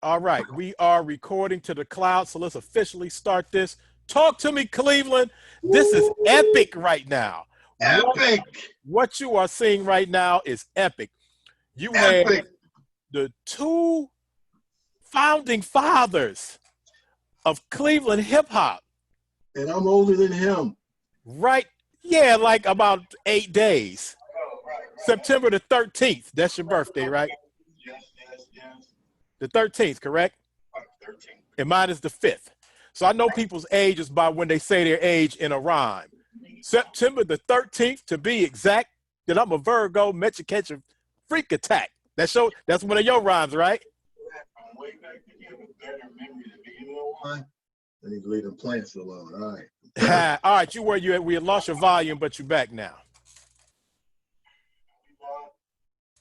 All right, we are recording to the cloud, so let's officially start this. Talk to me, Cleveland. This is epic right now. Epic. What you are seeing right now is epic. You Epic. have the two founding fathers of Cleveland hip hop. And I'm older than him. Right? Yeah, like about 8 days. September the 13th. That's your birthday, right? Yes. The 13th, correct? 13th. And mine is the 5th. So I know people's ages by when they say their age in a rhyme. September the 13th, to be exact, that I'm a Virgo, met you catch a freak attack. That's one of your rhymes, right? From way back then, you have a better memory than me. You know why? I need to leave them plants alone. All right. All right, you were you we had lost your volume, but you're back now.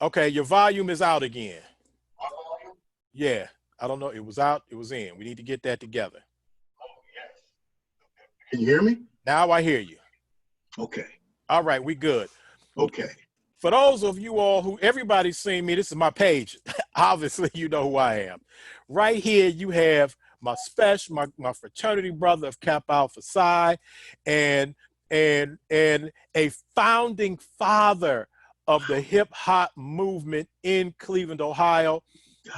Okay, your volume is out again. Yeah, I don't know. It was out, it was in. We need to get that together. Oh, yes. Can you hear me? Now I hear you. Okay. All right, we good. Okay. For those of you all who, everybody's seen me, this is my page. Obviously, you know who I am. Right here, you have my fraternity brother of Kappa Alpha Psi, and a founding father of the hip hop movement in Cleveland, Ohio.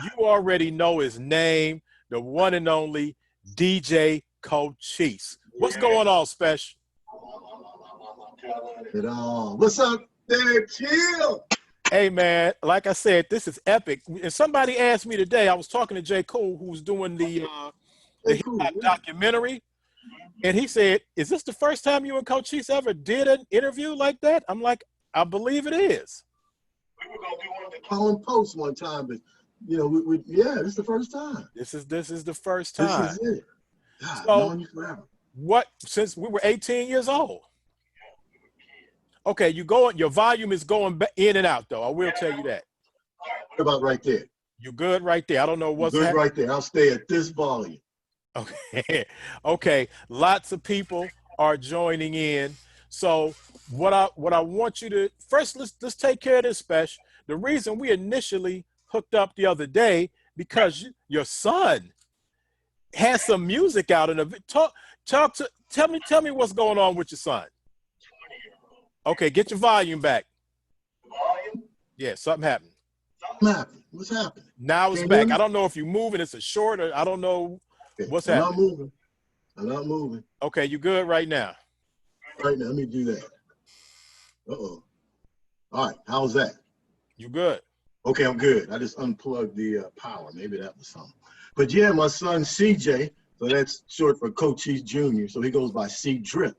You already know his name, the one and only DJ Cochise. What's going on, Special? What's up there, Chill? Hey, man, like I said, this is epic. And somebody asked me today, I was talking to J. Cole, who's doing the hip-hop documentary, and he said, is this the first time you and Cochise ever did an interview like that? I'm like, I believe it is. We were going to do one of the Colin Post one time, but, you know, yeah, this is the first time. This is the first time. This is it. God, so, knowing you forever. Since we were 18 years old? Okay, your volume is going in and out, though. I will tell you that. What about right there? You're good right there. I don't know what's good right there. I'll stay at this volume. Okay. Okay. Lots of people are joining in. So what I want you to first, let's take care of this, Special. The reason we initially hooked up the other day, because your son has some music out in the tell me what's going on with your son. Okay, get your volume back. Volume? Yeah, something happened. Something happened. What's happening? Now it's back. I don't know if you're moving. It's a short, or I don't know what's happening. I'm not moving. Okay, you good right now? Right now, let me do that. Uh-oh. All right, how's that? You good? Okay, I'm good. I just unplugged the power. Maybe that was something. But yeah, my son CJ, so that's short for Cochise Jr., so he goes by C Drip.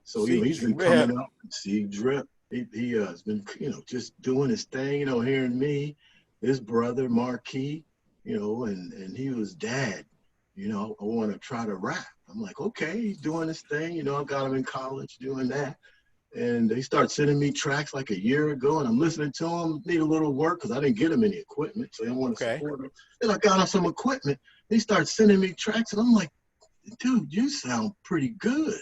So he's been coming up, C Drip. He has been, just doing his thing, hearing me, his brother Marquis, and he was, Dad, I want to try to rap. I'm like, okay, he's doing his thing. I got him in college doing that. And they started sending me tracks like a year ago, and I'm listening to him. Need a little work because I didn't get him any equipment, so I didn't want to support him. Then I got him some equipment. He started sending me tracks, and I'm like, dude, you sound pretty good.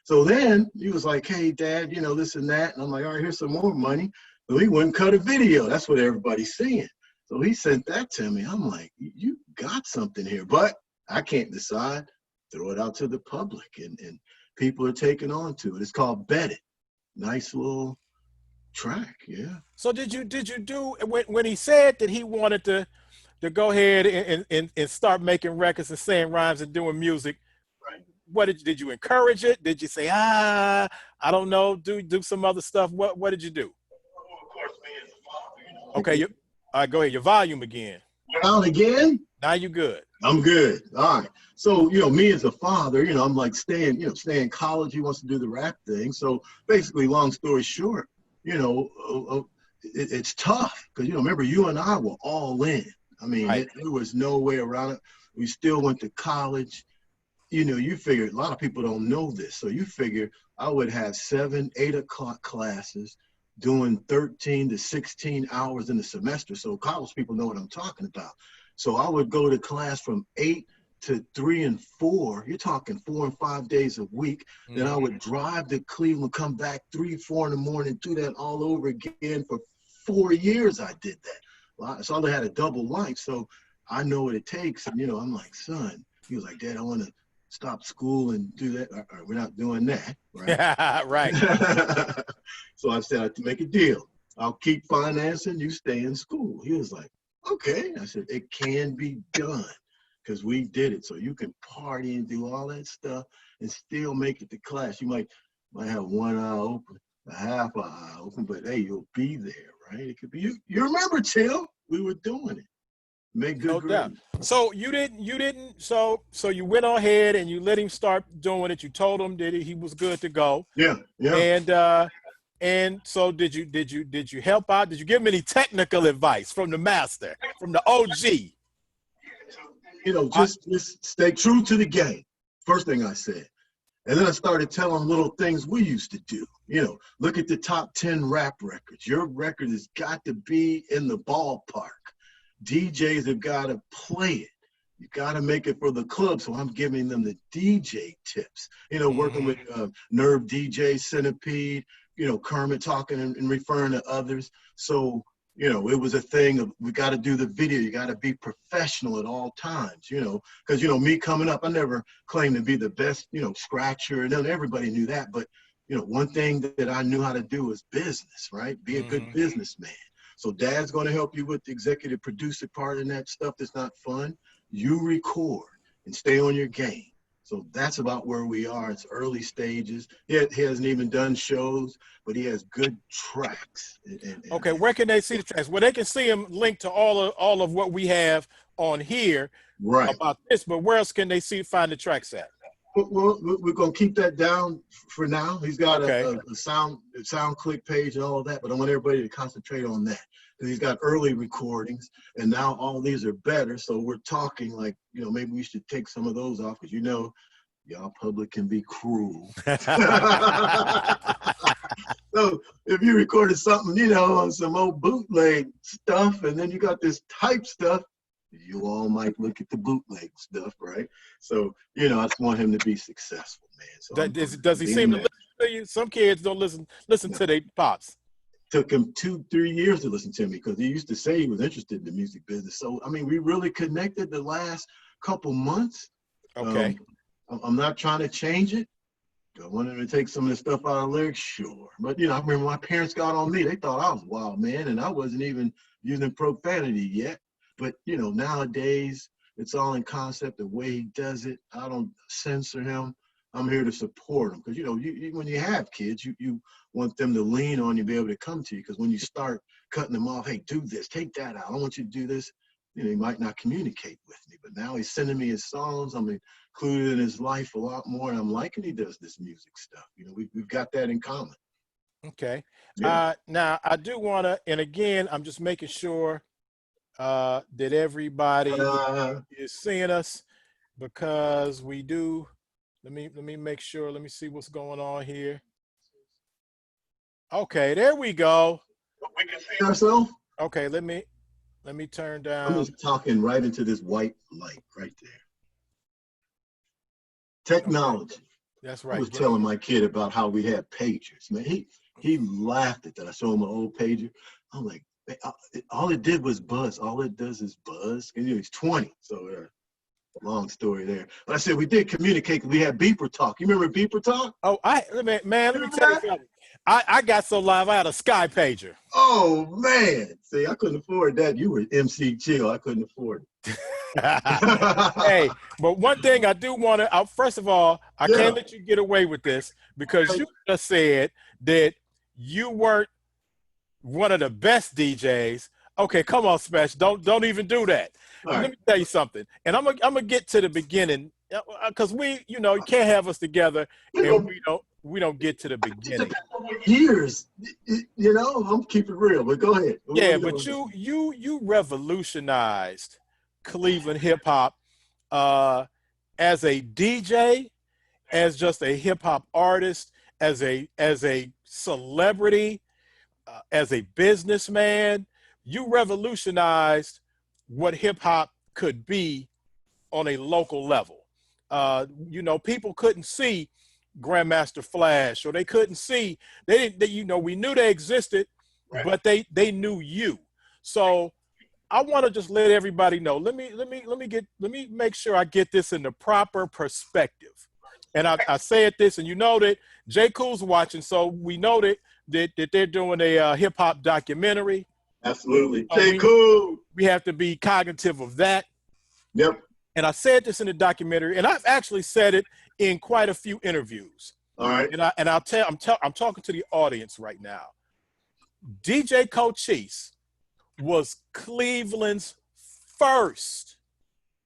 So then he was like, hey, Dad, this and that. And I'm like, all right, here's some more money. So he wouldn't cut a video. That's what everybody's seeing. So he sent that to me. I'm like, you got something here, but I can't decide. Throw it out to the public, and people are taking on to it. It's called Bet It. Nice little track, yeah. So did you do, when he said that he wanted to go ahead and start making records and saying rhymes and doing music, right? What did you encourage it? Did you say, I don't know, do some other stuff? What did you do? Well, of course, me as a father, Okay, all right, go ahead. Your volume again. Down again? Now you good. I'm good. All right. So, me as a father, I'm like stay in college. He wants to do the rap thing. So basically, long story short, it's tough because, remember, you and I were all in. I mean, right. There was no way around it. We still went to college. You figure, a lot of people don't know this. So you figure I would have 7, 8 o'clock classes doing 13 to 16 hours in the semester. So college people know what I'm talking about. So I would go to class from 8 to 3 and 4. You're talking 4 and 5 days a week. Mm-hmm. Then I would drive to Cleveland, come back 3, 4 in the morning, do that all over again. For 4 years I did that. So I had a double life. So I know what it takes. And, I'm like, son, he was like, Dad, I want to stop school and do that. We're not doing that, right? Right. So I said, I have to make a deal. I'll keep financing, you stay in school. He was like, okay. I said, it can be done because we did it. So you can party and do all that stuff and still make it to class. You might have one eye open, a half eye open, but hey, you'll be there, right? It could be you remember, Chill, we were doing it. Make good grades. So you didn't so you went ahead and you let him start doing it. You told him that he was good to go. Yeah. And so did you help out? Did you give him any technical advice from the master, from the OG? Just stay true to the game. First thing I said. And then I started telling little things we used to do. Look at the top 10 rap records. Your record has got to be in the ballpark. DJs have got to play it. You got to make it for the club. So I'm giving them the DJ tips, working with Nerve DJ, Centipede, Kermit talking and referring to others. So, it was a thing of we got to do the video. You got to be professional at all times, because, me coming up, I never claimed to be the best, scratcher. And then everybody knew that. But, one thing that I knew how to do was business, right? Be a good businessman. So Dad's going to help you with the executive producer part and that stuff that's not fun. You record and stay on your game. So that's about where we are. It's early stages. He hasn't even done shows, but he has good tracks. Okay, where can they see the tracks? Well, they can see them linked to all of what we have on here about this, but where else can they find the tracks at? Well, we're going to keep that down for now. He's got a sound click page and all of that, but I want everybody to concentrate on that because he's got early recordings, and now all these are better. So we're talking like, maybe we should take some of those off because y'all public can be cruel. So if you recorded something, on some old bootleg stuff, and then you got this type stuff, you all might look at the bootleg stuff, right? So, I just want him to be successful, man. So does he seem to listen to you? Some kids don't listen to their pops. Took him 2-3 years to listen to me because he used to say he was interested in the music business. So, we really connected the last couple months. Okay. I'm not trying to change it. I want him to take some of the stuff out of lyrics, sure. But, I remember my parents got on me. They thought I was a wild man, and I wasn't even using profanity yet. But, nowadays, it's all in concept, the way he does it. I don't censor him. I'm here to support him. Because, when you have kids, you want them to lean on you, be able to come to you. Because when you start cutting them off, hey, do this, take that out. I want you to do this. He might not communicate with me. But now he's sending me his songs. I'm included in his life a lot more. And I'm liking he does this music stuff. We've got that in common. Okay. Yeah. Now, I do want to, and again, I'm just making sure that everybody is seeing us because we do. Let me make sure. Let me see what's going on here. Okay, there we go. We can see ourselves. Okay, let me turn down. I'm just talking right into this white light right there. Technology. Okay. That's right. I was telling my kid about how we had pagers. Man, he laughed at that. I showed him an old pager. I'm like, all it did was buzz. All it does is buzz. And he's 20, so long story there. But I said we did communicate. We had beeper talk. You remember beeper talk? Oh, let me tell you something. I got so live. I had a Sky pager. Oh man! See, I couldn't afford that. You were Emcee Chill. I couldn't afford it. Hey, but one thing I do want to. First of all, I can't let you get away with this because you just said that you weren't one of the best DJs. Okay, come on, Smash. Don't even do that. Right. Let me tell you something. And I'm gonna get to the beginning because you can't have us together and we don't get to the beginning. Years, I'm keeping it real. But go ahead. Yeah, but you revolutionized Cleveland hip hop as a DJ, as just a hip hop artist, as a celebrity. As a businessman, you revolutionized what hip hop could be on a local level. People couldn't see Grandmaster Flash, or they couldn't see. We knew they existed, right, but they knew you. So I want to just let everybody know. Let me make sure I get this in the proper perspective. And I said this, and you know that J. Cool's watching, so we know that they're doing a hip hop documentary. Absolutely. J. Cool. We have to be cognitive of that. Yep. And I said this in the documentary, and I've actually said it in quite a few interviews. All right. And I'm talking to the audience right now. DJ Cochise was Cleveland's first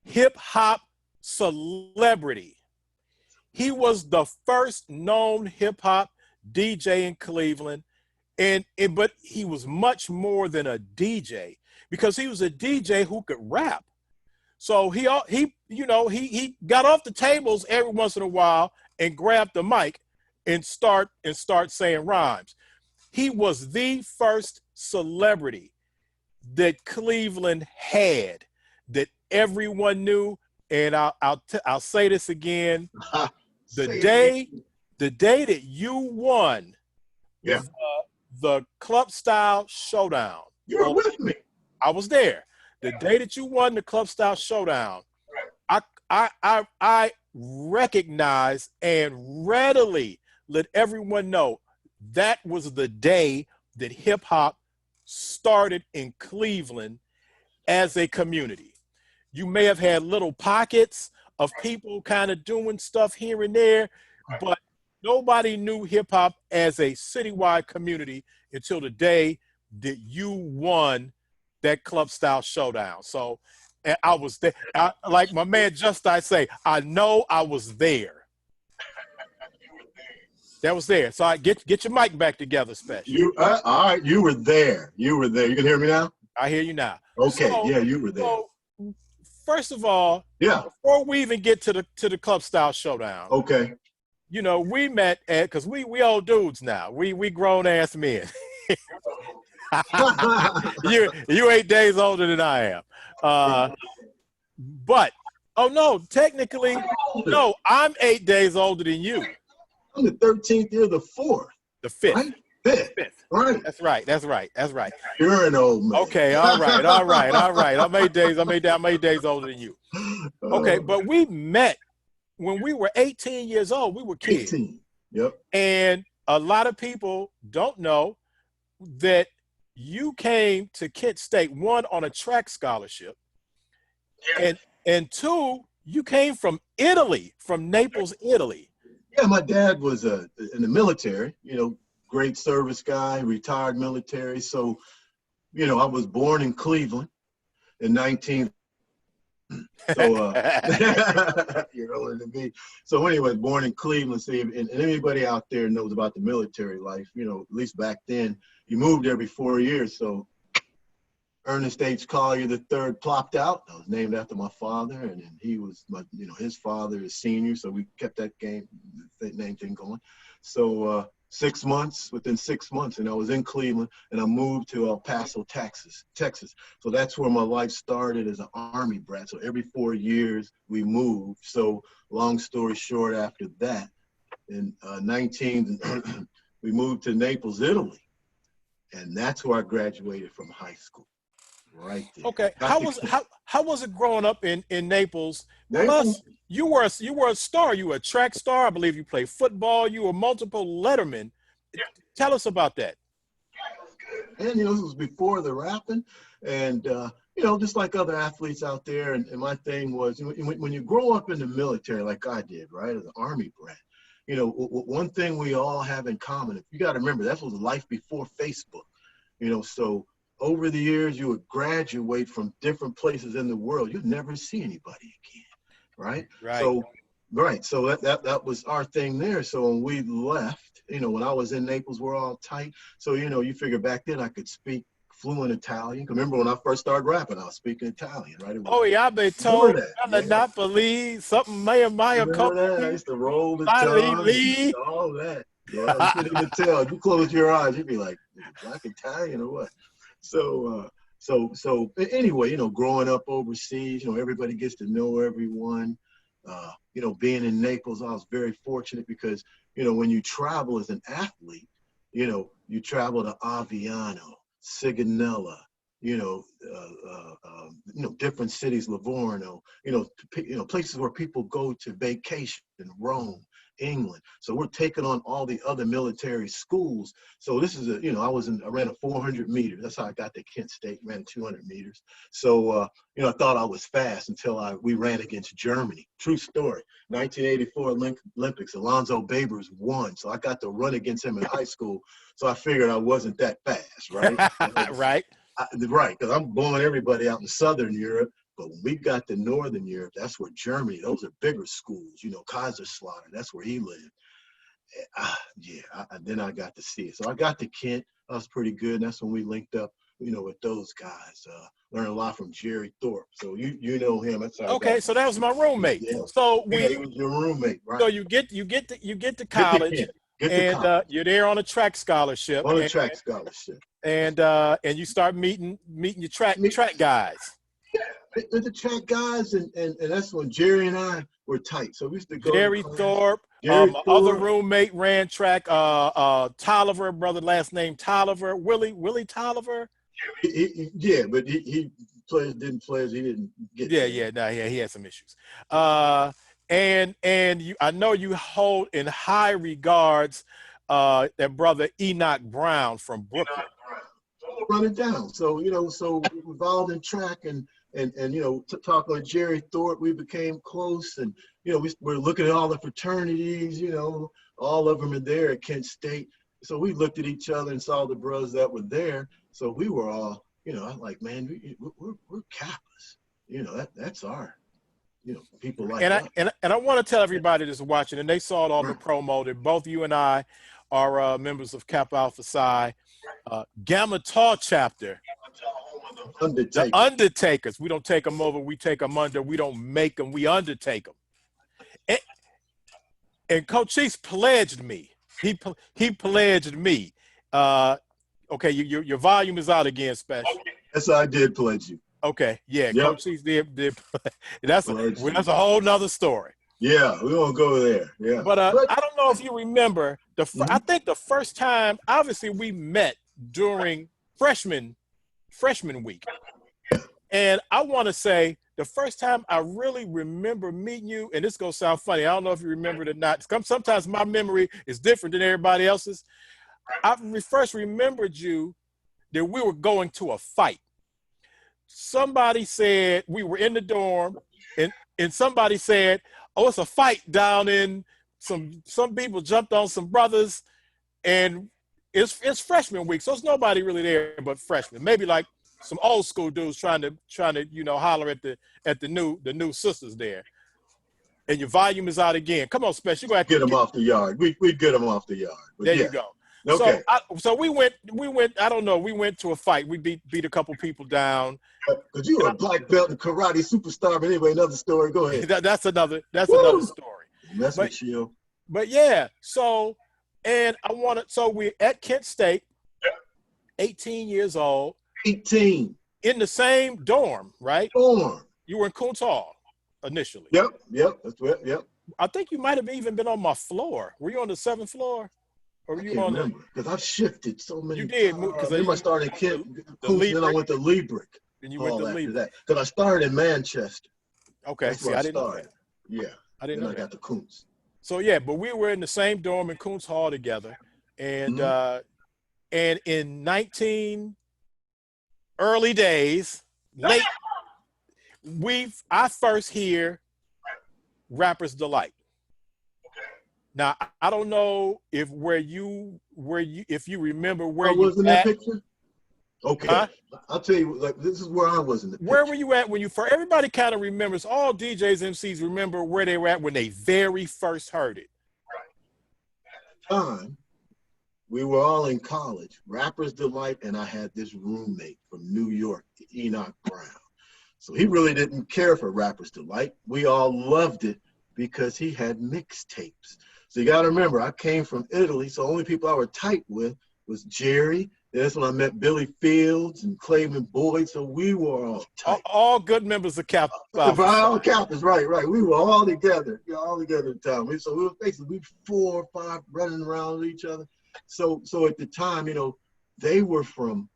hip hop celebrity. He was the first known hip hop DJ in Cleveland, but he was much more than a DJ, because he was a DJ who could rap. So he got off the tables every once in a while and grabbed the mic and start saying rhymes. He was the first celebrity that Cleveland had, that everyone knew. And I'll say this again: the day that you won, the club style showdown. You were with me. I was there. The day that you won the club style showdown, I recognize and readily let everyone know that was the day that hip hop started in Cleveland as a community. You may have had little pockets of people kind of doing stuff here and there, but nobody knew hip hop as a citywide community until the day that you won that club style showdown. So I was there. Like my man I say, I know I was there. That was there. So I get your mic back together, Special. All right, you were there. You were there. You can hear me now? I hear you now. Okay, you were there. So first of all, before we even get to the club style showdown, okay, we met because we old dudes now. We grown ass men. you 8 days older than I am. But no, technically, no, I'm 8 days older than you. I'm the 13th, you're the 4th. The 5th. Right? 5th. Right. That's right. You're an old man. Okay, all right. I'm 8 days older than you. Okay, but we met when we were 18 years old. We were kids. 18. Yep. And a lot of people don't know that you came to Kent State, one, on a track scholarship, and two, you came from Italy, from Naples, Italy. Yeah, my dad was in the military, great service guy, retired military. So, I was born in Cleveland in 19. So, you're older than me. So anyway, born in Cleveland. So, and anybody out there knows about the military life, at least back then, you moved every 4 years. So Ernest H. Collier III plopped out. I was named after my father, and then he was his father is senior, so we kept that name thing going. So 6 months, within 6 months, and I was in Cleveland, and I moved to El Paso, Texas. So that's where my life started as an Army brat. So every 4 years we moved. So long story short, after that, in 19, we moved to Naples, Italy, and that's where I graduated from high school. Right there. Okay. How was it growing up in Naples? Plus, you were a star. You were a track star. I believe you played football. You were multiple lettermen. Yeah. Tell us about that. And this was before the rapping, and just like other athletes out there. And my thing was, when you grow up in the military, like I did, right, as an Army brat, one thing we all have in common. You got to remember, that was life before Facebook. So over the years, you would graduate from different places in the world. You'd never see anybody again, right? Right. So, right. So that was our thing there. So when we left, when I was in Naples, we're all tight. So, you figure back then I could speak fluent Italian. Remember when I first started rapping, I was speaking Italian, right? I've been told I did not believe something Maya I used to roll the tongue, all that. Yeah, you couldn't even tell. You close your eyes, you'd be like, is it black Italian or what? So anyway, growing up overseas, everybody gets to know everyone. Being in Naples, I was very fortunate because, when you travel as an athlete, you travel to Aviano, Sigonella, different cities, Livorno, places where people go to vacation, Rome, England. So we're taking on all the other military schools. So this is I ran a 400 meters. That's how I got to Kent State, ran 200 meters. So, I thought I was fast until we ran against Germany. True story. 1984 Olympics, Alonzo Babers won. So I got to run against him in high school. So I figured I wasn't that fast, right? Right. Right, because I'm blowing everybody out in Southern Europe. But when we got to Northern Europe, that's where Germany, those are bigger schools, Kaiserslautern, that's where he lived. Then I got to see it. So I got to Kent. I was pretty good. And that's when we linked up, with those guys. Learned a lot from Jerry Thorpe. So you know him. That's how okay, so that was my roommate. Yeah. So he was your roommate, right? So you get to college, and you're there on a track scholarship. On a track scholarship. And you start meeting your track guys. Yeah, the track guys, and that's when Jerry and I were tight. So we used to go. Jerry Thorpe. My other roommate ran track. Tolliver, brother, last name Tolliver. Willie Tolliver. Yeah, but he didn't play. He didn't get. He had some issues. And I know you hold in high regards that brother Enoch Brown from Brooklyn. Run it down. So so involved in track and talking with Jerry Thorpe, we became close, and we're looking at all the fraternities. All of them are there at Kent State. So we looked at each other and saw the brothers that were there. So we were all, I'm like, man, we're Kappas. That's our, people like and us. I want to tell everybody that's watching, and they saw it on the promo, that both you and I are members of Kappa Alpha Psi, Gamma Tau chapter. The Undertakers. We don't take them over. We take them under. We don't make them. We undertake them. And Cochise pledged me. He pledged me. Okay, your volume is out again, Special. Yes, I did pledge you. Okay, yeah, yep. Cochise did. That's a whole nother story. Yeah, we won't go there. Yeah, but I don't know if you remember I think the first time, obviously, we met during freshman week, and I want to say the first time I really remember meeting you, and this is gonna sound funny. I don't know if you remember it or not. Sometimes my memory is different than everybody else's. I first remembered you that we were going to a fight. Somebody said we were in the dorm, and somebody said, "Oh, it's a fight down in some people jumped on some brothers, and it's freshman week, so it's nobody really there but freshmen. Maybe like some old school dudes trying to holler at the new sisters there." And your volume is out again. Come on, Special. You go get them off the yard. We get them off the yard. There you go. Okay. So we went. I don't know. We went to a fight. We beat a couple people down. Because you were a black belt and karate superstar. But anyway, another story. Go ahead. That's another story. That's what chill. But yeah. So we're at Kent State. 18 years old. 18. In the same dorm, right? Dorm. You were in Kuntz Hall initially. Yep. That's right. Yep. I think you might have even been on my floor. Were you on the 7th floor? Or were you on the? Because I've shifted so many. You did, because then I started Kent, then I went to Liebrick. And you went to Liebrick. Because I started in Manchester. Okay, see, I didn't know that. Yeah, I didn't know. I got to Kuntz. So yeah, but we were in the same dorm in Kuntz Hall together, and and in early days, I first hear Rapper's Delight. Now I don't know if if you remember where you was in that picture. Okay, huh? I'll tell you. Like this is where I was in the picture. Where were you at when you first? Everybody kind of remembers. All DJs, MCs remember where they were at when they very first heard it. Right. At the time, we were all in college. Rapper's Delight, and I had this roommate from New York, Enoch Brown. So he really didn't care for Rapper's Delight. We all loved it because he had mixtapes. So you got to remember, I came from Italy, so the only people I were tight with was Jerry. That's when I met Billy Fields and Clayton Boyd, so we were all tight. All good members of Kappa. All Kappas, right. We were all together, at the time. So we were basically 4 or 5 running around with each other. So at the time, they were from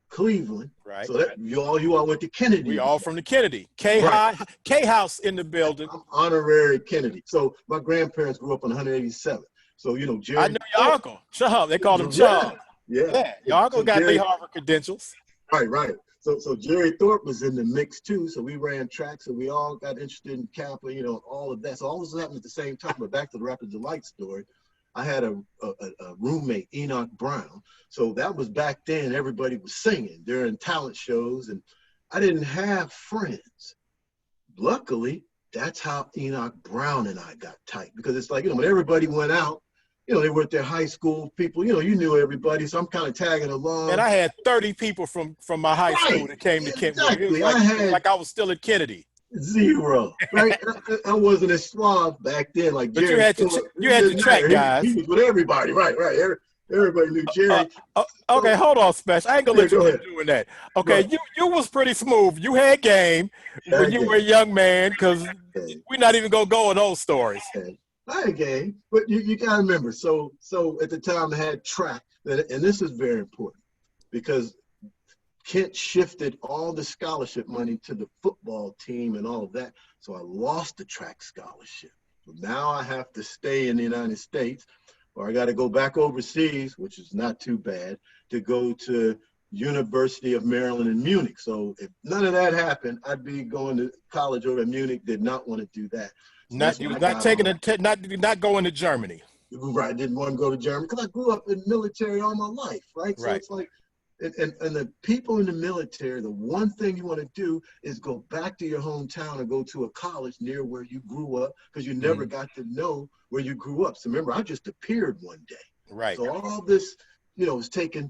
Cleveland. Right. So that you all went to Kennedy. We all from the Kennedy. K-House in the building. I'm honorary Kennedy. So my grandparents grew up on 187th. So, you know, Jerry. I know your uncle. Chubb. They called him Chubb. Yeah. Your uncle got Jerry, the Harvard credentials. Right. So Jerry Thorpe was in the mix too. So we ran track. So we all got interested in Kappa, you know, all of that. So all this was happening at the same time. But back to the Rapid Delight story. I had a roommate, Enoch Brown. So that was back then. Everybody was singing during talent shows, and I didn't have friends. Luckily, that's how Enoch Brown and I got tight, because it's like, you know, when everybody went out, you know, they were at their high school people, you know, you knew everybody. So I'm kind of tagging along. And I had 30 people from my high school that came to Kennedy. It was like I was still at Kennedy. Zero, right? I wasn't as suave back then, like but Jerry. You had your track guys. He was with everybody, right? Everybody knew Jerry. Okay, hold on, Special. I ain't gonna let you keep doing that. Okay, right. you was pretty smooth. You had game when you were a young man, because we're not even gonna go in those stories. I had game, but you gotta remember. So at the time I had track, and this is very important because Kent shifted all the scholarship money to the football team and all of that. So I lost the track scholarship. So now I have to stay in the United States, or I got to go back overseas, which is not too bad, to go to University of Maryland in Munich. So if none of that happened, I'd be going to college over in Munich. Did not want to do that. So not going to Germany. Right. I didn't want to go to Germany because I grew up in the military all my life. Right. So it's like, and the people in the military, the one thing you want to do is go back to your hometown and go to a college near where you grew up, because you never got to know where you grew up. So remember, I just appeared one day. Right. So all this, you know, was taking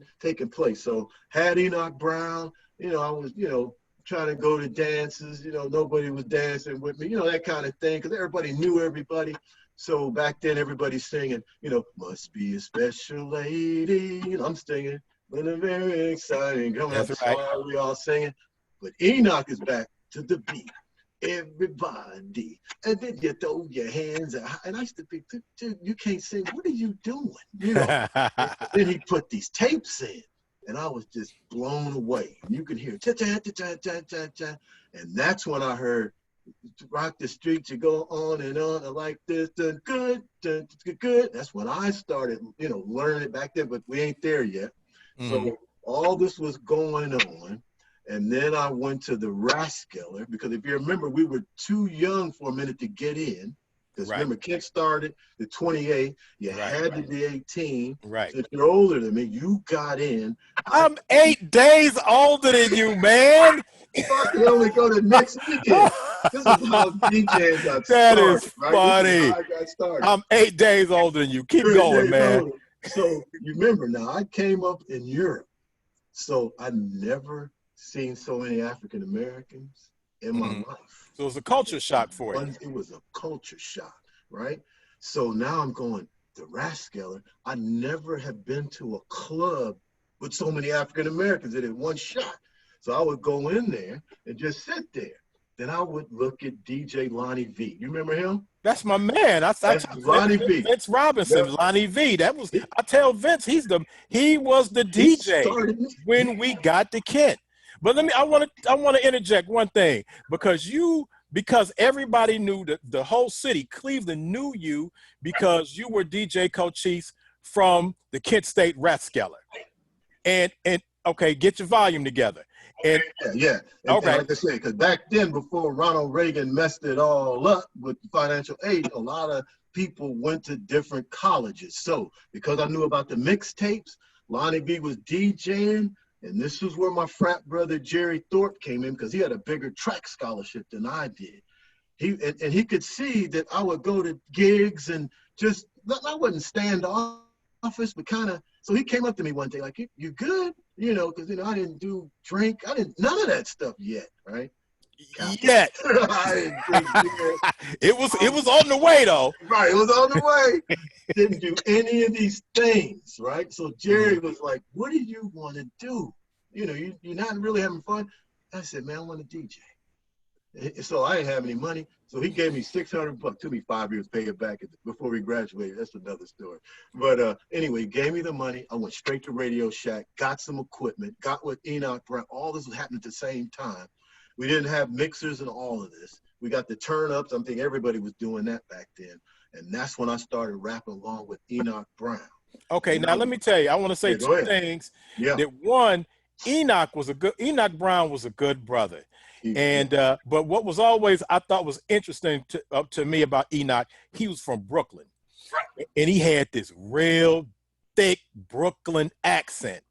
place. So had Enoch Brown, you know, I was, you know, trying to go to dances, you know, nobody was dancing with me, you know, that kind of thing, because everybody knew everybody. So back then, everybody's singing, you know, must be a special lady. You know, I'm singing. But a very exciting. That's right. We all singing. But Enoch is back to the beat. Everybody. And then you throw your hands out. And I used to be, dude, you can't sing. What are you doing? You know. Then he put these tapes in. And I was just blown away. You could hear cha-cha-cha-cha-cha-cha. And that's when I heard rock the street, you go on and like this, good. That's when I started, you know, learning it back there, but we ain't there yet. So all this was going on, and then I went to the Rathskeller, because if you remember, we were too young for a minute to get in, because remember, Kent started the 28, you had to be 18. Right. So if you're older than me, you got in. I'm 8 days older than you, man. I could only go to next weekend. This is how DJing got started. That is funny. This is how I got started. I'm 8 days older than you. Keep going, man. Older. So you remember now, I came up in Europe, so I never seen so many African Americans in my life. So it was a culture shock for you. It was a culture shock, right? So now I'm going to Rathskeller. I never have been to a club with so many African Americans in it one shot. So I would go in there and just sit there. Then I would look at DJ Lonnie V. You remember him? That's my man. That's Lonnie V. Vince Robinson, Lonnie V. That was, I tell Vince, he was the DJ when we got to Kent. But I want to interject one thing, because everybody knew the whole city, Cleveland knew you because you were DJ Cochise from the Kent State Rathskeller. And okay, get your volume together. And okay. Like I said, because back then, before Ronald Reagan messed it all up with financial aid, a lot of people went to different colleges. So because I knew about the mixtapes, Lonnie B was DJing, and this was where my frat brother Jerry Thorpe came in, because he had a bigger track scholarship than I did. He could see that I would go to gigs and just, I wouldn't stand office, but kind of. So he came up to me one day like, "You good?" You know, because I didn't do drink, none of that stuff yet, right? Yet. I didn't drink beer. It was on the way though. Right, it was on the way. Didn't do any of these things, right? So Jerry was like, "What do you want to do? You know, you're not really having fun." I said, "Man, I want to DJ." So I didn't have any money. So he gave me $600. Took me 5 years to pay it back before we graduated. That's another story. But anyway, he gave me the money. I went straight to Radio Shack, got some equipment, got with Enoch Brown. All this was happening at the same time. We didn't have mixers and all of this. We got the turn-ups. I think everybody was doing that back then. And that's when I started rapping along with Enoch Brown. Okay, now let me tell you, I want to say two things. Yeah. That one, Enoch Brown was a good brother. And but what was always I thought was interesting to me about Enoch, he was from Brooklyn. Right. And he had this real thick Brooklyn accent.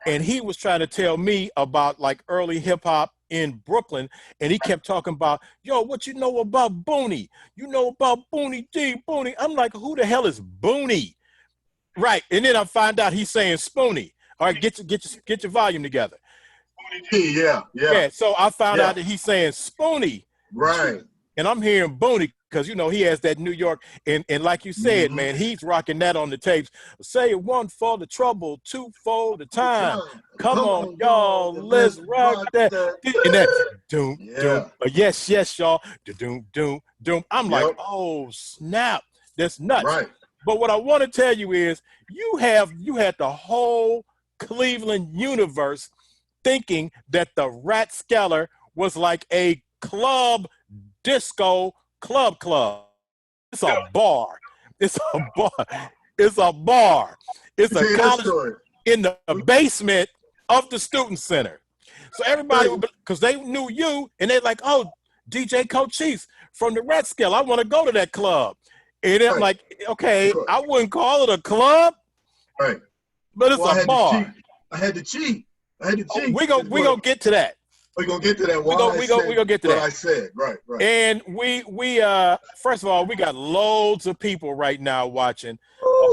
And he was trying to tell me about like early hip hop in Brooklyn, and he kept talking about, yo, what you know about Booney? You know about Booney D, Booney. I'm like, who the hell is Booney? Right. And then I find out he's saying Spoonie. All right, get your volume together. Yeah. So I found out that he's saying Spoonie. Right. And I'm hearing Booney because, you know, he has that New York. And like you said, man, he's rocking that on the tapes. Say it one for the trouble, two for the time. Come on, y'all. Let's rock that. And that doom, doom. Yes, y'all. Doom, doom, doom. I'm like, oh, snap. That's nuts. Right. But what I want to tell you is you had the whole Cleveland universe thinking that the Ratskeller was like a disco club. It's a bar. It's a bar. It's a college in the basement of the student center. So everybody, because they knew you, and they're like, oh, DJ Cochise from the Ratskeller. I want to go to that club. And I'm like, okay, I wouldn't call it a club, right? But it's a bar. I had to cheat. We gonna get to that. We're gonna get to that. We gonna get to that. What I said, right. And we first of all, we got loads of people right now watching.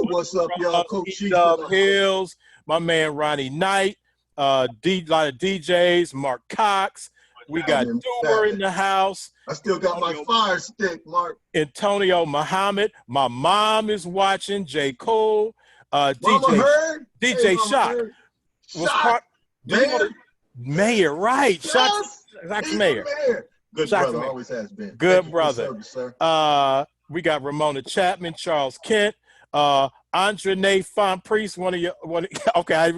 What's up, y'all? Cochise Hills, my man Ronnie Knight, lot of DJs, Mark Cox. We got Doer in the house. I still got my fire stick, Mark. Antonio Muhammad. My mom is watching. J. Cole. DJ Shock. Mayor, right. Shock's Mayor. Good brother, always has been. Good brother. We got Ramona Chapman, Charles Kent, Andre Font Priest, okay.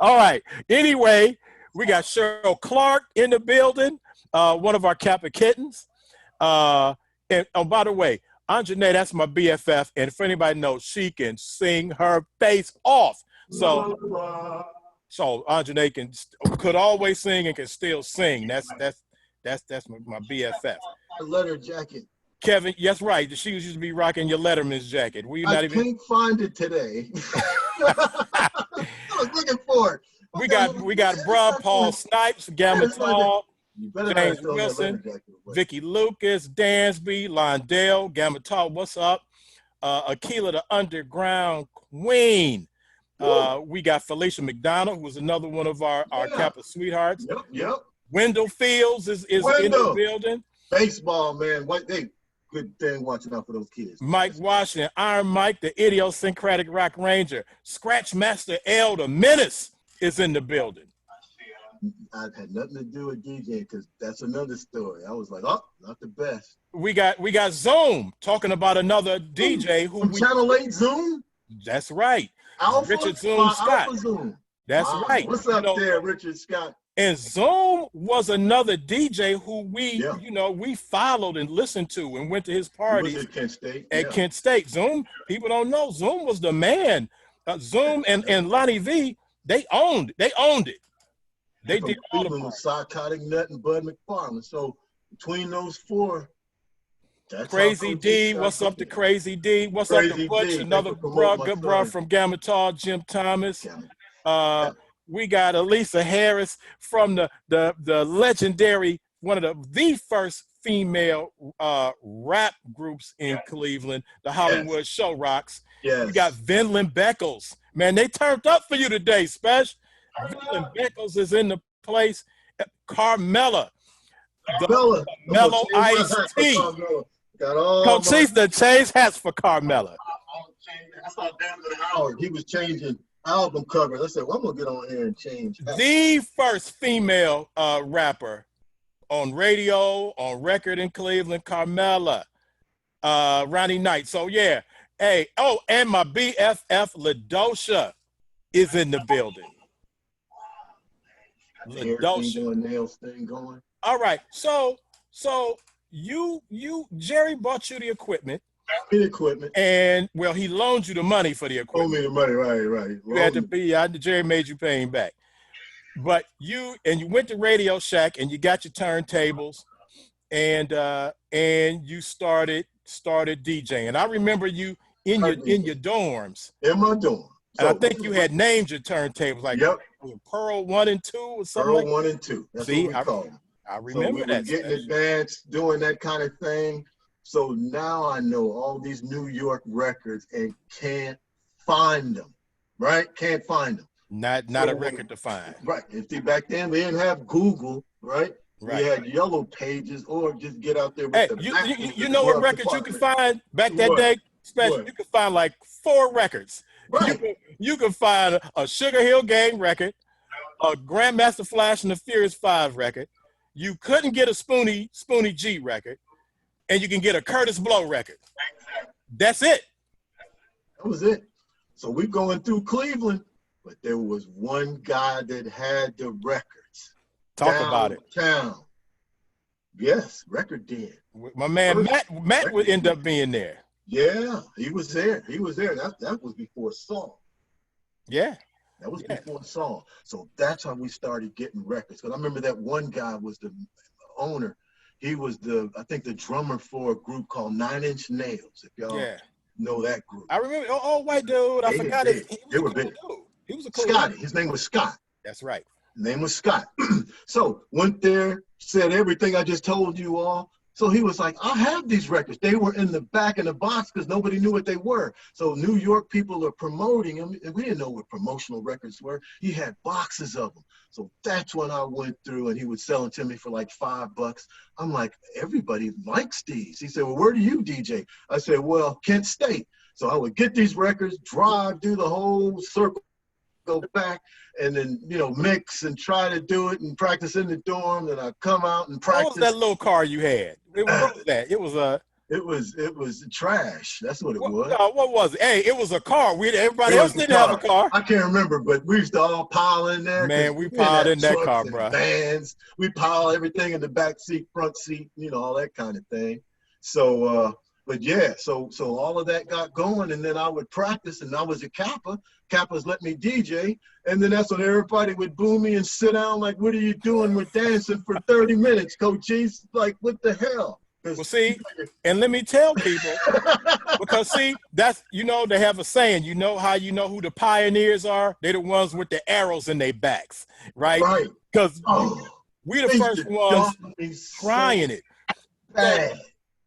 All right. Anyway, we got Cheryl Clark in the building, one of our Kappa kittens. And oh, by the way, Andre, that's my BFF, and if anybody knows, she can sing her face off. So Andre could always sing and can still sing. That's my BFF. A letter jacket. Kevin, yes, right. She used to be rocking your Letterman's jacket. I can't find it today. I was looking for it. We got bruh Paul Snipes, Gamma Tall, James Wilson, Vicky Lucas, Dansby, Londale, Gamma Tall, what's up? Akila the Underground Queen. We got Felicia McDonald, who's another one of our Kappa sweethearts. Yep. Wendell Fields is in the building. Baseball, man. Good thing watching out for those kids. Mike Washington, Iron Mike, the idiosyncratic rock ranger. Scratch Master L, the menace, is in the building. I had nothing to do with DJing because that's another story. I was like, oh, not the best. We got Zoom talking about another DJ who Channel 8 Zoom. That's right. Alpha, Richard Zoom Scott. Alpha Zoom. That's right. What's up there, Richard Scott? And Zoom was another DJ who we followed and listened to and went to his parties at Kent State. Kent State. Zoom, people don't know, Zoom was the man. Zoom and Lonnie V, they owned it. They did all of it. Psychotic Nut and Bud McFarlane. So between those four, that's Crazy D, what's up to Crazy D? What's up to Butch? Another good bro from Gamma Tall, Jim Thomas. We got Elisa Harris from the legendary, one of the first female rap groups in Cleveland, the Hollywood Show Rocks. Yes. We got Vinland Beckles. Man, they turned up for you today, Special. Vinland Beckles is in the place. Carmella. Mellow Ice T. Cochise the change hats for Carmella. I saw Denver Howard. He was changing album covers. I said, well, I'm going to get on here and change hats. The first female rapper on radio, on record in Cleveland, Carmela, Ronnie Knight. So yeah, hey, oh, and my BFF Ladosha is in the building. Ladosha. Nails thing going. All right, so you Jerry bought you the equipment. The equipment. And well, he loaned you the money for the equipment. Loaned me the money, right. You had to be. Jerry made you pay him back. But you went to Radio Shack and you got your turntables, and you started DJing. And I remember you in your dorms. In my dorm. And I think you had named your turntables like Pearl 1 and 2 or something. Pearl 1 and 2. That's what we call them. I remember so we that. Were getting advanced, doing that kind of thing. So now I know all these New York records and can't find them, right? Can't find them. Not a record to find. Right. Back then they didn't have Google, right? We had yellow pages, or just get out there with you know what records you could find back that day? Especially you could find like 4 records. Right. You could find a Sugar Hill Gang record, a Grandmaster Flash and the Furious 5 record. You couldn't get a Spoonie G record, and you can get a Curtis Blow record. That's it. That was it. So we're going through Cleveland, but there was one guy that had the records. Talk about it. Town. Yes, Record Den. My man Matt would end up being there. Yeah, he was there. That was before Song. Yeah. That was before Song. So that's how we started getting records. Because I remember that one guy was the owner. He was I think the drummer for a group called 9 Inch Nails, if y'all know that group. I remember, white dude. I forgot it. They were big. He was a cool Scotty. dude. His name was Scott. That's right. His name was Scott. So went there, said everything I just told you all. So he was like, I have these records. They were in the back of the box because nobody knew what they were. So New York people are promoting them, and we didn't know what promotional records were. He had boxes of them. So that's when I went through, and he would sell them to me for like $5. I'm like, everybody likes these. He said, well, where do you DJ? I said, well, Kent State. So I would get these records, drive, do the whole circle, go back, and then mix and try to do it and practice in the dorm. Then I come out and practice. What was that little car you had? What was that? It was a. It was trash. That's what it was. No, what was it? Hey, it was a car. Everybody else didn't have a car. I can't remember, but we used to all pile in there. Man, we piled in that car, bro. Vans. We pile everything in the back seat, front seat, all that kind of thing. So, but yeah, so all of that got going, and then I would practice, and I was at Kappa. Kappa's let me DJ, and then that's when everybody would boo me and sit down like, what are you doing? We're dancing for 30 minutes, Cochise. Like, what the hell? Well, see, and let me tell people, because see, that's, they have a saying, how you know who the pioneers are? They're the ones with the arrows in their backs, right? Right. Because we the first ones trying it.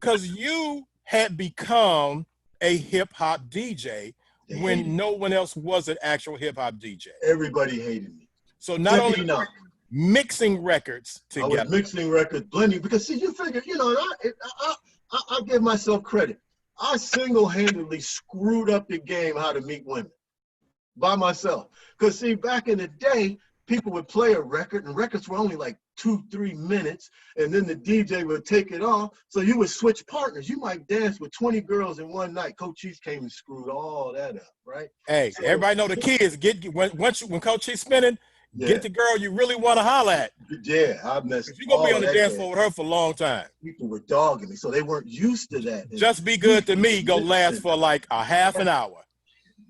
Because you had become a hip-hop DJ when no one else was an actual hip-hop DJ. Everybody hated me. So not only mixing records together. I was mixing records, blending, because see, you figure, I give myself credit. I single-handedly screwed up the game how to meet women by myself. Because see, back in the day, people would play a record, and records were only like 2-3 minutes, and then the DJ would take it off. So you would switch partners. You might dance with 20 girls in one night. Cochise came and screwed all that up, right? Hey, so, everybody know the kids when Cochise spinning, get the girl you really want to holler at. Yeah, I messed. You're gonna be on the dance floor with her for a long time. People were dogging me, so they weren't used to that. Just Be Good to Me go last for like a half an hour.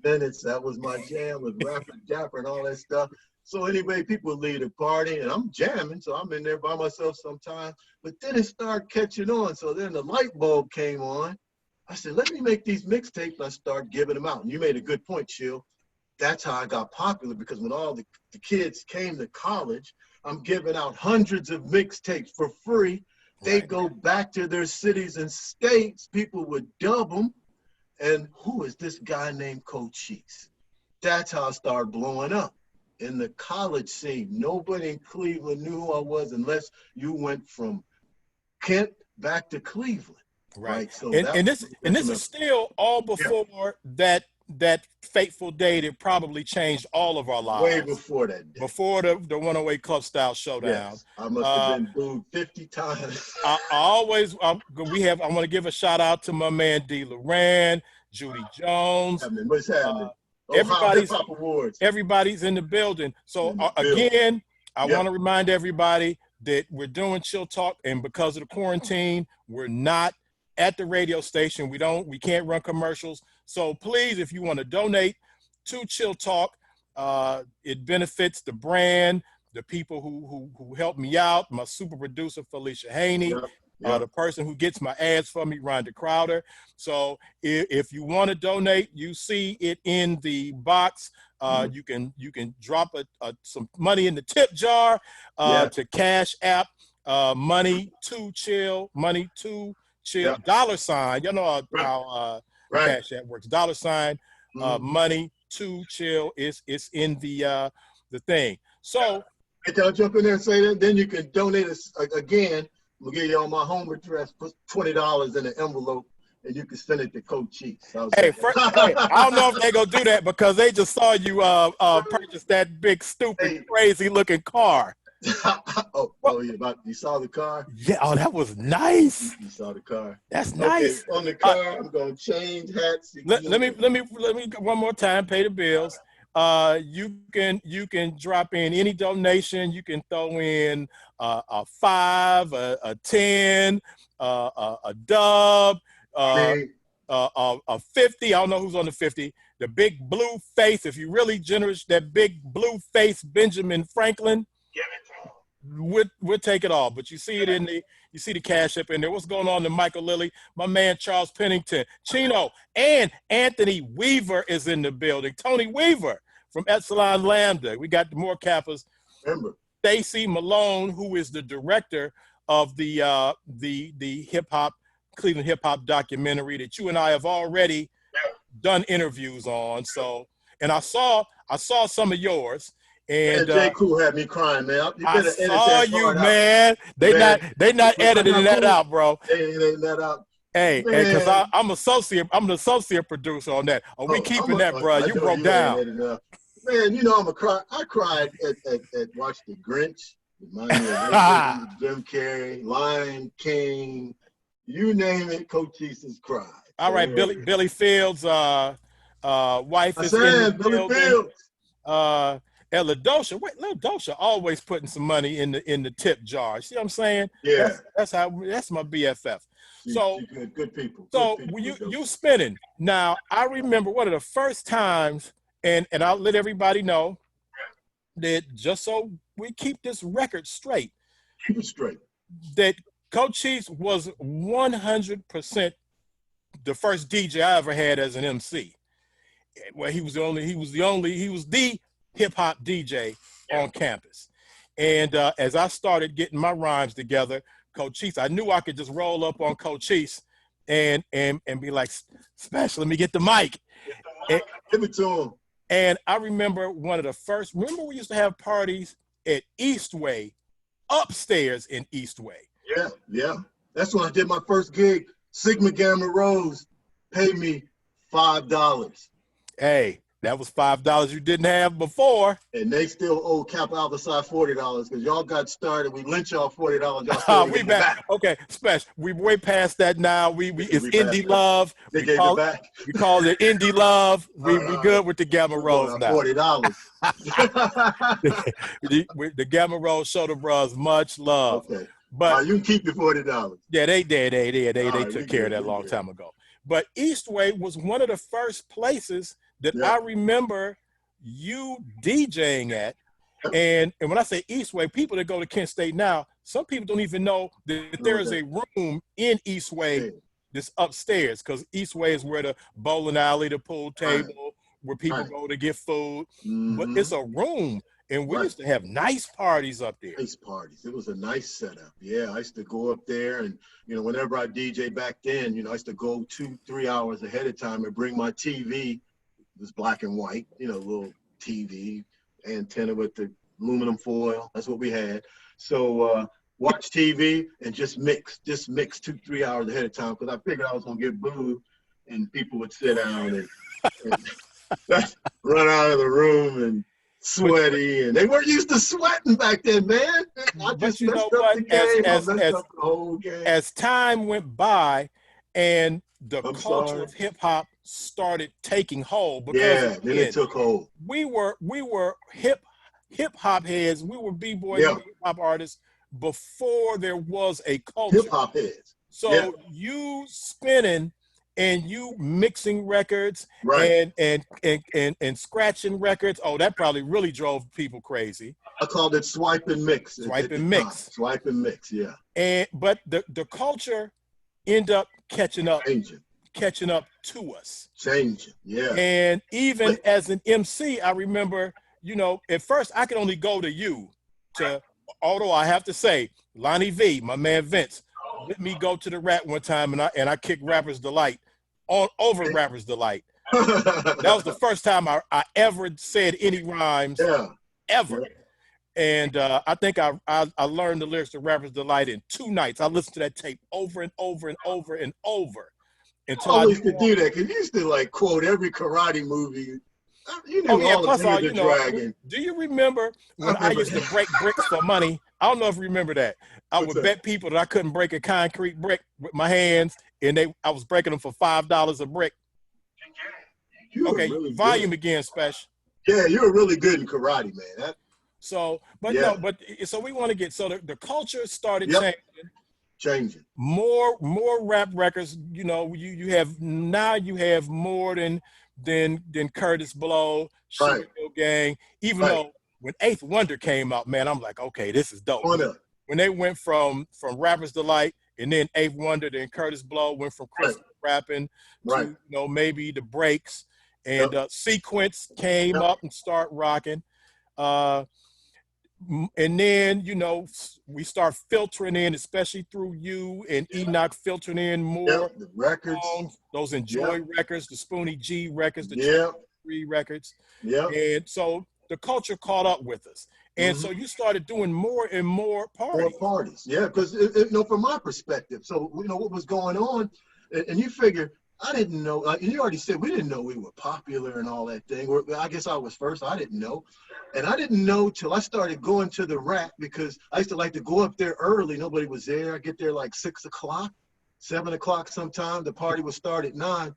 Minutes. That was my jam with Rapper Dapper and all that stuff. So anyway, people leave the party, and I'm jamming, so I'm in there by myself sometimes. But then it started catching on, so then the light bulb came on. I said, let me make these mixtapes, and I started giving them out. And you made a good point, Chill. That's how I got popular, because when all the kids came to college, I'm giving out hundreds of mixtapes for free. They go back to their cities and states. People would dub them. And who is this guy named Cochise? That's how I started blowing up. In the college scene, nobody in Cleveland knew who I was unless you went from Kent back to Cleveland. Right. So and this is still all before that that fateful day that probably changed all of our lives. Way before that day. Before the 108 Club Style Showdown. Yes, I must have been booed 50 times. I want to give a shout out to my man D. Loran, Judy Jones. What's happening? Everybody's in the building. So again, I want to remind everybody that we're doing Chill Talk, and because of the quarantine, we're not at the radio station. We can't run commercials. So please, if you want to donate to Chill Talk, it benefits the brand, the people who help me out, my super producer Felicia Haney, the person who gets my ads for me, Rhonda Crowder. So if you want to donate, you see it in the box. You can drop some money in the tip jar to Cash App, money to Chill, $. You know how Cash App works. $, money to Chill is in the thing. So I'll jump in there and say that. Then you can donate us again. We'll give you all my home address. Put $20 in an envelope, and you can send it to Cochise. Hey, I don't know if they're gonna do that because they just saw you purchase that big, stupid, crazy-looking car. You saw the car? Yeah. Oh, that was nice. You saw the car. That's nice. On the car, I'm gonna change hats. Let me one more time. Pay the bills. You can drop in any donation. You can throw in a 5, a 10, a dub, a 50. I don't know who's on the 50. The big blue face. If you're really generous, that big blue face Benjamin Franklin. We'll take it all. But you see it you see the Cash App in there. What's going on to Michael Lilly, my man Charles Pennington, Chino, and Anthony Weaver is in the building. Tony Weaver from Epsilon Lambda. We got more Kappas. Remember Stacy Malone, who is the director of the Cleveland hip hop documentary that you and I have already done interviews on. So, and I saw some of yours. And J. Cool had me crying, man. I saw you, man. They not editing that out, bro. They ain't editing that out. Hey, because I'm an associate producer on that. Are we keeping that, bro? You broke down. Man, you know I'm a cry. I cried at Watch the Grinch. Jim Carrey, Lion King, you name it. Cochise has cried. All right, Billy Fields' wife is in the Billy building. Fields. And LaDosha always putting some money in the tip jar. See what I'm saying? Yeah. That's my BFF. She's good people. So good people, you spinning. Now I remember one of the first times, and I'll let everybody know that just so we keep this record straight. Keep it straight. That Cochise was 100% the first DJ I ever had as an MC. Well, he was the hip hop DJ on campus. And as I started getting my rhymes together, Cochise, I knew I could just roll up on Cochise and be like, Special, let me get the mic. Give it to him. And I remember remember we used to have parties at Eastway, upstairs in Eastway. Yeah. That's when I did my first gig. Sigma Gamma Rose paid me $5. Hey, that was $5 you didn't have before. And they still owe Kappa Alpha Psi $40 because y'all got started. We lent y'all $40. Y'all still we back. Okay, Special. We way past that now. It's Indie Love. They gave it back. We call it Indie Love. We good with the Gamma Rose now. $40. The Gamma Rose show the bros much love. Okay. But you can keep your $40. Yeah, they did. They took care of that a long time ago. But Eastway was one of the first places that I remember you DJing at. And when I say Eastway, people that go to Kent State now, some people don't even know that there is a room in Eastway that's upstairs, because Eastway is where the bowling alley, the pool table, where people go to get food. But it's a room. And we used to have nice parties up there. Nice parties. It was a nice setup. Yeah, I used to go up there and, whenever I DJ back then, I used to go 2-3 hours ahead of time and bring my TV. It was black and white, little TV antenna with the aluminum foil. That's what we had. So watch TV and just mix 2-3 hours ahead of time because I figured I was going to get booed. and people would sit down and run out of the room and sweaty, and they weren't used to sweating back then, man. I just messed up the game. I messed up the whole game. As time went by and the I'm culture sorry. of hip hop started taking hold, because yeah, then it took hold. We were hip hop heads. We were b-boys and hip hop artists before there was a culture. Hip hop heads. So you spinning and you mixing records, right, and scratching records. Oh, that probably really drove people crazy. I called it swipe and mix. Swipe and mix. Swipe and mix, yeah. But the culture ended up catching up to us. Changing, yeah. And even as an MC, I remember, at first I could only go to you although I have to say, Lonnie V, my man Vince, let me go to the rap one time, and I kicked Rapper's Delight over Rapper's Delight. That was the first time I ever said any rhymes, ever. And I think I learned the lyrics to Rapper's Delight in 2 nights. I listened to that tape over and over and over and over until I used to do that, because you used to like quote every karate movie. You knew all plus the Dragon. Do you remember when I used to break bricks for money? I don't know if you remember that. I would bet people that I couldn't break a concrete brick with my hands, and I was breaking them for $5 a brick. Okay, really volume again, Special. Yeah, you were really good in karate, man. So we want to get, so the culture started changing. More rap records. You have more than Curtis Blow, Sugar Hill Gang. Even though when 8th Wonder came out, man, I'm like, okay, this is dope. When they went from Rapper's Delight, and then 8th Wonder, then Curtis Blow went from Christmas rapping to maybe the breaks, and Sequence came up and start rocking. And then, we start filtering in, especially through you and Enoch, filtering in more the records, songs, those Enjoy records, the Spoonie G records, the 3 records. And so the culture caught up with us. And so you started doing more and more parties. More parties, because, from my perspective, so, what was going on, and you figure, I didn't know, you already said we didn't know we were popular and all that thing. I guess I was first, I didn't know. And I didn't know till I started going to the rack, because I used to like to go up there early. Nobody was there. I get there like 6 o'clock, 7 o'clock sometime. The party would start at 9.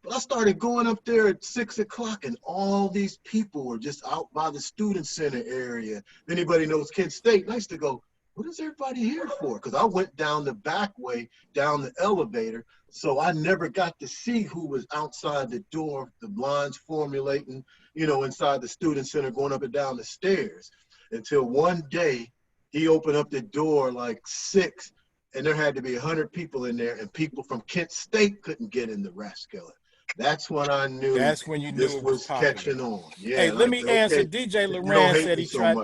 But I started going up there at 6 o'clock, and all these people were just out by the student center area. If anybody knows Kent State, and I used to go, what is everybody here for? Because I went down the back way, down the elevator, so I never got to see who was outside the door, the blinds formulating, inside the student center, going up and down the stairs, until one day he opened up the door like 6, and there had to be 100 people in there, and people from Kent State couldn't get in the Rathskeller. That's when I knew. That's when you knew this was catching on. Yeah. Hey, let me answer. DJ Loran said he tried.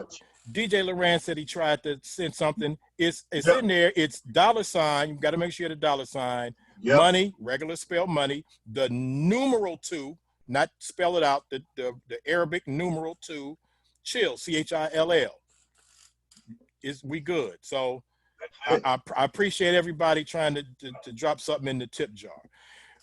DJ Loran said he tried to send something. It's in there. It's $. You got to make sure the $. Money, regular spell money. The numeral 2, not spell it out. The Arabic numeral 2. Chill, CHILL. We good. So I appreciate everybody trying to drop something in the tip jar.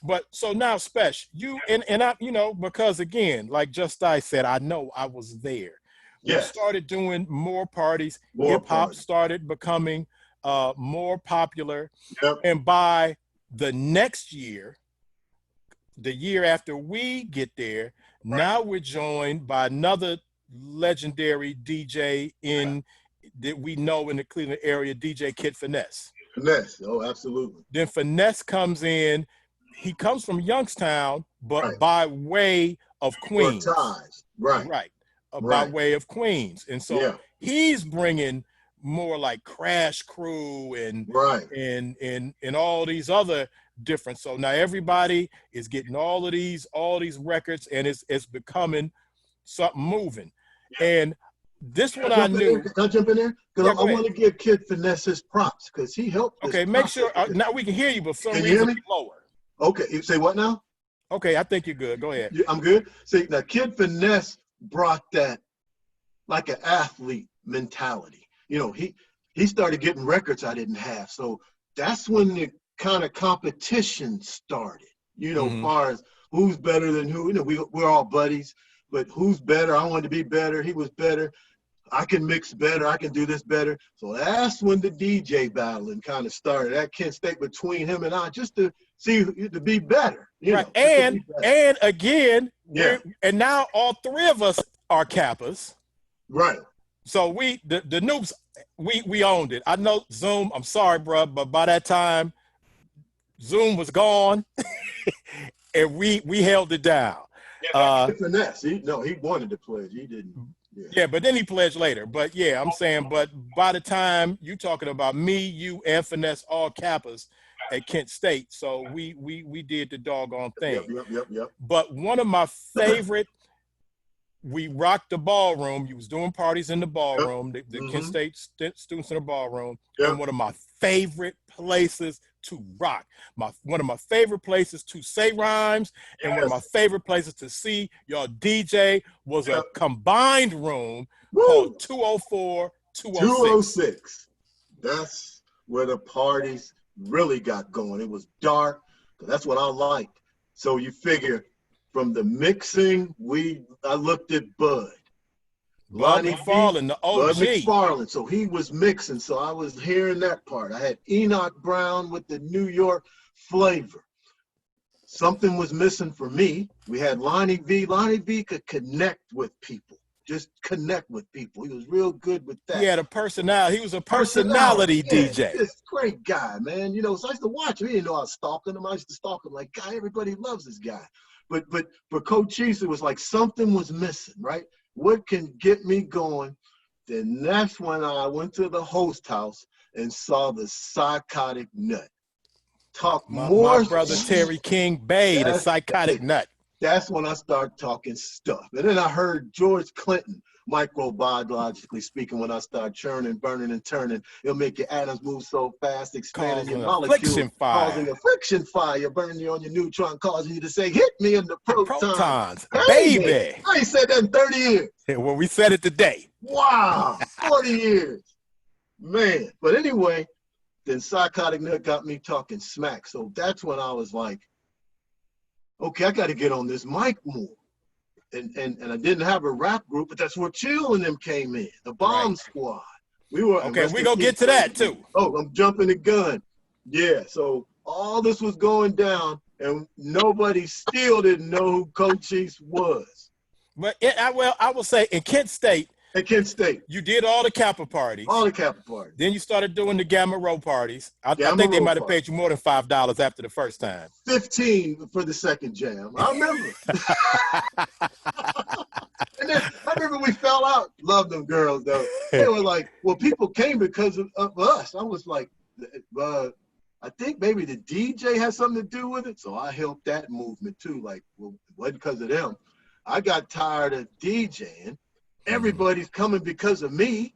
But so now, Spesh, you and I, because again, like Just I said, I know I was there. We started doing more parties. Hip hop started becoming more popular. And by the next year, the year after we get there, now we're joined by another legendary DJ that we know in the Cleveland area, DJ Kid Finesse. Finesse, oh, absolutely. Then Finesse comes in. He comes from Youngstown, but by way of Queens. By way of Queens. And so he's bringing more like Crash Crew and all these other different. So now everybody is getting all these records, and it's becoming something moving. And this one I knew. Can I jump in there? Because I want to give Kid Finesse his props, because he helped. Okay, make sure now we can hear you, but for some reason it's lower. Okay, you say what now? Okay, I think you're good. Go ahead. I'm good. See, now Kid Finesse brought that like an athlete mentality. He started getting records I didn't have. So that's when the kind of competition started. you know, far as who's better than who. You know, we're all buddies, but who's better? I wanted to be better. He was better. I can mix better. I can do this better. So that's when the DJ battling kind of started at Kent State between him and I, just to see, to be better. You know, and again, yeah. and now all three of us are Kappas. Right. So the noobs, we owned it. I know Zoom, I'm sorry, bro, but by that time, Zoom was gone, and we held it down. Finesse. He wanted to pledge. He didn't. Yeah, but then he pledged later. But yeah, I'm saying, but by the time you talking about me, you, and Finesse, all Kappas at Kent State, so we did the doggone thing. Yep. But one of my favorite, we rocked the ballroom. You was doing parties in the ballroom, the Kent State students in the ballroom, and one of my favorite places to rock. One of my favorite places to say rhymes, and one of my favorite places to see y'all DJ was a combined room called 204, 206. That's where the parties really got going. It was dark. That's what I liked. So you figure from the mixing, I looked at Bud McFarlane, the OG. Bud McFarlane. So he was mixing. So I was hearing that part. I had Enoch Brown with the New York flavor. Something was missing for me. We had Lonnie V. Lonnie V could connect with people. Just connect with people. He was real good with that. He had a personality. He was a personality DJ. This great guy, man. You know, so I used to watch him. He didn't know I was stalking him. I used to stalk him like, God, everybody loves this guy. But for Cochise, it was like something was missing, right? What can get me going? Then that's when I went to the host house and saw the Psychotic Nut. My brother Terry King Bay, the Psychotic Nut. That's when I started talking stuff. And then I heard George Clinton, microbiologically speaking, when I start churning, burning, and turning, it'll make your atoms move so fast, expanding your molecules, causing a friction fire, burning you on your neutron, causing you to say, hit me in the protons. Baby. I ain't said that in 30 years. Well, we said it today. Wow, 40 years. Man. But anyway, then Psychotic Nut got me talking smack. So that's when I was like, okay, I got to get on this mic more. And I didn't have a rap group, but that's where Chill and them came in, the Bomb Squad. We were okay. We gonna get to that too. Oh, I'm jumping the gun. Yeah. So all this was going down, and nobody still didn't know who Cochise was. But I will say in Kent State. At Kent State. You did all the Kappa parties. All the Kappa parties. Then you started doing the Gamma Rho parties. I think they might have paid you more than $5 after the first time. 15 for the second jam. I remember. And then I remember we fell out. Love them girls, though. They were like, well, people came because of us. I was like, I think maybe the DJ has something to do with it. So I helped that movement, too. Like, well, it wasn't because of them. I got tired of DJing. Everybody's coming because of me,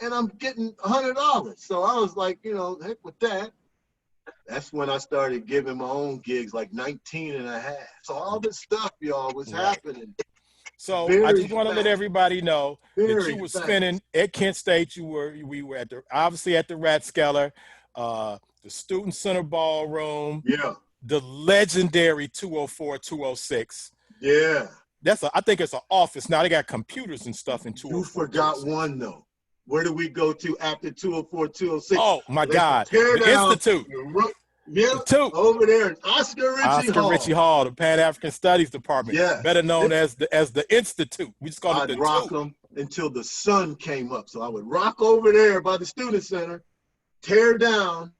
and I'm getting $100. So I was like, you know, heck with that. That's when I started giving my own gigs, like 19 and a half. So all this stuff, y'all, was happening. So I just want to let everybody know that you were spinning at Kent State. We were obviously at the Rathskeller, the Student Center Ballroom. Yeah. The legendary 204, 206. Yeah. I think it's an office now. They got computers and stuff in 204. You forgot one though. Where do we go to after 204, 206? Oh my God, the Institute. Yeah, over there in Oscar Ritchie Hall, the Pan African Studies Department. Yeah, better known as the Institute. We just call it the I'd rock them until the sun came up. So I would rock over there by the Student Center, tear down,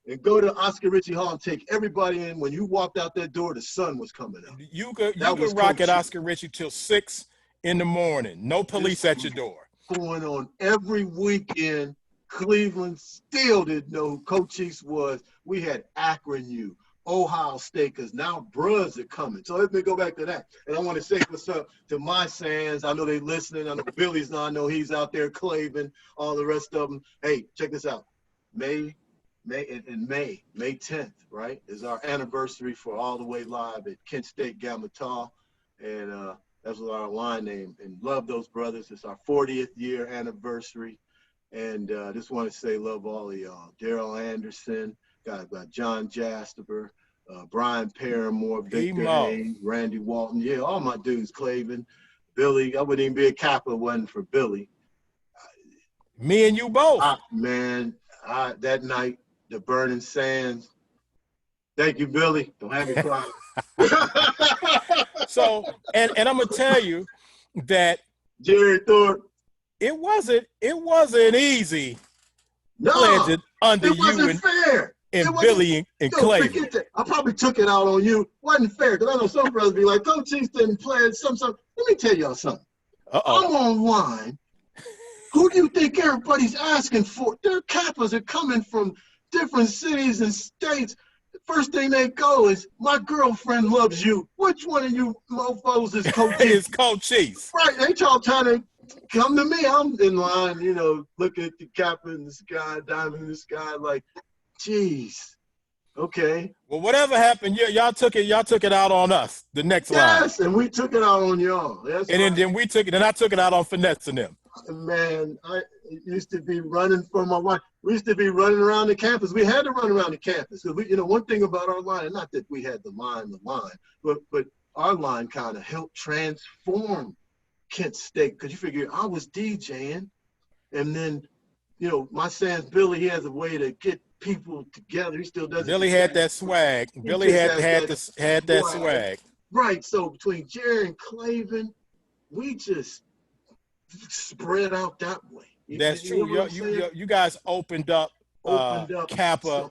and go to Oscar Ritchie Hall and take everybody in. When you walked out that door, the sun was coming up. You could rock at Oscar Ritchie till 6 in the morning. No police at your door. Going on every weekend. Cleveland still didn't know who Cochise was. We had Akron U, Ohio State, because now bruhs are coming. So let me go back to that. And I want to say what's up to my Sands. I know they listening. I know Billy's now. I know he's out there, Clavin, all the rest of them. Hey, check this out. May 10th, right, is our anniversary for All the Way Live at Kent State Gamma Tau. And that's our line name. And love those brothers. It's our 40th year anniversary. And just want to say love all of y'all. Daryl Anderson, got John Jastober, Brian Paramore, Victor Emo. Hayes, Randy Walton. Yeah, all my dudes, Clavin, Billy. I wouldn't even be a Kappa if it wasn't for Billy. Me and you both. That night, the Burning Sands. Thank you, Billy. Don't have me cry. So, and I'm gonna tell you that Jerry Thorpe. it wasn't easy No, pledging under it wasn't you fair. and Billy and Clay. I probably took it out on you. Wasn't fair because I know some brothers be like, Cochise didn't pledge something. Let me tell y'all something. I'm online. Who do you think everybody's asking for? Their Kappas are coming from different cities and states. The first thing they go is, my girlfriend loves you. Which one of you mofos is Cochise? It's Cochise. Right, they all trying to come to me. I'm in line, look at the Kappa in the sky, diamond in the sky, like, geez, okay. Well, whatever happened, y'all took it out on us, the next line. Yes, and we took it out on y'all. That's and right. then I took it out on Finesse and them. Man, I used to be running for my wife. We used to be running around the campus. We had to run around the campus. Because one thing about our line, not that we had the line, but our line kind of helped transform Kent State. Because you figure I was DJing, and then, my son's Billy, he has a way to get people together. He still does. Billy had that swag. Billy had that swag. Right. So between Jerry and Clavin, we just spread out that way. That's true. You guys opened up Kappa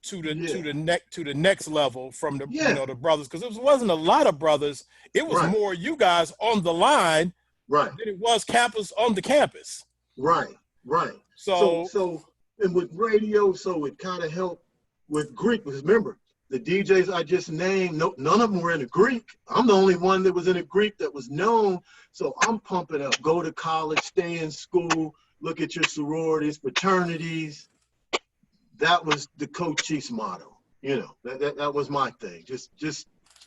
to the next level from the the brothers, because it wasn't a lot of brothers. It was more you guys on the line than it was Kappas on the campus. Right. So and with radio, so it kind of helped with Greek. Because remember, the DJs I just named, none of them were in a Greek. I'm the only one that was in a Greek that was known. So I'm pumping up, go to college, stay in school, look at your sororities, fraternities. That was the Cochise motto. That was my thing. Just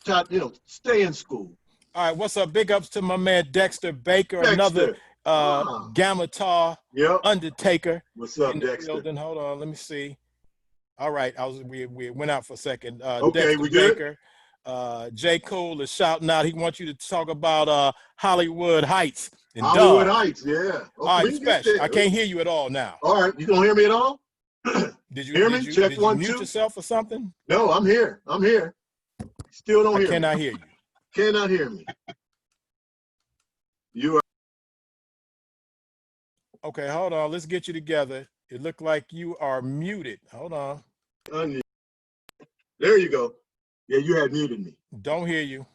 try, stay in school. All right, what's up? Big ups to my man Dexter Baker, another Gamma Tar Undertaker. What's up, Dexter? Hold on, let me see. All right, we went out for a second. Okay, Dexter we good? Baker, J. Cole is shouting out. He wants you to talk about Hollywood Heights. And Hollywood Heights, yeah. Okay, all right, Special. I can't hear you at all now. All right, you don't hear me at all? Did you hear me? Check did you 1, mute 2. yourself or something? No, I'm here. Still don't hear me. I cannot hear you. Cannot hear me. You are. Okay, hold on. Let's get you together. It looked like you are muted. Hold on. There you go. Yeah, you had muted me. Don't hear you.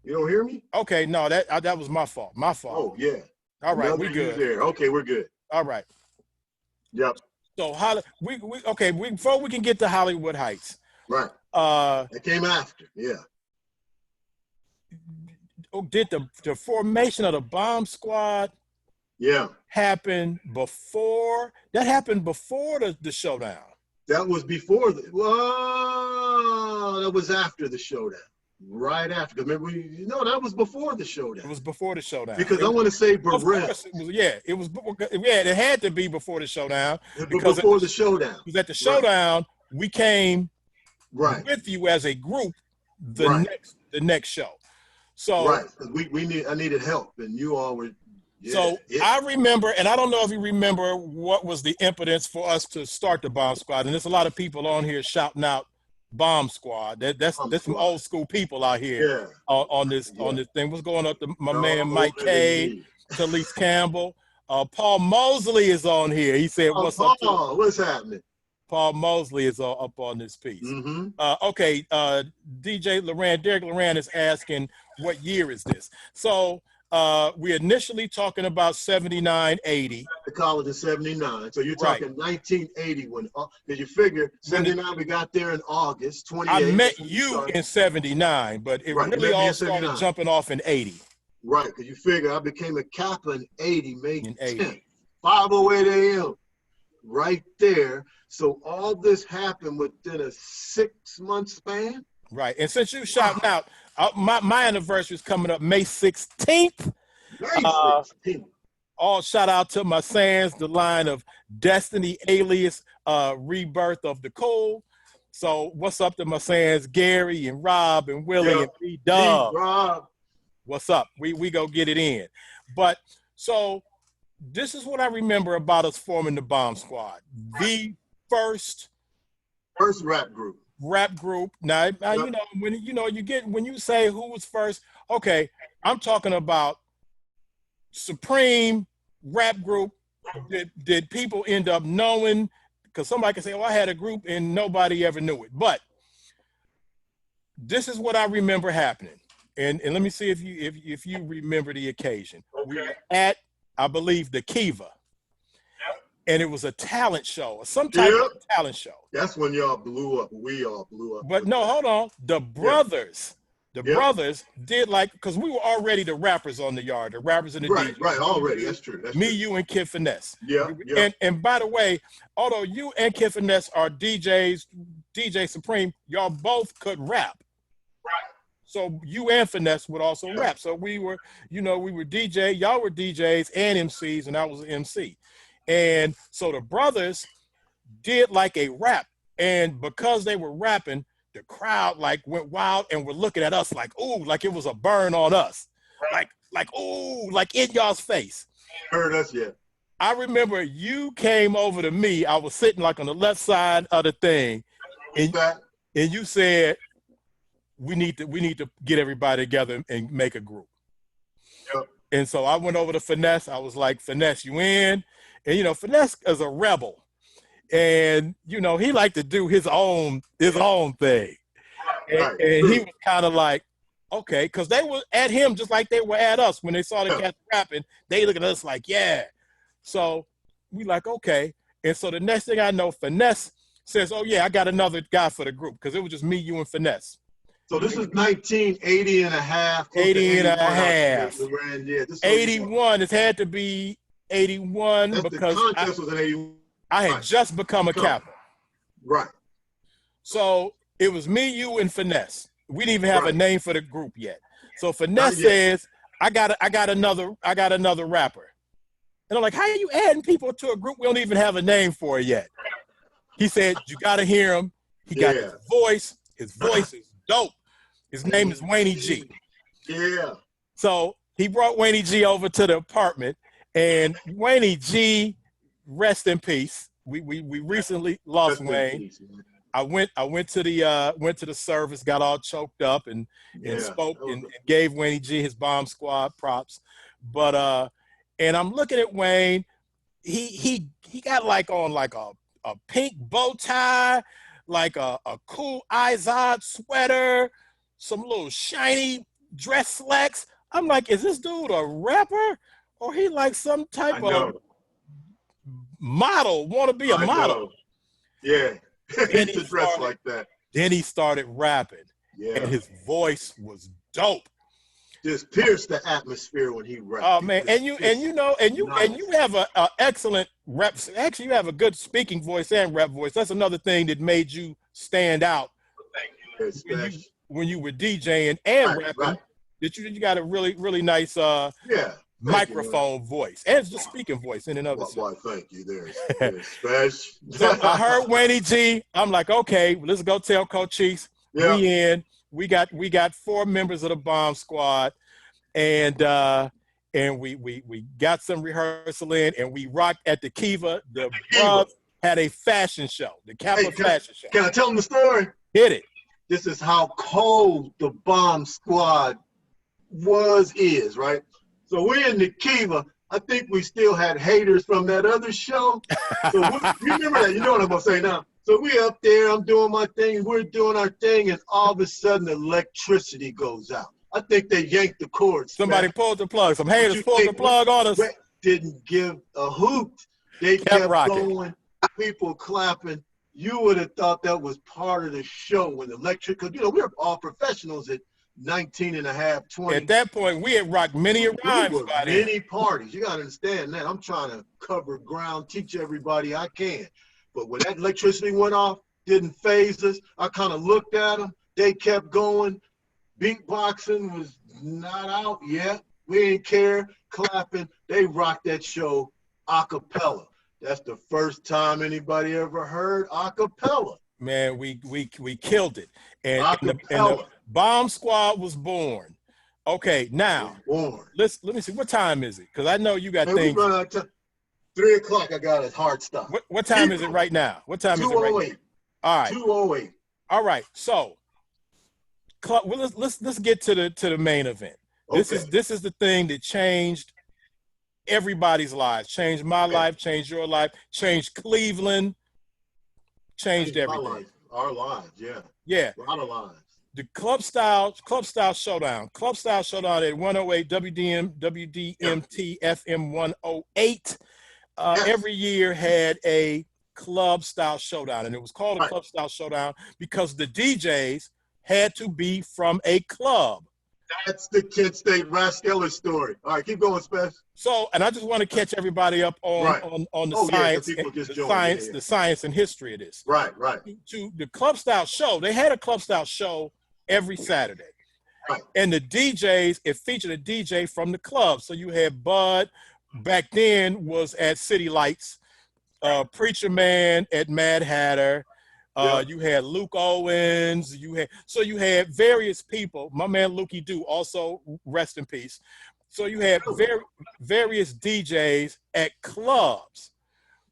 You don't hear me? Okay, no, that was my fault. My fault. Oh, yeah. All right, we good. There. Okay, we're good. All right. Yep. So before we can get to Hollywood Heights. Right. It came after, yeah. Did the formation of the bomb squad happen before? That happened before the showdown. That was before that was after the showdown. Right after. Remember, that was before the showdown. It was before the showdown. Because I want to say Barrett. It had to be before the showdown. Because before the showdown. Because at the showdown, we came with you as a group the next show. So I needed help, and you all were. I remember, and I don't know if you remember what was the impetus for us to start the Bomb Squad. And there's a lot of people on here shouting out Bomb Squad. That's some old school people out here on this thing. What's going on? My man Mike K, Talise Campbell, Paul Mosley is on here. He said, "What's up, Paul? What's happening?" Paul Mosley is up on this piece. Mm-hmm. DJ Loran, Derek Loran is asking, what year is this? So we're initially talking about 79, 80. The college in 79. So you're talking 1980 when, because you figure 79 we got there in August 28. I met you in 79, but it really all started jumping off in 80. Right, because you figure I became a Kappa in 80, May 10th, 5:08 a.m. Right there. So all this happened within a 6-month span. Right, and since you shouting out, my anniversary is coming up May 16th. May 16th. All shout out to my Sands, the line of Destiny alias Rebirth of the Cold. So what's up to my fans, Gary and Rob and Willie Yeah. and B-Dub? Rob. What's up? We go get it in. But so this is what I remember about us forming the Bomb Squad. The first rap group. Now, Yep. when you say who was first, okay, I'm talking about supreme rap group. Did people end up knowing? Because somebody can say, "Oh, I had a group and nobody ever knew it." But this is what I remember happening, and let me see if you remember the occasion. Okay. We were at, I believe, the Kiva, and it was a talent show, some type of talent show. That's when y'all blew up. We all blew up. But no, hold on. The brothers. The brothers did because we were already the rappers on the yard, the rappers in the DJs. Right, already. That's true. You, and Kid Finesse. Yeah. And by the way, although you and Kid Finesse are DJs, DJ Supreme, y'all both could rap. Right. So you and Finesse would also rap. So we were DJ, y'all were DJs and MCs, and I was an MC. And so the brothers did like a rap. And because they were rapping, the crowd went wild and were looking at us like, ooh, like it was a burn on us. Like, ooh, like in y'all's face. Heard us yet. I remember you came over to me. I was sitting on the left side of the thing. And you said, we need to get everybody together and make a group. Yep. And so I went over to Finesse. I was like, Finesse, you in? And Finesse is a rebel. And he liked to do his own thing, and he was kind of like, okay, because they were at him just like they were at us when they saw the cats rapping. They look at us like, yeah. So we like, okay. And so the next thing I know, Finesse says, oh yeah, I got another guy for the group, because it was just me, you, and Finesse. So this is 1980 and a half. 80 and a half. 81. It had to be 81 because the contest was in 81. I had just become a Kappa. Right. So it was me, you, and Finesse. We didn't even have a name for the group yet. So Finesse says, I got another rapper. And I'm like, how are you adding people to a group we don't even have a name for yet? He said, you gotta hear him. He got his voice. His voice is dope. His name is Wayne G. Yeah. So he brought Wayne G over to the apartment, and Wayne G, rest in peace. We recently lost Wayne. I went to the service, got all choked up and spoke and gave Wayne G his Bomb Squad props. But and I'm looking at Wayne. He got on a pink bow tie, like a cool Izod sweater, some little shiny dress slacks. I'm like, is this dude a rapper or he like some type of model, want to be a model? Yeah. He used to dress like that. Then he started rapping. Yeah. And his voice was dope. Just pierced the atmosphere when he rapped. Oh man, and you have a excellent rap. Actually, you have a good speaking voice and rap voice. That's another thing that made you stand out. Thank you. When you were DJing and rapping. Right. That you got a really nice microphone voice and just speaking voice in and of itself. Well, thank you. There's So I heard Wayne G. I'm like, okay, let's go tell Cochise. Yeah. We got 4 members of the Bomb Squad, and we got some rehearsal in, and we rocked at the Kiva. The Bronx had a fashion show, the Kappa fashion show. Can I tell them the story? Hit it. This is how cold the Bomb Squad is, right? So we're in the Kiva. I think we still had haters from that other show. So remember that, you know what I'm gonna say now. So we up there, I'm doing my thing, we're doing our thing, and all of a sudden electricity goes out. I think they yanked the cords. Somebody pulled the plug. Some haters pulled the plug on us. Didn't give a hoot. They kept going, people clapping. You would have thought that was part of the show when electric, because we were all professionals at 19 and a half, 20. At that point, we had rocked many rhymes by then. Many parties. You got to understand that. I'm trying to cover ground, teach everybody I can. But when that electricity went off, didn't phase us. I kind of looked at them. They kept going. Beatboxing was not out yet. We didn't care. Clapping. They rocked that show a cappella. That's the first time anybody ever heard a cappella. Man, we killed it, and the Acapella. Bomb Squad was born. Okay, now Born. let me see. What time is it? Because I know you got Man, we things. run out of 3 o'clock. I got a hard stop. What time is it right now? What time is it right now? 2:08. All right. 2:08. All right. So, well, let's get to the main event. This is the thing that changed everybody's lives. Changed my life. Changed your life. Changed Cleveland. Changed everything. My life, our lives. Yeah. Yeah. A lot of lives. The Club Style Showdown. Club Style Showdown at 108 WDMT FM 108. Every year had a Club Style Showdown, and it was called a Club Style Showdown because the DJs had to be from a club. That's the Kent State Rascaller story. All right, keep going, Spence. So, and I just want to catch everybody up on the the science and history of this. Right. To the Club Style show, they had a Club Style show every Saturday. Right. And the DJs, it featured a DJ from the club. So you had Bud, back then was at City Lights, Preacher Man at Mad Hatter. You had Luke Owens. You had various people. My man Lukey Doo, also rest in peace. So you had various DJs at clubs.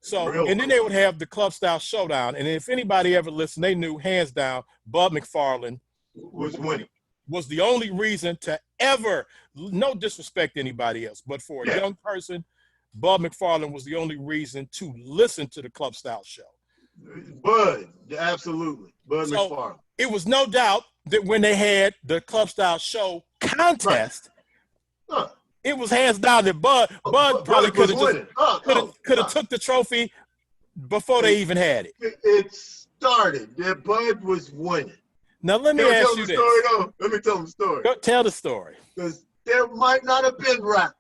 So and then they would have the Club Style Showdown. And if anybody ever listened, they knew hands down Bud McFarlane was winning. Was the only reason to ever, no disrespect to anybody else, but for a young person, Bud McFarlane was the only reason to listen to the Club Style show. Bud, absolutely. Bud McFarlane. It was no doubt that when they had the Club Style show contest, it was hands down that Bud probably could have took the trophy before they even had it. It started that Bud was winning. Now let me ask you this. Let me tell them the story. Go tell the story. Because there might not have been rap.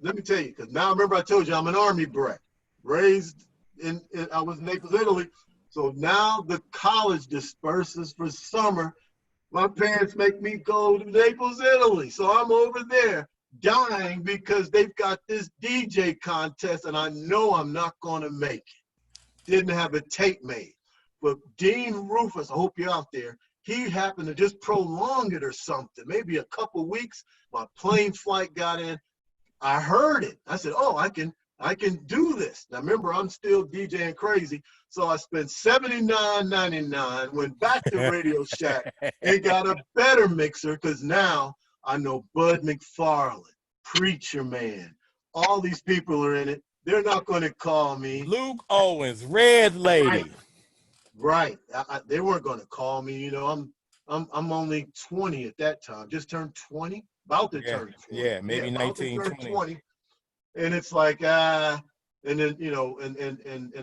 Let me tell you, because now remember I told you I'm an Army brat. Raised I was in Naples, Italy. So now the college disperses for summer. My parents make me go to Naples, Italy. So I'm over there dying because they've got this DJ contest and I know I'm not going to make it. Didn't have a tape made. But Dean Rufus, I hope you're out there, he happened to just prolong it or something. Maybe a couple weeks, my plane flight got in. I heard it. I said, oh, I can do this. Now remember, I'm still DJing crazy. So I spent $79.99, went back to Radio Shack and got a better mixer because now I know Bud McFarlane, Preacher Man, all these people are in it. They're not going to call me. Luke Owens, Red Lady. Right. They weren't going to call me. You know, I'm only 20 at that time. Just turned 20. About to turn 20. Yeah, maybe 19, 20. And it's like, and then, you know, and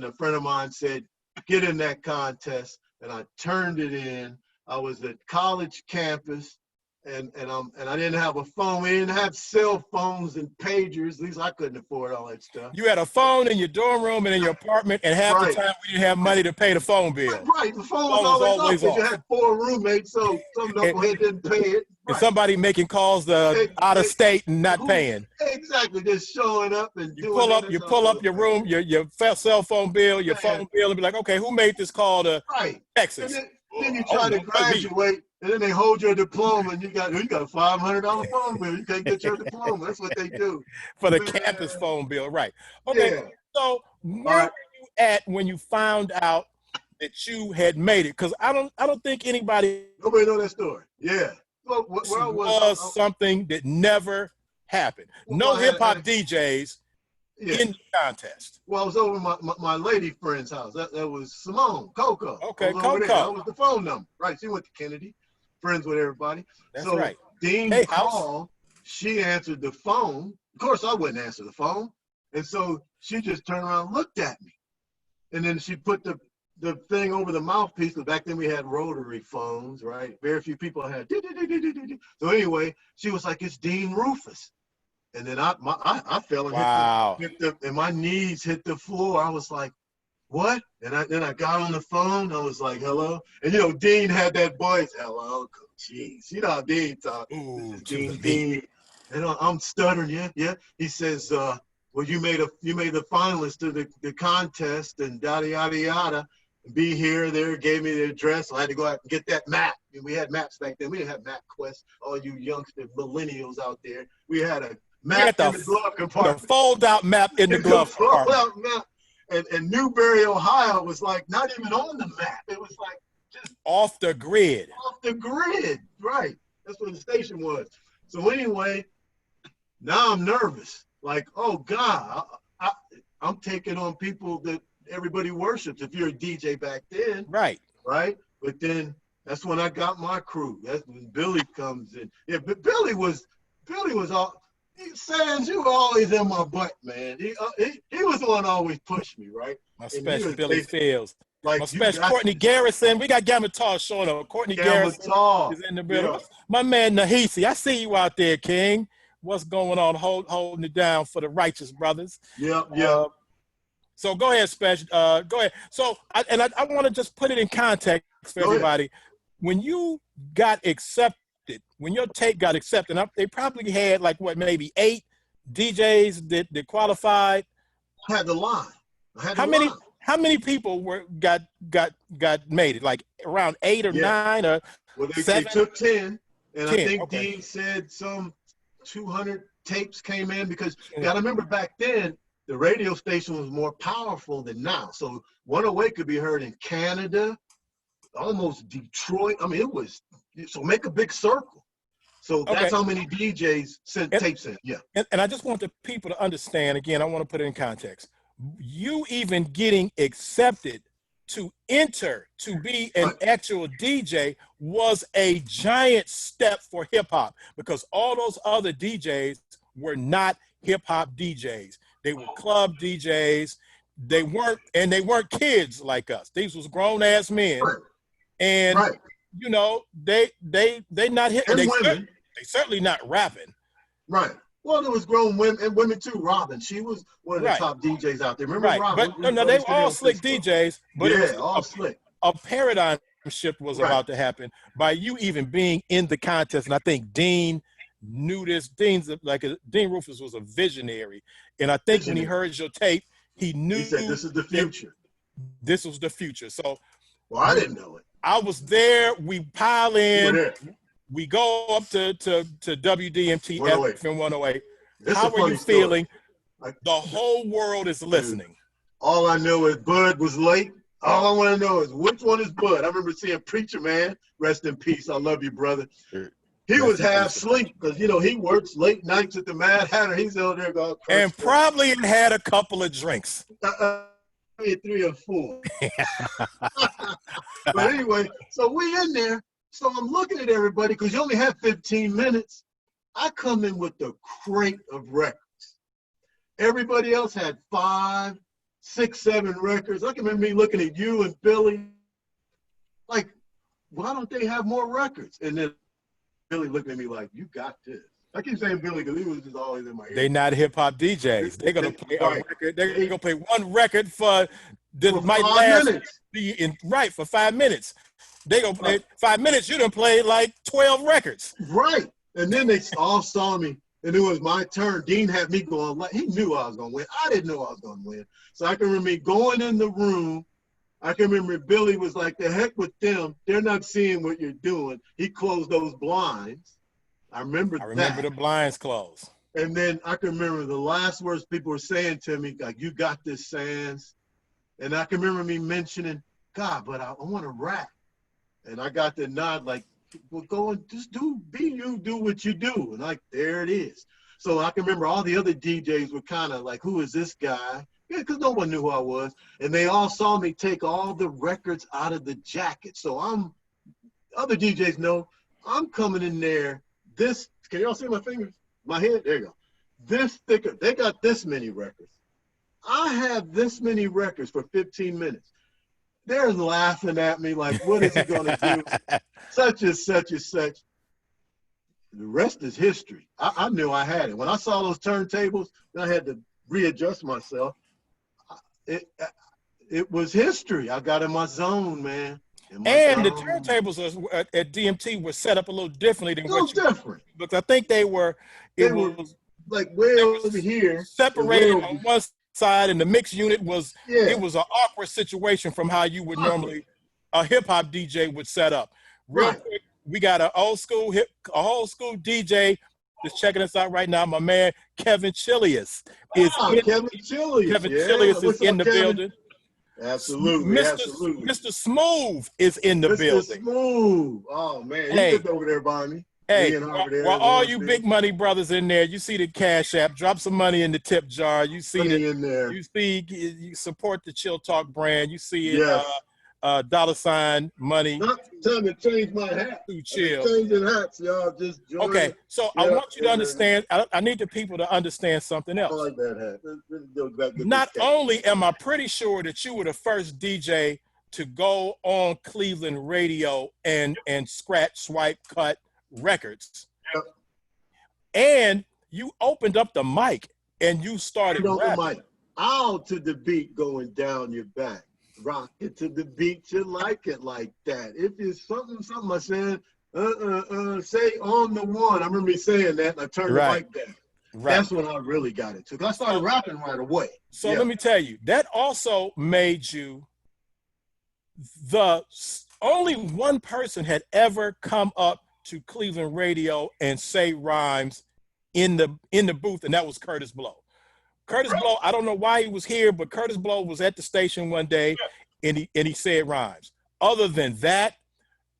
a friend of mine said, get in that contest. And I turned it in. I was at college campus. And I didn't have a phone. We didn't have cell phones and pagers. At least I couldn't afford all that stuff. You had a phone in your dorm room and in your apartment, and half the time we didn't have money to pay the phone bill. Right, the phone was always off. You had 4 roommates, so some knucklehead didn't pay it. And somebody making calls out of state and not paying. Exactly, just showing up and you pull up your room, your cell phone bill, your phone bill, and be like, okay, who made this call to Texas? And then you try to graduate. And then they hold your diploma, and you got a $500 phone bill. You can't get your diploma. That's what they do for the campus phone bill, right? Okay. So where were you at when you found out that you had made it? Because I don't think nobody know that story. Yeah. Well, where was something that never happened. No hip hop DJs in the contest. Well, I was over my lady friend's house. That was Simone Coco. Okay, Coco. That was the phone number. Right. She went to Kennedy. Friends with everybody. That's right. Dean called. She answered the phone. Of course, I wouldn't answer the phone. And so she just turned around and looked at me. And then she put the thing over the mouthpiece, because back then we had rotary phones, right? Very few people had. So anyway, she was like, it's Dean Rufus. And then I fell and and my knees hit the floor. I was like, what? And then I got on the phone. I was like, hello. And, you know, Dean had that voice. Hello, Cochise. You know how Dean talks. Dean. And I'm stuttering. Yeah. He says, well, you made the finalist to the contest and yada, yada, yada. be here, there, gave me the address. So I had to go out and get that map. And we had maps back then. We didn't have MapQuest. All you youngster millennials out there. We had a map in the glove compartment. The fold-out map in the glove compartment. Fold-out map. And Newberry, Ohio was like not even on the map. It was like just off the grid. Off the grid, right. That's what the station was. So anyway, now I'm nervous. Like, oh God, I'm taking on people that everybody worships. If you're a DJ back then, right? But then that's when I got my crew. That's when Billy comes in. Yeah, but Billy was all. Sands, you were always in my butt, man. He was the one that always pushed me, right? My special Billy Fields. Like my special Courtney Garrison. We got Gamatar showing up. Courtney Garrison is in the building. Yeah. My man Nahisi, I see you out there, King. What's going on? Holding it down for the righteous brothers. Yeah. So go ahead, Special. Go ahead. So I want to just put it in context for everybody. When you got accepted, when your tape got accepted, they probably had like what, maybe 8 DJs that qualified. I had the line. How many people got made it? Like around 8 or 9 or 7? They took 10, and 10, I think Dean said some 200 tapes came in because you got to remember back then the radio station was more powerful than now. So 108 could be heard in Canada, almost Detroit. I mean, it was so make a big circle. So that's how many DJs sent tapes in. Yeah. And I just want the people to understand, again, I want to put it in context. You even getting accepted to enter to be an actual DJ was a giant step for hip hop, because all those other DJs were not hip hop DJs. They were club DJs. They weren't kids like us. These was grown ass men. And you know, they not hip. They certainly not rapping. Right. Well, there was grown women and women too. Robin, she was one of the top DJs out there. Remember Robin? But no, they were all slick DJs. But it was all slick. A paradigm shift was about to happen by you even being in the contest. And I think Dean knew this. Dean Rufus was a visionary, and I think when he heard your tape, he knew. He said, "This is the future." This was the future. So, well, I didn't know it. I was there. We pile in. We go up to WDMT FM 108. How are you feeling? The whole world is listening. All I know is Bud was late. All I want to know is which one is Bud. I remember seeing Preacher Man, rest in peace. I love you, brother. He was half asleep because, you know, he works late nights at the Mad Hatter. He's out there going crazy. And probably had a couple of drinks. 3 or 4. But anyway, so we in there. So I'm looking at everybody because you only have 15 minutes. I come in with the crate of records. Everybody else had 5, 6, 7 records. I can remember me looking at you and Billy, like, why don't they have more records? And then Billy looking at me like, you got this. I keep saying Billy because he was just always in my ear. They're not hip hop DJs. They're gonna play a record. They're gonna play one record for might last minutes. For 5 minutes. They gonna play 5 minutes. You done played like 12 records. Right. And then they all saw me, and it was my turn. Dean had me going. He knew I was gonna win. I didn't know I was gonna win. So I can remember me going in the room. I can remember Billy was like, "The heck with them. They're not seeing what you're doing." He closed those blinds. I remember the blinds closed. And then I can remember the last words people were saying to me, like, "You got this, Sands." And I can remember me mentioning, "God, but I want to rap." And I got the nod, like, well, go and just be you, do what you do. And like, there it is. So I can remember all the other DJs were kind of like, who is this guy? Yeah, because no one knew who I was. And they all saw me take all the records out of the jacket. So other DJs know, I'm coming in there. Can y'all see my fingers? My head? There you go. This thicker. They got this many records. I have this many records for 15 minutes. They're laughing at me like, what is he going to do? Such and such and such. The rest is history. I knew I had it. When I saw those turntables, I had to readjust myself. It was history. I got in my zone, man. And the turntables at DMT were set up a little differently than different. But I think they were. It was like way over here, separated on one side, and the mix unit was, Yeah. it was an awkward situation from how you would normally, a hip hop DJ would set up. Real quick, we got an old school DJ that's checking us out right now. My man Kevin Chilius is Kevin Chilius. Kevin Chilius is in the building. Absolutely, absolutely. Mr. Smooth is in the building. Mr. Smooth. Oh man, he lived over there by me. Hey, while all you big money brothers in there, you see the Cash App, drop some money in the tip jar. You see it in there. You see, you support the Chill Talk brand. You see it, $ money. Not time to change my hat. To Chill. Changing hats, y'all. Just join. Okay, so I want you to understand. I need the people to understand something else. I like that hat. Not only am I pretty sure that you were the first DJ to go on Cleveland radio and scratch, swipe, cut records, and you opened up the mic and you started rapping. Out to the beat going down your back. Rock it to the beat, you like it like that. If it's something I said, say on the one. I remember me saying that, and I turned the mic down. That's when I really got it too. I started rapping right away. So let me tell you, that also made you the only one person had ever come up to Cleveland radio and say rhymes in the booth, and that was Curtis Blow. Curtis Blow, I don't know why he was here, but Curtis Blow was at the station one day and he said rhymes. Other than that,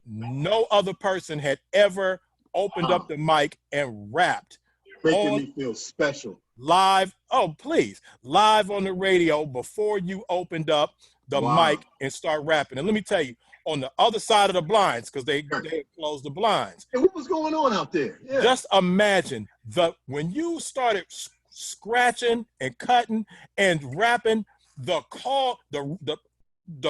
no other person had ever opened up the mic and rapped. Making me feel special. Live, live on the radio before you opened up the mic and start rapping. And let me tell you, on the other side of the blinds, because they closed the blinds. And what was going on out there? Yeah. Just imagine when you started scratching and cutting and rapping, the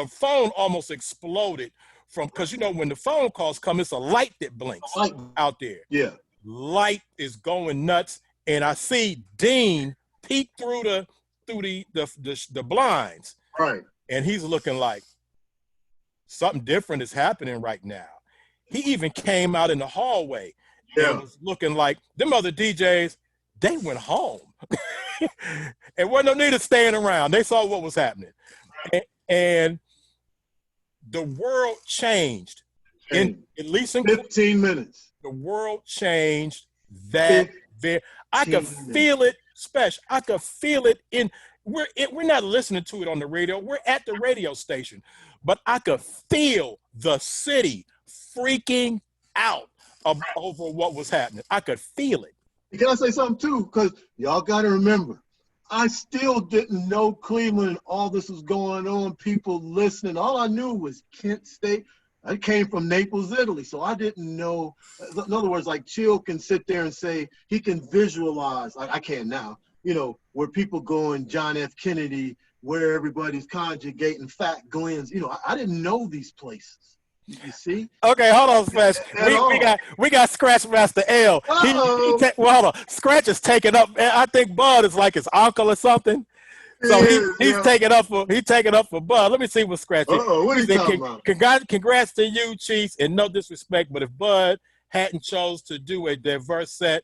phone almost exploded because you know when the phone calls come, it's a light that blinks out there. Yeah, light is going nuts, and I see Dean peek through the blinds, right, and he's looking like something different is happening right now. He even came out in the hallway and was looking like them other DJs. They went home. And wasn't no need of staying around. They saw what was happening. And the world changed. In at least in 15 minutes. The world changed that there. I could feel it, special. I could feel it we're not listening to it on the radio. We're at the radio station. But I could feel the city freaking out over what was happening. I could feel it. Can I say something too? Because y'all got to remember, I still didn't know Cleveland and all this was going on, people listening. All I knew was Kent State. I came from Naples, Italy, so I didn't know. In other words, like Chill can sit there and say he can visualize, like I can now, you know, where people going John F. Kennedy, where everybody's conjugating Fat Glenn's. You know, I didn't know these places. You see? Okay, hold on, Scratch. We got Scratch Master L. Hold on. Scratch is taking up. I think Bud is like his uncle or something. So he's taking up for Bud. Let me see what Scratch is. What are you talking about? Congrats to you, Chiefs, and no disrespect, but if Bud hadn't chose to do a diverse set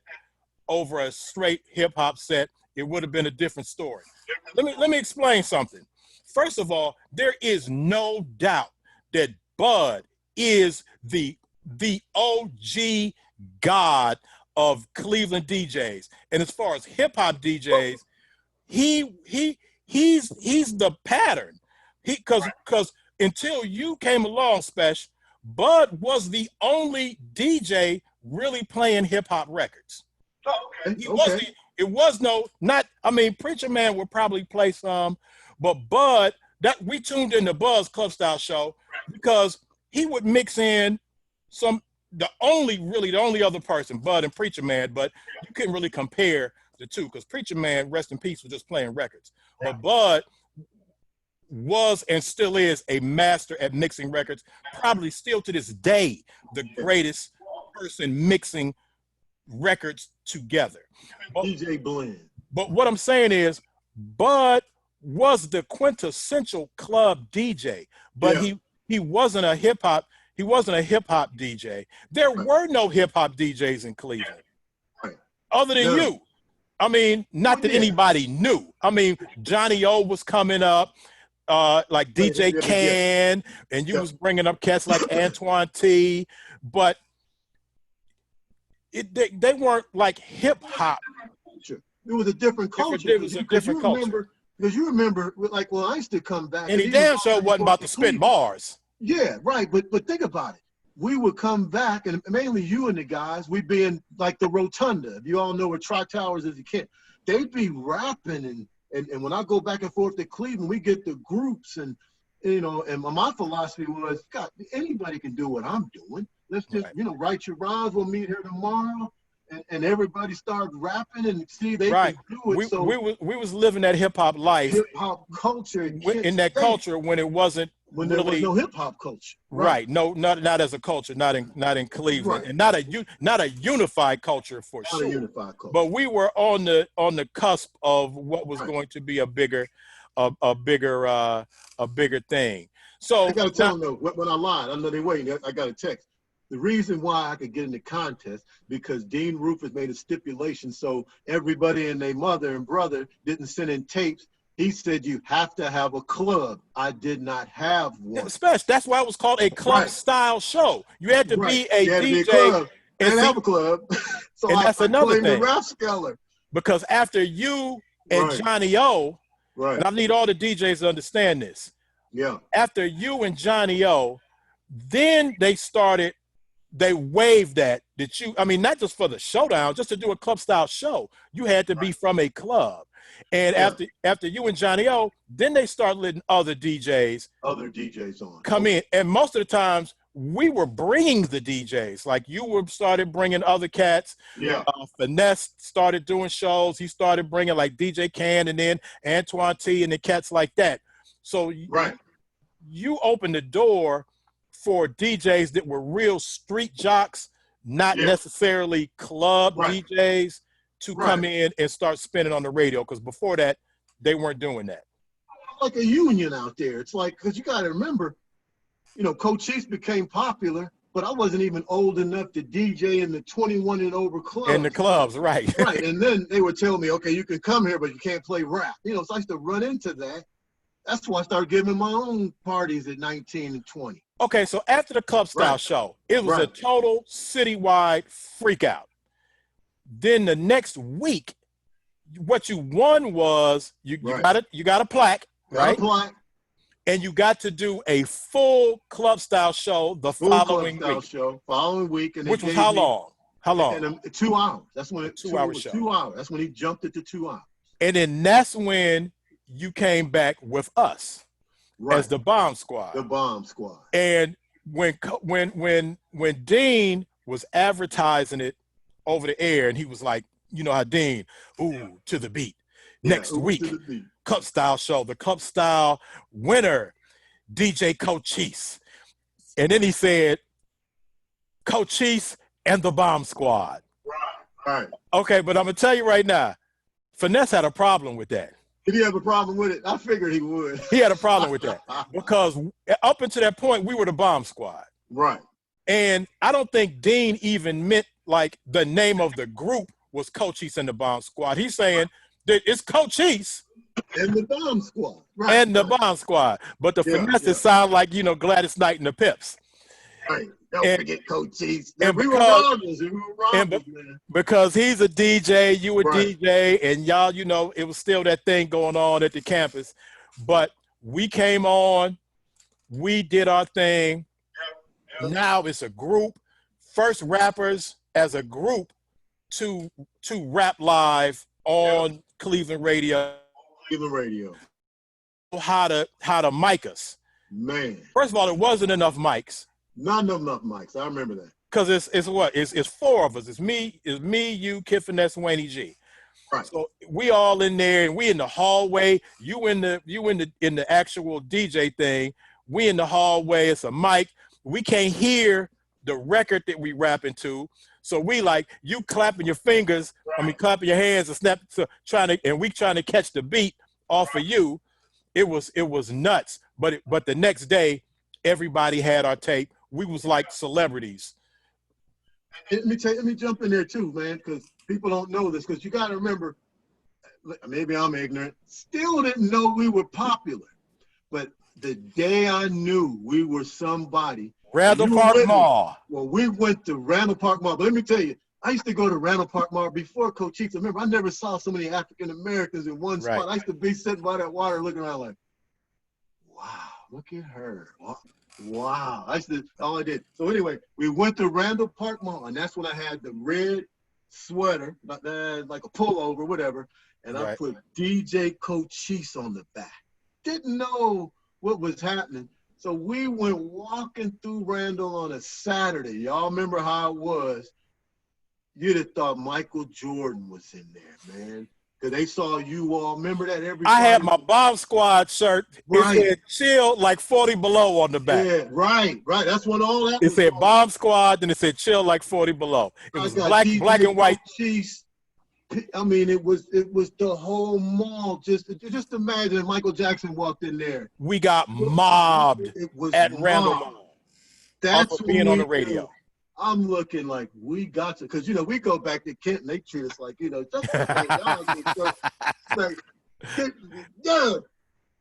over a straight hip hop set, it would have been a different story. Let me explain something. First of all, there is no doubt that Bud is the OG god of Cleveland DJs. And as far as hip hop DJs, he's the pattern. Because until you came along, Special, Bud was the only DJ really playing hip hop records. Preacher Man would probably play some, but Bud, that we tuned in the Buzz Club Style show because he would mix in the only other person, Bud and Preacher Man, but you couldn't really compare the two because Preacher Man, rest in peace, was just playing records. But Bud was and still is a master at mixing records, probably still to this day, the greatest person mixing records together. DJ Blend. But what I'm saying is Bud was the quintessential club DJ, but he wasn't a hip hop DJ. There were no hip hop DJs in Cleveland. Other than you. I mean, not that anybody knew. I mean, Johnny O was coming up, like DJ Can, and you was bringing up cats like Antoine T, but they weren't like hip hop. It was a different culture. It was a different culture. Because you remember, like, well, I used to come back. And he damn sure wasn't about to spit bars. Yeah, right. But think about it. We would come back, and mainly you and the guys, we'd be in, like, the Rotunda. If you all know where Tri-Towers is, you can't. They'd be rapping, and when I go back and forth to Cleveland, we get the groups, and, you know, and my philosophy was, God, anybody can do what I'm doing. Let's just, you know, write your rhymes. We'll meet here tomorrow. And everybody started rapping and see they could do it. We was living that hip hop life, hip hop culture in that culture when it wasn't there was no hip hop culture. Right. No, not as a culture, not in Cleveland, and not a unified culture for sure. Not a unified culture. But we were on the cusp of what was going to be a bigger thing. So I gotta tell them though, when I lied, I know they waiting. I got a text. The reason why I could get in the contest, because Dean Rufus made a stipulation so everybody and their mother and brother didn't send in tapes. He said you have to have a club. I did not have one. Especially, that's why it was called a club style show. You had to be a DJ club and have a club. So and that's another thing. The rap scholar. Because after you and Johnny O, and I need all the DJs to understand this. Yeah. After you and Johnny O, then they waived that you, I mean, not just for the showdown, just to do a club style show, you had to be from a club. And after you and Johnny O, then they start letting other DJs on come in. And most of the times we were bringing the DJs, like you started bringing other cats. Yeah. Finesse started doing shows. He started bringing like DJ Can and then Antoine T and the cats like that. So you opened the door for DJs that were real street jocks, not necessarily club DJs, to come in and start spinning on the radio, because before that, they weren't doing that. Like a union out there. It's like, because you got to remember, you know, Cochise became popular, but I wasn't even old enough to DJ in the 21 and over clubs. In the clubs, right. Right, and then they would tell me, okay, you can come here, but you can't play rap. You know, so I used to run into that. That's why I started giving my own parties at 19 and 20. Okay, so after the club style show, it was a total citywide freak out. Then the next week, what you won was you got a plaque, right? And you got to do a full club style show the following week. And which was how long? How long? And 2 hours. That's when it 2 hour show. 2 hours. That's when he jumped it to 2 hours. And then that's when you came back with us as the Bomb Squad. The Bomb Squad. And when Dean was advertising it over the air, and he was like, you know how Dean, to the beat. Next week, Cup Style show, the Cup Style winner, DJ Cochise. And then he said, Cochise and the Bomb Squad. Right. Okay, but I'm going to tell you right now, Finesse had a problem with that. Did he have a problem with it? I figured he would. He had a problem with that because up until that point, we were the Bomb Squad. Right. And I don't think Dean even meant like the name of the group was Cochise and the Bomb Squad. He's saying that it's Cochise and the Bomb Squad. Right. And the Bomb Squad. But the Finesse sound like, you know, Gladys Knight and the Pips. Right. Don't forget Cochise. And we were robbers. Man. Because he's a DJ, you a DJ, and y'all, you know, it was still that thing going on at the campus. But we came on, we did our thing. Now it's a group. First rappers as a group to rap live on Cleveland radio. How to mic us. Man. First of all, there wasn't enough mics. Not enough mics. I remember that. Because it's four of us. It's me, you, Kid Finesse, Wayne G. Right. So we all in there, and we in the hallway. You in the actual DJ thing. We in the hallway. It's a mic. We can't hear the record that we rapping to. So we like you clapping your fingers. Clapping your hands and we trying to catch the beat off of you. It was nuts. But the next day, everybody had our tape. We was like celebrities. Let me jump in there too, man, because people don't know this. Because you got to remember, maybe I'm ignorant, still didn't know we were popular. But the day I knew we were somebody, Randall Park Mall. Well, we went to Randall Park Mall. But let me tell you, I used to go to Randall Park Mall before Cochise. Remember, I never saw so many African Americans in one spot. I used to be sitting by that water looking around like, wow, look at her. Wow. All I did. So anyway, we went to Randall Park Mall, and that's when I had the red sweater, like a pullover, whatever, and I put DJ Cochise on the back. Didn't know what was happening. So we went walking through Randall on a Saturday. Y'all remember how it was. You'd have thought Michael Jordan was in there, man. Because they saw you all. Remember that? Everybody. I had my Bomb Squad shirt. It said chill like 40 below on the back. Yeah, right. That's when all that It said on. Bomb Squad, then it said chill like 40 below. It was black and white. Cochise. I mean, it was the whole mall. Just imagine if Michael Jackson walked in there. We got mobbed at Randall Mall. That's being on the radio. I'm looking like we got to, because we go back to Kent and they treat us like just like,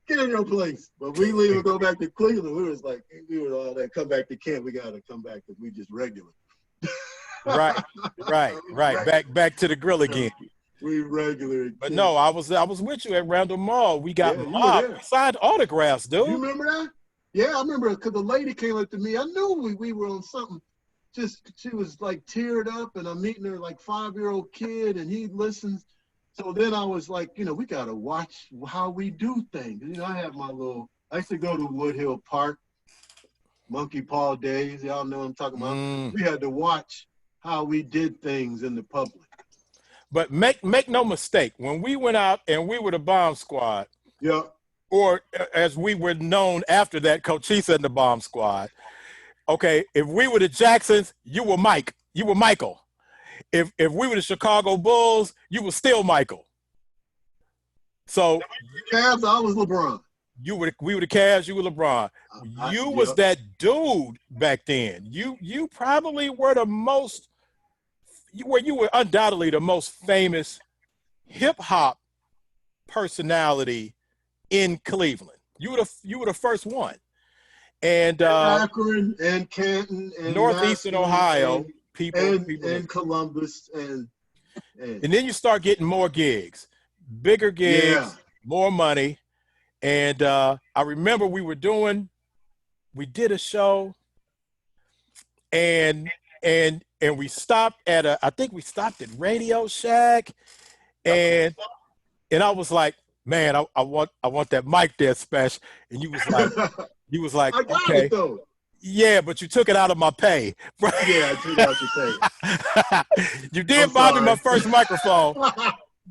get in your place. But we leave and go back to Cleveland. We was like, we were all that. Come back to Kent. We gotta come back because we just regular. Right. Back to the grill again. We regular. But no, I was with you at Randall Mall. We got mobbed. We signed autographs, dude. You remember that? Yeah, I remember because the lady came up to me. I knew we were on something. She was like teared up, and I'm meeting her like 5-year-old kid, and he listens. So then I was like, we gotta watch how we do things. I used to go to Woodhill Park, Monkey Paw days. Y'all know what I'm talking about. We had to watch how we did things in the public. But make no mistake, when we went out and we were the Bomb Squad, or as we were known after that, Cochise and the Bomb Squad. Okay, if we were the Jacksons, you were Mike. You were Michael. If we were the Chicago Bulls, you were still Michael. So Cavs, I was LeBron. We were the Cavs, you were LeBron. You was that dude back then. You probably were the most. You were undoubtedly the most famous hip hop personality in Cleveland. You were the first one. And Akron and Canton and Northeastern Ohio, people and Columbus and then you start getting more gigs, bigger gigs, more money. And I remember we did a show, and we stopped at I think we stopped at Radio Shack, and I was like, man, I want that mic there, Special. And you was like, I got okay. it though. Yeah, but you took it out of my pay. Yeah, I took it out your pay. You did buy me my first microphone,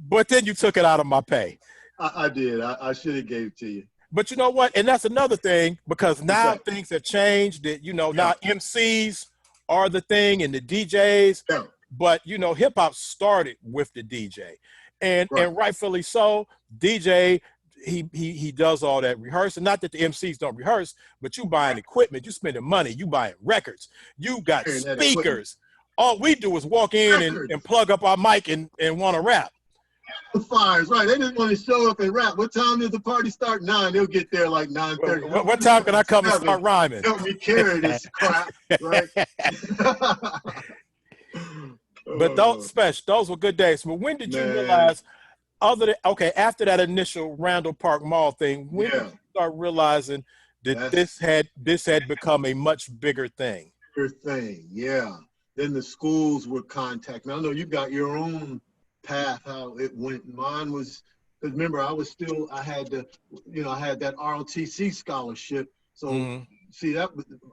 but then you took it out of my pay. I did. I should have gave it to you. But you know what? And that's another thing, because now things have changed. That now MCs are the thing and the DJs. Yeah. But hip hop started with the DJ, and rightfully so. DJ. He does all that rehearsing. Not that the MCs don't rehearse, but you buying equipment, you spending money, you buying records, you got speakers. All we do is walk in and plug up our mic and want to rap. Fires, right? They just want to show up and rap. What time does the party start? 9. They'll get there like 9:30. What time can I come and start rhyming? Help me carry this crap, right? But those were good days. But when did you realize? After that initial Randall Park Mall thing, when did you start realizing that this had become a much bigger thing? Yeah. Then the schools were contacting. I know you got your own path, how it went. Mine was, because remember, I had that ROTC scholarship. So see, I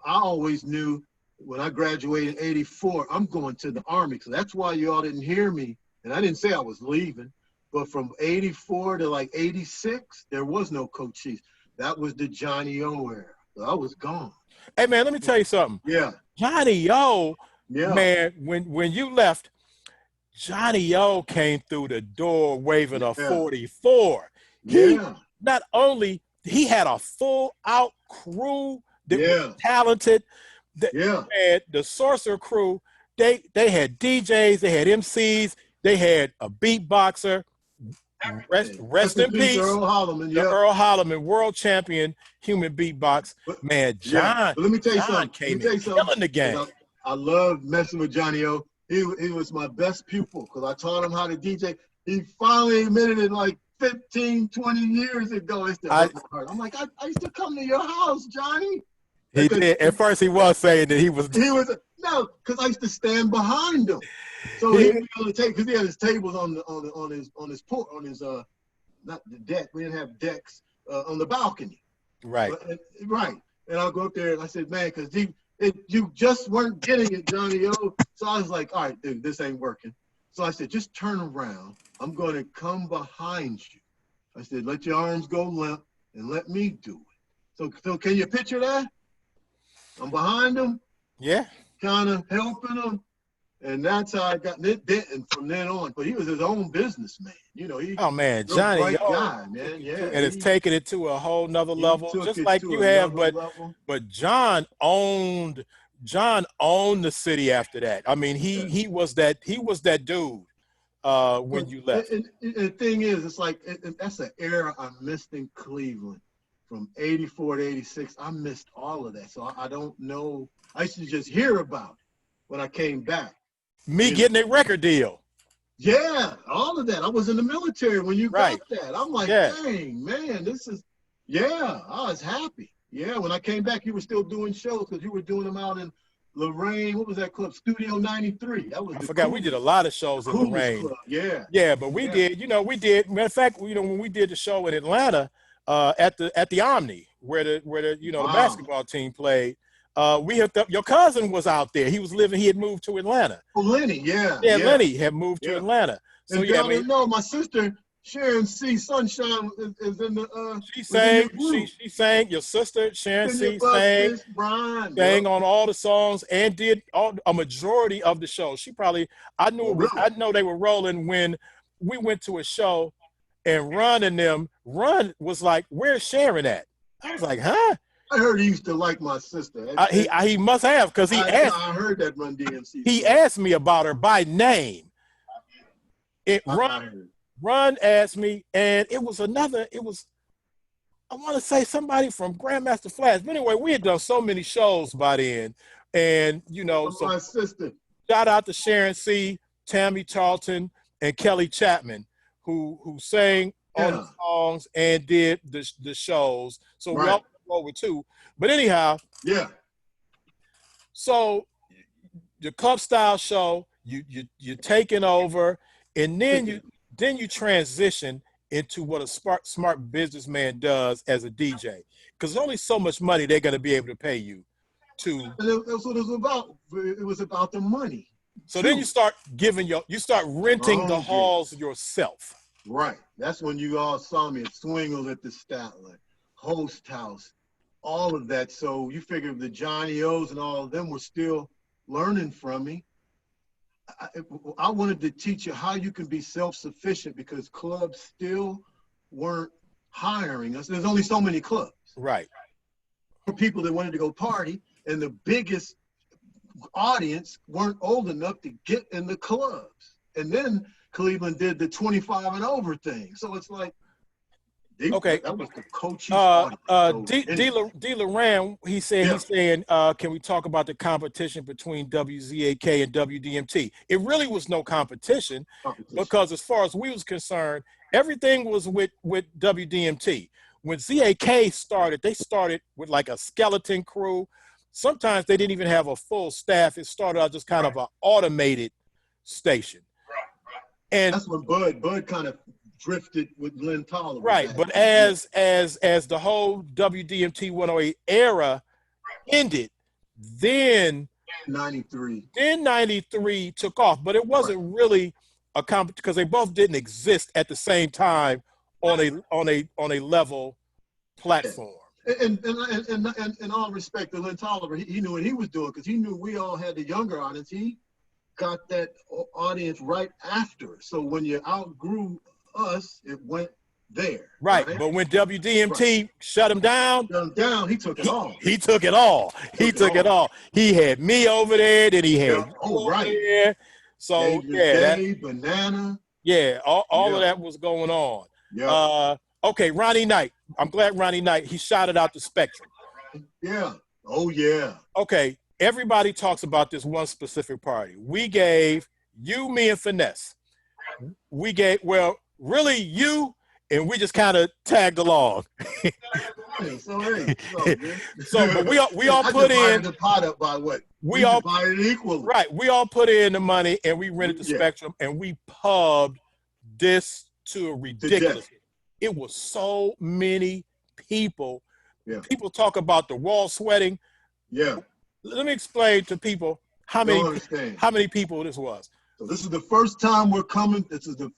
always knew when I graduated in '84, I'm going to the Army. So that's why y'all didn't hear me. And I didn't say I was leaving. But from '84 to like '86, there was no Cochise. That was the Johnny O era. So I was gone. Hey man, let me tell you something. Yeah. Johnny O, man, when you left, Johnny O came through the door waving a 44. He had a full out crew that was talented. And the Sorcerer crew, they had DJs, they had MCs, they had a beatboxer. Rest in peace, Earl Holliman. Yeah. Earl Holliman, world champion, human beatbox. Man, John. But let me tell you John something. came in killing the game. I love messing with Johnny O. He was my best pupil because I taught him how to DJ. He finally admitted it like 15, 20 years ago. I'm like, I used to come to your house, Johnny. He did. At first, he was saying that he was. No, because I used to stand behind him. So he was on the table because he had his tables on his port, not the deck. We didn't have decks on the balcony. Right. Right. And I'll go up there and I said, man, because you just weren't getting it, Johnny O. So I was like, all right, dude, this ain't working. So I said, just turn around. I'm going to come behind you. I said, let your arms go limp and let me do it. So can you picture that? I'm behind him. Yeah. Kind of helping him. And that's how I got it. And from then on, but he was his own businessman. Oh man, Johnny, guy, man. Yeah. And it's taking it to a whole nother level, just like you have. But John owned the city after that. I mean, he was that dude when you left. And the thing is, it's like that's an era I missed in Cleveland from '84 to '86. I missed all of that, so I don't know. I used to just hear about it when I came back. Me getting a record deal. Yeah, all of that. I was in the military when you got that. I'm like, dang, man, I was happy. Yeah, when I came back, you were still doing shows because you were doing them out in Lorraine. What was that club? Studio 93. That was I forgot. We did a lot of shows in Lorraine. Club. Yeah. Yeah, but we did, we did. Matter of fact, when we did the show in Atlanta at the Omni, where the basketball team played. We hooked up. Your cousin was out there. He had moved to Atlanta. Oh, Lenny, yeah. Yeah, Lenny had moved to Atlanta. So and my sister Sharon C. Sunshine is in the. She sang. She sang. Your sister Sharon C. sang on all the songs and did a majority of the show. She probably. I know they were rolling when we went to a show, and Run was like, "Where's Sharon at?" I was like, "Huh." I heard he used to like my sister. He must have because he asked. I heard that Run DMC. He asked me about her by name. Run asked me, and it was. I want to say somebody from Grandmaster Flash. But anyway, we had done so many shows by then, and my sister. Shout out to Sharon C., Tammy Charlton, and Kelly Chapman, who sang on the songs and did the shows. So we all over too. But anyhow, so the club style show, you're taking over, and then you transition into what a smart businessman does as a DJ, because there's only so much money they're going to be able to pay you to. And that's what it was about. It was about the money. So then you start renting the halls yourself. Right. That's when you all saw me at Swingles at the Statler, Host House, all of that. So you figure the Johnny O's and all of them were still learning from me. I wanted to teach you how you can be self-sufficient because clubs still weren't hiring us. There's only so many clubs. Right. For people that wanted to go party, and the biggest audience weren't old enough to get in the clubs. And then Cleveland did the 25 and over thing. So it's like, that was the coaching. D. Loran, he's saying, can we talk about the competition between WZAK and WDMT? It really was no competition because as far as we was concerned, everything was with WDMT. When ZAK started, they started with like a skeleton crew. Sometimes they didn't even have a full staff. It started out just kind of an automated station. Right. And that's when Bud kind of drifted with Lynn Tolliver. Right, but as the whole WDMT 108 era ended, then 93 took off, but it wasn't really a because they both didn't exist at the same time on a level platform. And in all respect to Lynn Tolliver, he knew what he was doing because he knew we all had the younger audience. He got that audience right after. So when you outgrew us, it went there. Right. But when WDMT shut him down, he took it all. He took it all. He took it all. He had me over there, then he had over there. So Dave, Banana. Yeah, all of that was going on. Yeah. Okay, Ronnie Knight. I'm glad Ronnie Knight, he shouted out the Spectrum. Yeah. Oh, yeah. Okay, everybody talks about this one specific party. We gave you, me, and Finesse. We gave, well, really you, and we just kind of tagged along. So, hey, but we all put in the pot up by what? We all divided equally. Right. We all put in the money and we rented the Spectrum and we pubbed this to a ridiculous. It was so many people. Yeah. People talk about the wall sweating. Yeah. Let me explain to people how many people this was. So this is the first time we're coming. This is the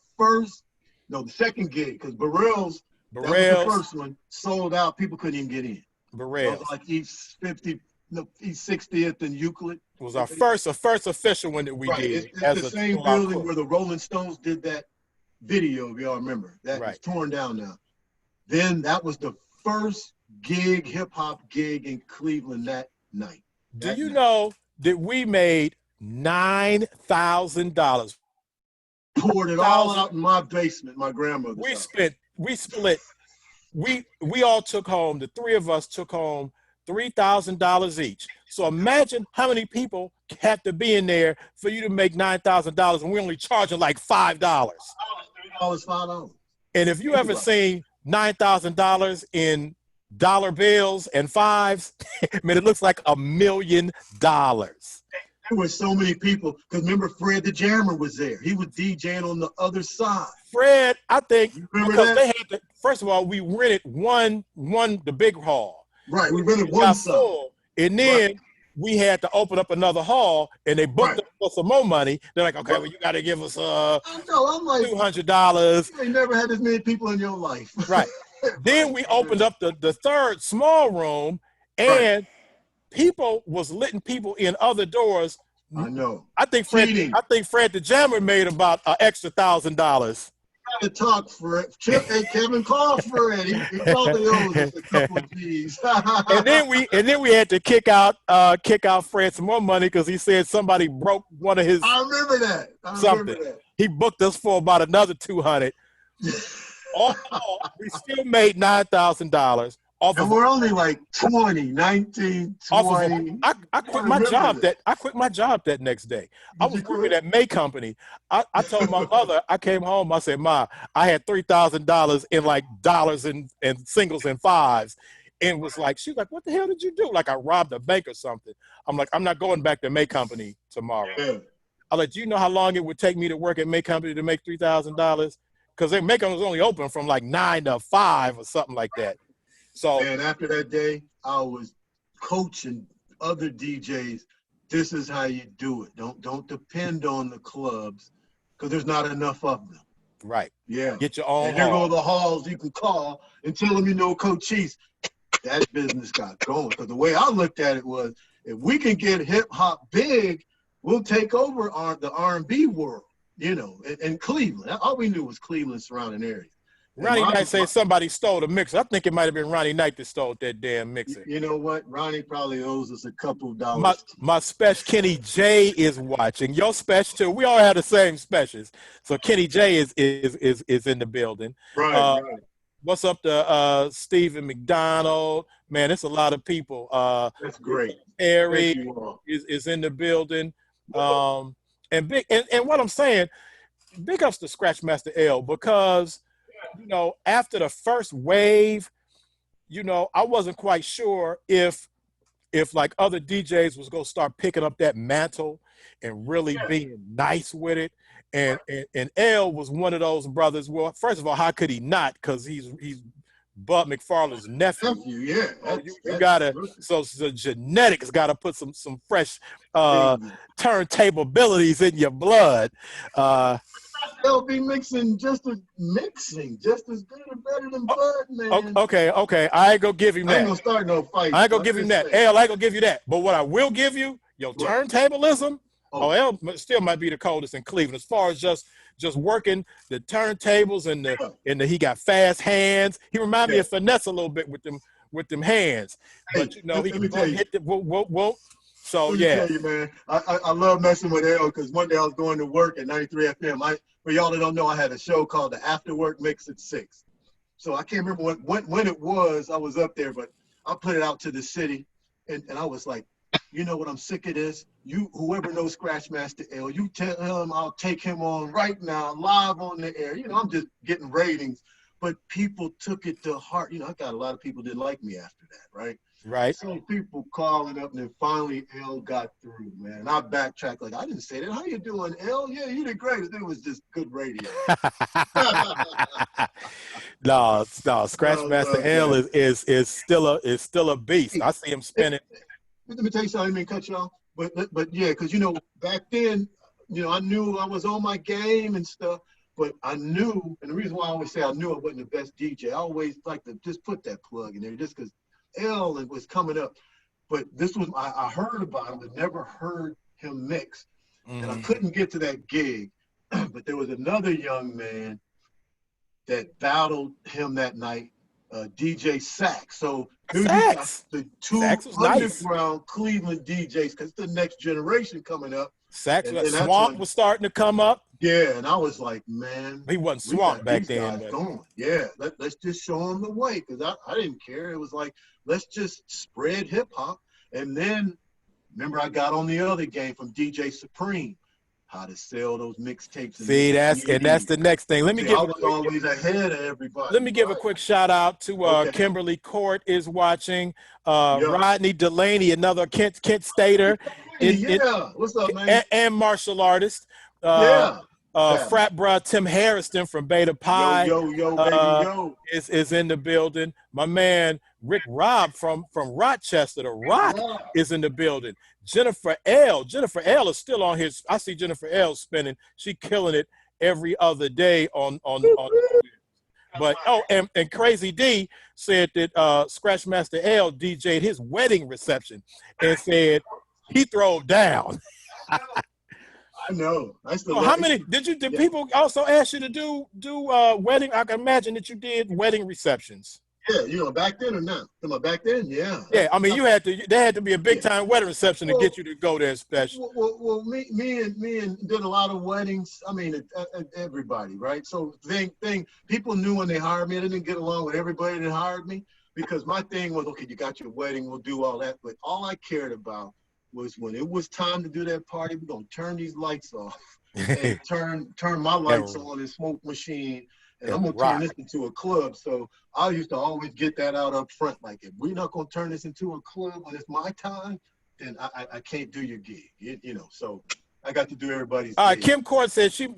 second gig, because Burrell's, that was the first one, sold out. People couldn't even get in. Burrell's. Like East 60th and Euclid. It was our first official one that we did. It's the same building where the Rolling Stones did that video, if y'all remember. That is torn down now. Then that was the first hip-hop gig in Cleveland that night. Do you know that we made $9,000? Poured it all out in my basement, my grandmother's house. We split. We all took home, the three of us took home $3,000 each. So imagine how many people have to be in there for you to make $9,000, and we're only charging like $5. $5. And if you ever seen $9,000 in dollar bills and fives, I mean, it looks like $1 million. There were so many people, because remember Fred the Jammer was there. He was DJing on the other side. Fred, I think, because they had to, first of all, we rented the big hall. Right, we rented one side. And then we had to open up another hall, and they booked us for some more money. They're like, okay, well, you got to give us I'm like, $200. You ain't never had this many people in your life. Right. Then we opened up the third small room, and people was letting people in other doors. I know. I think Fred the Jammer made about an extra $1,000. To talk for it. Chip and Kevin called for it. He probably owes us a couple of G's. and then we had to kick out Fred some more money because he said somebody broke one of his. I remember that. Remember that. He booked us for about another $200. All in all, we still made $9,000. And we're only like 19, 20. I quit my job that next day. I was working at May Company. I told my mother, I came home, I said, Ma, I had $3,000 in like dollars and singles and fives. And was like, she was like, what the hell did you do? Like I robbed a bank or something. I'm like, I'm not going back to May Company tomorrow. Yeah. I like, do you know how long it would take me to work at May Company to make $3,000? Because May Company was only open from like 9 to 5 or something like that. So, and after that day, I was coaching other DJs. This is how you do it. Don't depend on the clubs because there's not enough of them. Right. Yeah. Get your own. And there go the halls you can call and tell them you know Cochise. That business got going. Because the way I looked at it was, if we can get hip hop big, we'll take over the R&B world. You know, in Cleveland. All we knew was Cleveland surrounding areas. Ronnie Knight said somebody stole the mixer. I think it might have been Ronnie Knight that stole that damn mixer. You know what? Ronnie probably owes us a couple of dollars. My special Kenny J is watching. Your special too. We all have the same specials. So Kenny J is in the building. Right. What's up to Stephen McDonald? Man, it's a lot of people. That's great. Eric is in the building. And what I'm saying, big ups to Scratchmaster L, because you know, after the first wave, you know, I wasn't quite sure if like other DJs was gonna start picking up that mantle and really being nice with it. And L was one of those brothers. Well, first of all, how could he not? Because he's Bud McFarlane's nephew. Yeah. You gotta so the genetics gotta put some fresh turntable abilities in your blood. They'll be mixing just as good or better than Bud, man. Okay. I ain't gonna give him that. I ain't gonna start no fight. I ain't gonna give him that. L, I ain't gonna give you that. But what I will give you, your turntablism. L still might be the coldest in Cleveland as far as just working the turntables and he got fast hands. He reminded me of Finesse a little bit with them hands. But you know, he can hit the So Let me yeah. tell you, man, I love messing with L because one day I was going to work at 93 FM. For y'all that don't know, I had a show called the After Work Mix at 6. So I can't remember when it was. I was up there, but I put it out to the city, and I was like, you know what? I'm sick of this. Whoever knows Scratchmaster L, you tell him I'll take him on right now, live on the air. You know, I'm just getting ratings, but people took it to heart. You know, I got a lot of people didn't like me after that, right? Right. So people calling up, and then finally L got through, man. I backtracked like, I didn't say that. How you doing, L? Yeah, you did great. It was just good radio. No, Oh, Scratchmaster love L that. is still a beast. Hey, I see him spinning. let me tell you something. I didn't mean to cut you off, but yeah, because you know back then, you know, I knew I was on my game and stuff, but I knew, and the reason why I always say I knew I wasn't the best DJ, I always like to just put that plug in there, just because L was coming up. But this was I heard about him, but never heard him mix, and I couldn't get to that gig. But there was another young man that battled him that night, DJ Sax. So here you got Sax. the two Sax was nice. underground Cleveland DJs, because the next generation coming up. Sax, And that that's Swamp when, was starting to come up. yeah, and I was like, man, He wasn't we Swamp got back these then, guys but going. Yeah, let's just show them the way, because I didn't care. It was like, let's just spread hip hop. And then, remember, I got on the other game from DJ Supreme, how to sell those mixtapes and see, that's CDs. the next thing. Let me See, I give a was quick always ahead of everybody, right? quick shout out to Okay. Kimberly Court is watching. Yeah. Rodney Delaney, another Kent Stater, Yeah. What's up, man? and martial artist. Yeah. Family. Frat bruh Tim Harrison from Beta Yo, Pi yo, baby, yo. is in the building. My man Rick Robb from Rochester, the Rock, Wow. is in the building. Jennifer L is still on his. I see Jennifer L spinning. She killing it every other day on. But and Crazy D said that Scratchmaster L DJ'd his wedding reception and said he throwed down. I know. I still So love how it. many did people also ask you to do wedding? I can imagine that you did wedding receptions. Yeah, you know, back then or now? Come on, back then, yeah. Yeah, I mean, there had to be a big time wedding reception to Well, get you to go there special. well, me and did a lot of weddings. I mean, everybody, right? So people knew when they hired me. I didn't get along with everybody that hired me, because my thing was, okay, you got your wedding, we'll do all that. But all I cared about was when it was time to do that party, we're gonna turn these lights off and turn my lights on and smoke machine. And I'm gonna turn this into a club. So I used to always get that out up front. Like, if we're not gonna turn this into a club when it's my time, then I can't do your gig. You know, so I got to do everybody's. All right, gig. Kim Court said she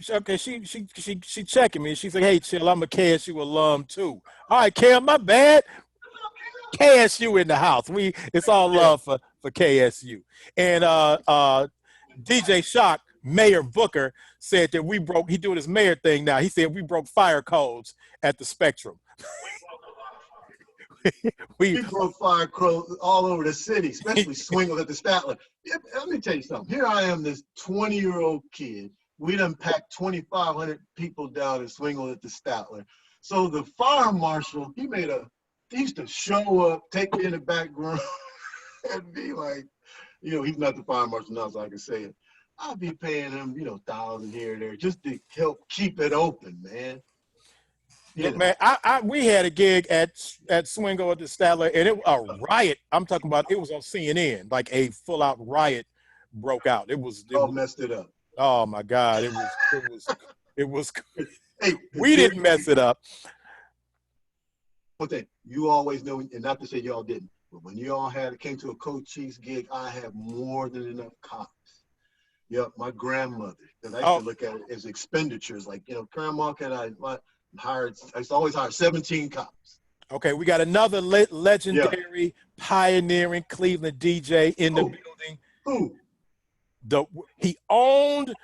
checking me. She's like, hey, Chill, I'm a KSU alum too. All right, Kim, my bad. KSU in the house. It's all love for KSU. And DJ Shock, Mayor Booker, said that he doing his mayor thing now. He said we broke fire codes at the Spectrum. we broke fire codes all over the city, especially Swingles at the Statler. Let me tell you something. Here I am, this 20-year-old kid. We done packed 2,500 people down at Swingles at the Statler. So the fire marshal, he used to show up, take me in the back room, and be like, you know, he's not the fire marshal now, so I can say it. I'll be paying him, you know, $1,000 here and there just to help keep it open, man. Look, man, we had a gig at Swingo at the Statler, and it was a riot. I'm talking about, it was on CNN, like a full out riot broke out. It was messed it up. Oh my God, it was. Hey, we didn't mess it up. One thing you always know, and not to say y'all didn't, but when you all came to a Cochise gig, I had more than enough cops. Yep, my grandmother, because I used to look at it as expenditures. Like, you know, Grandma, I used to always hire 17 cops. Okay, we got another legendary, pioneering Cleveland DJ in the building. Who? He owned,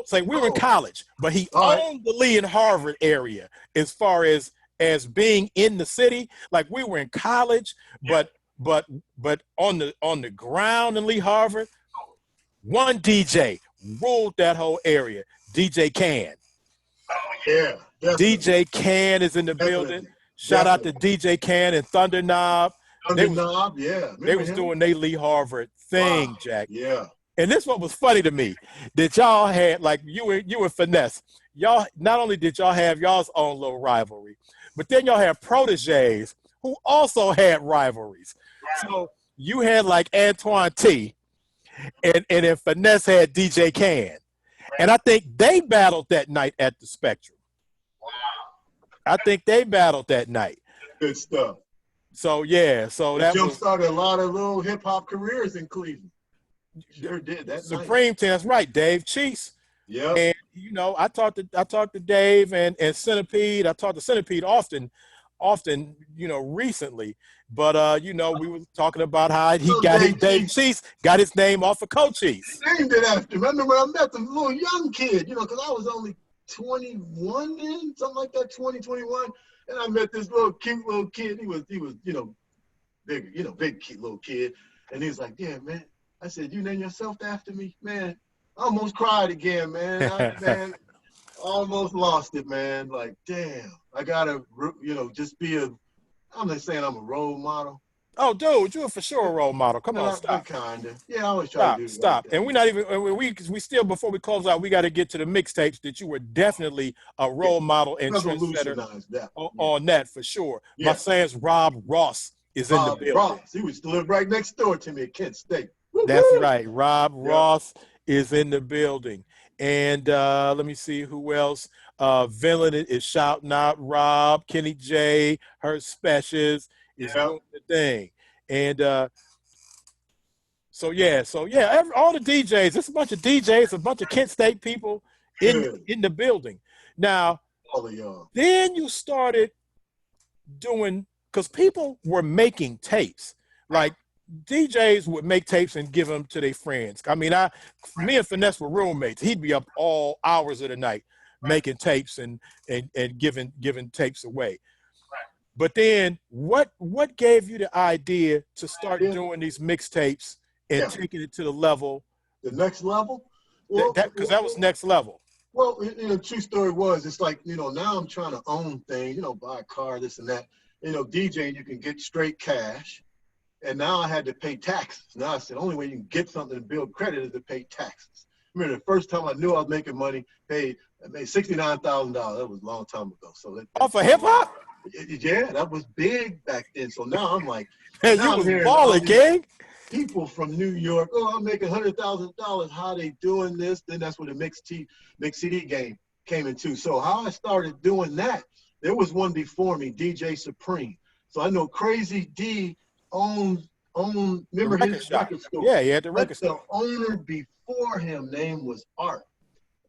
say we were in college, but he owned the Lee and Harvard area as far as being in the city. Like, we were in college, but on the ground in Lee Harvard, one DJ ruled that whole area. DJ Can. Oh yeah, definitely. DJ Can is in the building. Shout out to DJ Can and Thunder Knob. they was Knob, yeah. they was doing they Lee Harvard thing, Wow. Jack. Yeah. And this what was funny to me that y'all had, like you and Finesse, y'all not only did y'all have y'all's own little rivalry, but then y'all had proteges who also had rivalries. Right. So you had like Antoine T, and then Finesse had DJ Can, and I think they battled that night at the Spectrum. Wow. I think they battled that night. Good stuff. So yeah, so that jump was started a lot of little hip hop careers in Cleveland. Sure did that Supreme night. Team. That's right, Dave Cheese. Yeah. And you know, I talked to Dave and Centipede. I talked to Centipede often, you know, recently. But you know, we were talking about how he got his Dave Cheese got his name off of Cochise. He named it after him. I remember I met the little young kid, you know, because I was only 21 then, something like that, 20, 21. And I met this little cute little kid. He was, you know, big, you know, big kid, little kid. And he was like, yeah, man. I said, you name yourself after me? Man, I almost cried again, man. Man, almost lost it, man. Like, damn, I gotta, you know, just be I'm not saying I'm a role model. Oh, dude, you're for sure a role model. Come on, stop. Kinda. Yeah, I always try to do Stop. Right. And we're not even, we still, before we close out, we got to get to the mixtapes that you were definitely a role model and trendsetter on that for sure. Yeah. My son's Rob Ross is in the building. Ross. He was live right next door to me at Kent State. That's right. Rob Ross is in the building. And let me see who else. Villain is shouting out Rob. Kenny J, her specials is doing the thing. And so yeah, all the DJs, it's a bunch of DJs, a bunch of Kent State people in the building. Now, all of y'all. Then you started doing, because people were making tapes. Like DJs would make tapes and give them to their friends. I mean, me and Finesse were roommates. He'd be up all hours of the night making tapes and giving tapes away. But then what gave you the idea to start doing these mixtapes and taking it to the level? The next level? Well, because that was next level. Well, you know, true story was, it's like, you know, now I'm trying to own things, you know, buy a car, this and that. You know, DJing, you can get straight cash. And now I had to pay taxes. Now I said, the only way you can get something to build credit is to pay taxes. I remember the first time I knew I was making money, I made $69,000. That was a long time ago. So off of hip hop? Yeah, that was big back then. So now I'm like, hey, you was balling, gang. People from New York, oh, I'm making $100,000. How they doing this? Then that's where the mix CD game came into. So how I started doing that, there was one before me, DJ Supreme. So I know Crazy D owned remember his record store. Yeah, he had the record store. The owner before him name was Art.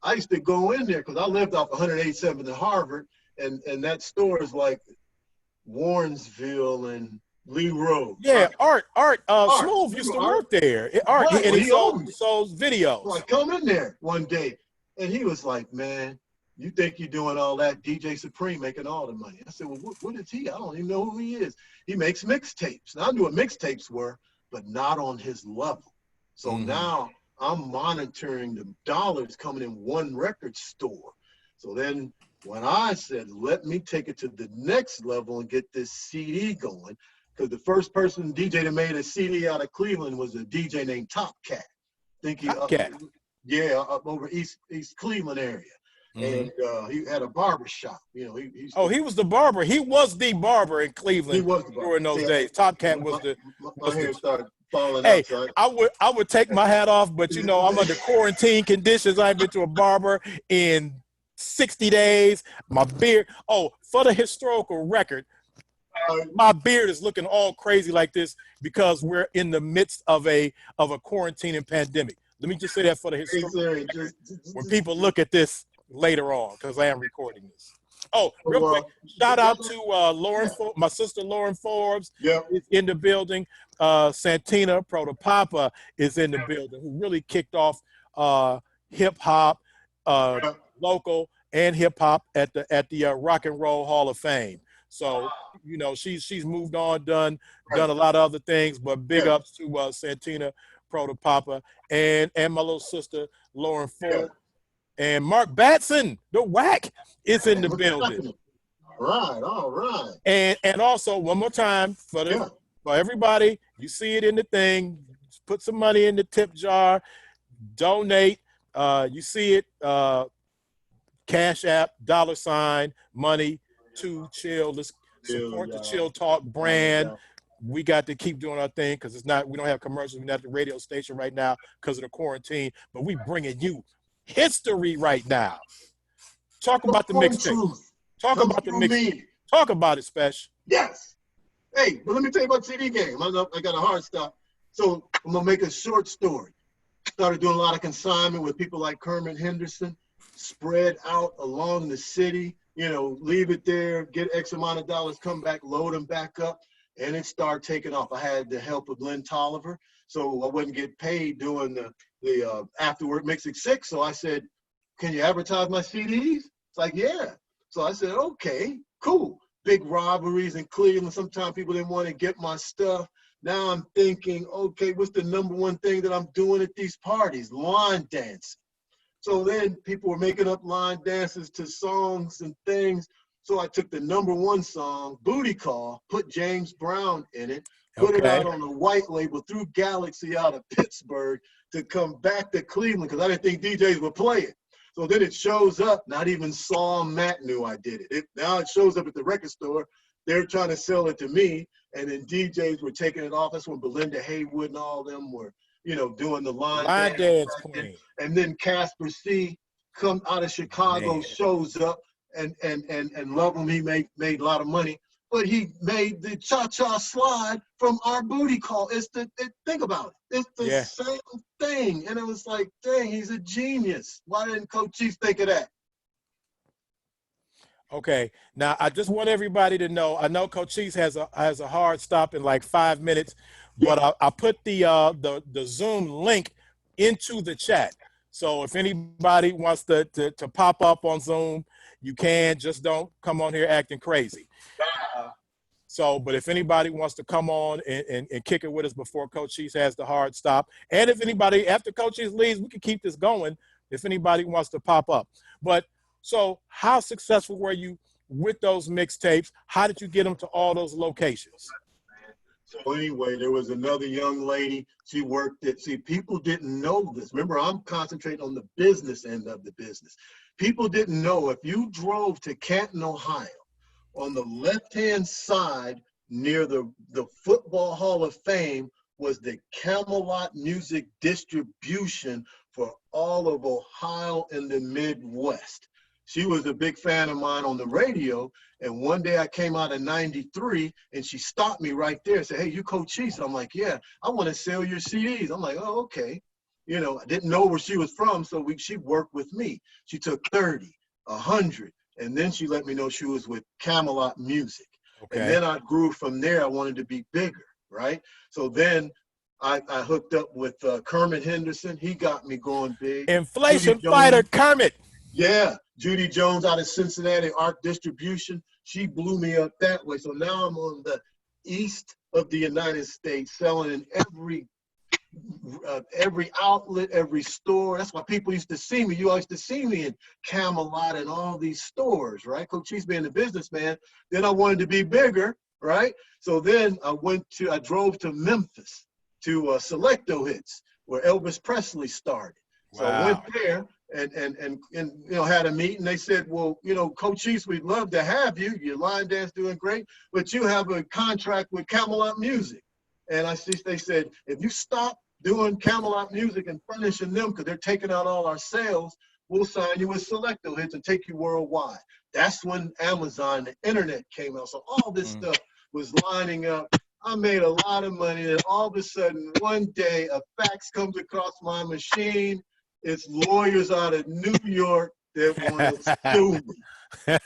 I used to go in there because I lived off 187th and Harvard, and that store is like Warrensville and Lee Road. Yeah, Art Smooth used to work there. Art, right, and he sold videos. So I come in there one day, and he was like, man, you think you're doing all that? DJ Supreme making all the money. I said, well, what is he? I don't even know who he is. He makes mixtapes. Now, I knew what mixtapes were, but not on his level. So now I'm monitoring the dollars coming in one record store. So then when I said, let me take it to the next level and get this CD going, because the first person DJ that made a CD out of Cleveland was a DJ named Top Cat. Up over East Cleveland area. And he had a barber shop. You know, he was the barber. He was the barber in Cleveland. He was the barber during those days. Top Cat was the. My hair started falling out. So I would take my hat off, but you know I'm under quarantine conditions. I ain't been to a barber in 60 days. My beard. Oh, for the historical record, my beard is looking all crazy like this because we're in the midst of a quarantine and pandemic. Let me just say that for the historical record. When people look at this later on, because I am recording this. Oh, real quick, shout out to Lauren, my sister Lauren Forbes is in the building. Santina Protopapa is in the building, who really kicked off hip hop, local and hip hop at the Rock and Roll Hall of Fame. So, you know, she's moved on, done a lot of other things, but big ups to Santina Protopapa and my little sister Lauren Forbes. And Mark Batson, the Whack, is in the building. All right. And also one more time for the For everybody, you see it in the thing. Put some money in the tip jar. Donate. You see it. Cash App, $ money to Chill. Let's support the Chill Talk brand. We got to keep doing our thing because it's not. We don't have commercials. We're not at the radio station right now because of the quarantine. But we bringing you history right now. Talk about the mixtape. Talk about the mixtape. Talk about it, Special. Yes. Hey, but let me tell you about CD Game. I got a hard stop. So I'm going to make a short story. Started doing a lot of consignment with people like Kermit Henderson, spread out along the city, you know, leave it there, get X amount of dollars, come back, load them back up, and it started taking off. I had the help of Lynn Tolliver, so I wouldn't get paid doing the afterward mixing 6. So I said, can you advertise my CDs? It's like, yeah. So I said, okay, cool. Big robberies in Cleveland. Sometimes people didn't want to get my stuff. Now I'm thinking, okay, what's the #1 thing that I'm doing at these parties? Line dancing. So then people were making up line dances to songs and things. So I took the #1 song, Booty Call, put James Brown in it, put it out on a white label through Galaxy out of Pittsburgh to come back to Cleveland because I didn't think DJs would play it. So then it shows up, not even Saul and Matt knew I did it. Now it shows up at the record store. They're trying to sell it to me, and then DJs were taking it off. That's when Belinda Haywood and all them were, you know, doing the line dance queen. And then Casper C come out of Chicago, shows up, and love him. He made a lot of money, but he made the cha-cha slide from our Booty Call. Think about it. It's the same thing. And it was like, dang, he's a genius. Why didn't Cochise think of that? Okay, now I just want everybody to know. I know Cochise has a hard stop in like 5 minutes, but I put the Zoom link into the chat. So if anybody wants to pop up on Zoom, you can. Just don't come on here acting crazy. So, but if anybody wants to come on and kick it with us before Cochise has the hard stop, and if anybody after Cochise leaves, we can keep this going. If anybody wants to pop up, but. So how successful were you with those mixtapes? How did you get them to all those locations? So anyway, there was another young lady. She worked at, people didn't know this. Remember, I'm concentrating on the business end of the business. People didn't know if you drove to Canton, Ohio, on the left-hand side near the Football Hall of Fame was the Camelot Music Distribution for all of Ohio and the Midwest. She was a big fan of mine on the radio, and one day I came out in '93, and she stopped me right there and said, hey, you Cochise? I'm like, yeah, I want to sell your CDs. I'm like, oh, okay. You know, I didn't know where she was from, so she worked with me. She took 30, 100, and then she let me know she was with Camelot Music. Okay. And then I grew from there. I wanted to be bigger, right? So then I hooked up with Kermit Henderson. He got me going big. Inflation fighter Kermit. Yeah, Judy Jones out of Cincinnati, Art Distribution. She blew me up that way. So now I'm on the east of the United States, selling in every outlet, every store. That's why people used to see me. You always used to see me in Camelot and all these stores, right? Cochise being a businessman. Then I wanted to be bigger, right? So then I drove to Memphis to Selecto Hits, where Elvis Presley started. So I went there. And you know, had a meeting. They said, well, you know, Cochise, we'd love to have you. Your line dance doing great, but you have a contract with Camelot Music. And they said, if you stop doing Camelot Music and furnishing them because they're taking out all our sales, we'll sign you with Selecto Hits and take you worldwide. That's when Amazon, the internet came out. So all this stuff was lining up. I made a lot of money. And all of a sudden, one day, a fax comes across my machine. It's lawyers out of New York that want to sue me.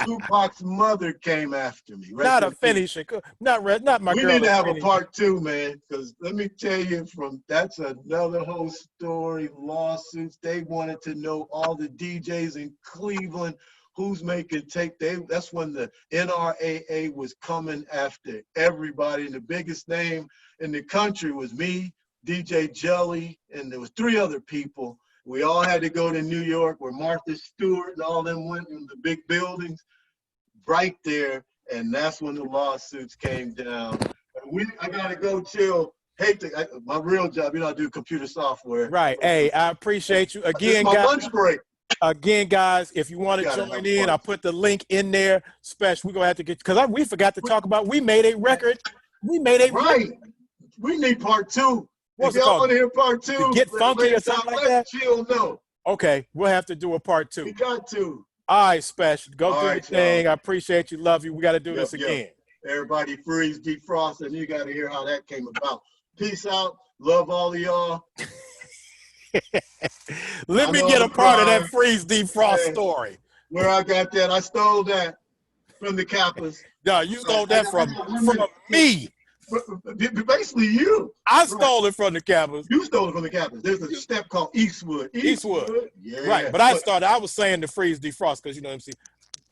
Tupac's mother came after me. Right? Not a finisher. Not my we girl. We need to have a part 2, man, because let me tell you, that's another whole story. Lawsuits. They wanted to know all the DJs in Cleveland, who's making tape. That's when the NRAA was coming after everybody. And the biggest name in the country was me, DJ Jelly, and there was 3 other people. We all had to go to New York where Martha Stewart and all them went in the big buildings right there. And that's when the lawsuits came down. I gotta go chill. My real job, I do computer software. Right. Hey, I appreciate you again, my guys. lunch break. Again, guys, if you want to join in, I'll put the link in there. Special, we're gonna have to get because we forgot to talk about. We made a record. We made a record. We need part 2. What's if it y'all called? want to hear part 2, To Get Funky or something like that. Chill, no. Okay, we'll have to do a part 2. We got to. All right, Special. Go do your thing. I appreciate you. Love you. We got to do this again. Everybody freeze, defrost, and you got to hear how that came about. Peace out. Love all of y'all. Let me get a part of that freeze defrost story. Where I got that, I stole that from the Kappas. No, you stole that from me. Basically, you. I stole it from the Kappas. You stole it from the Kappas. There's a step called Eastwood. Eastwood. Yeah. Right, but I was saying the freeze defrost because you know Emcee.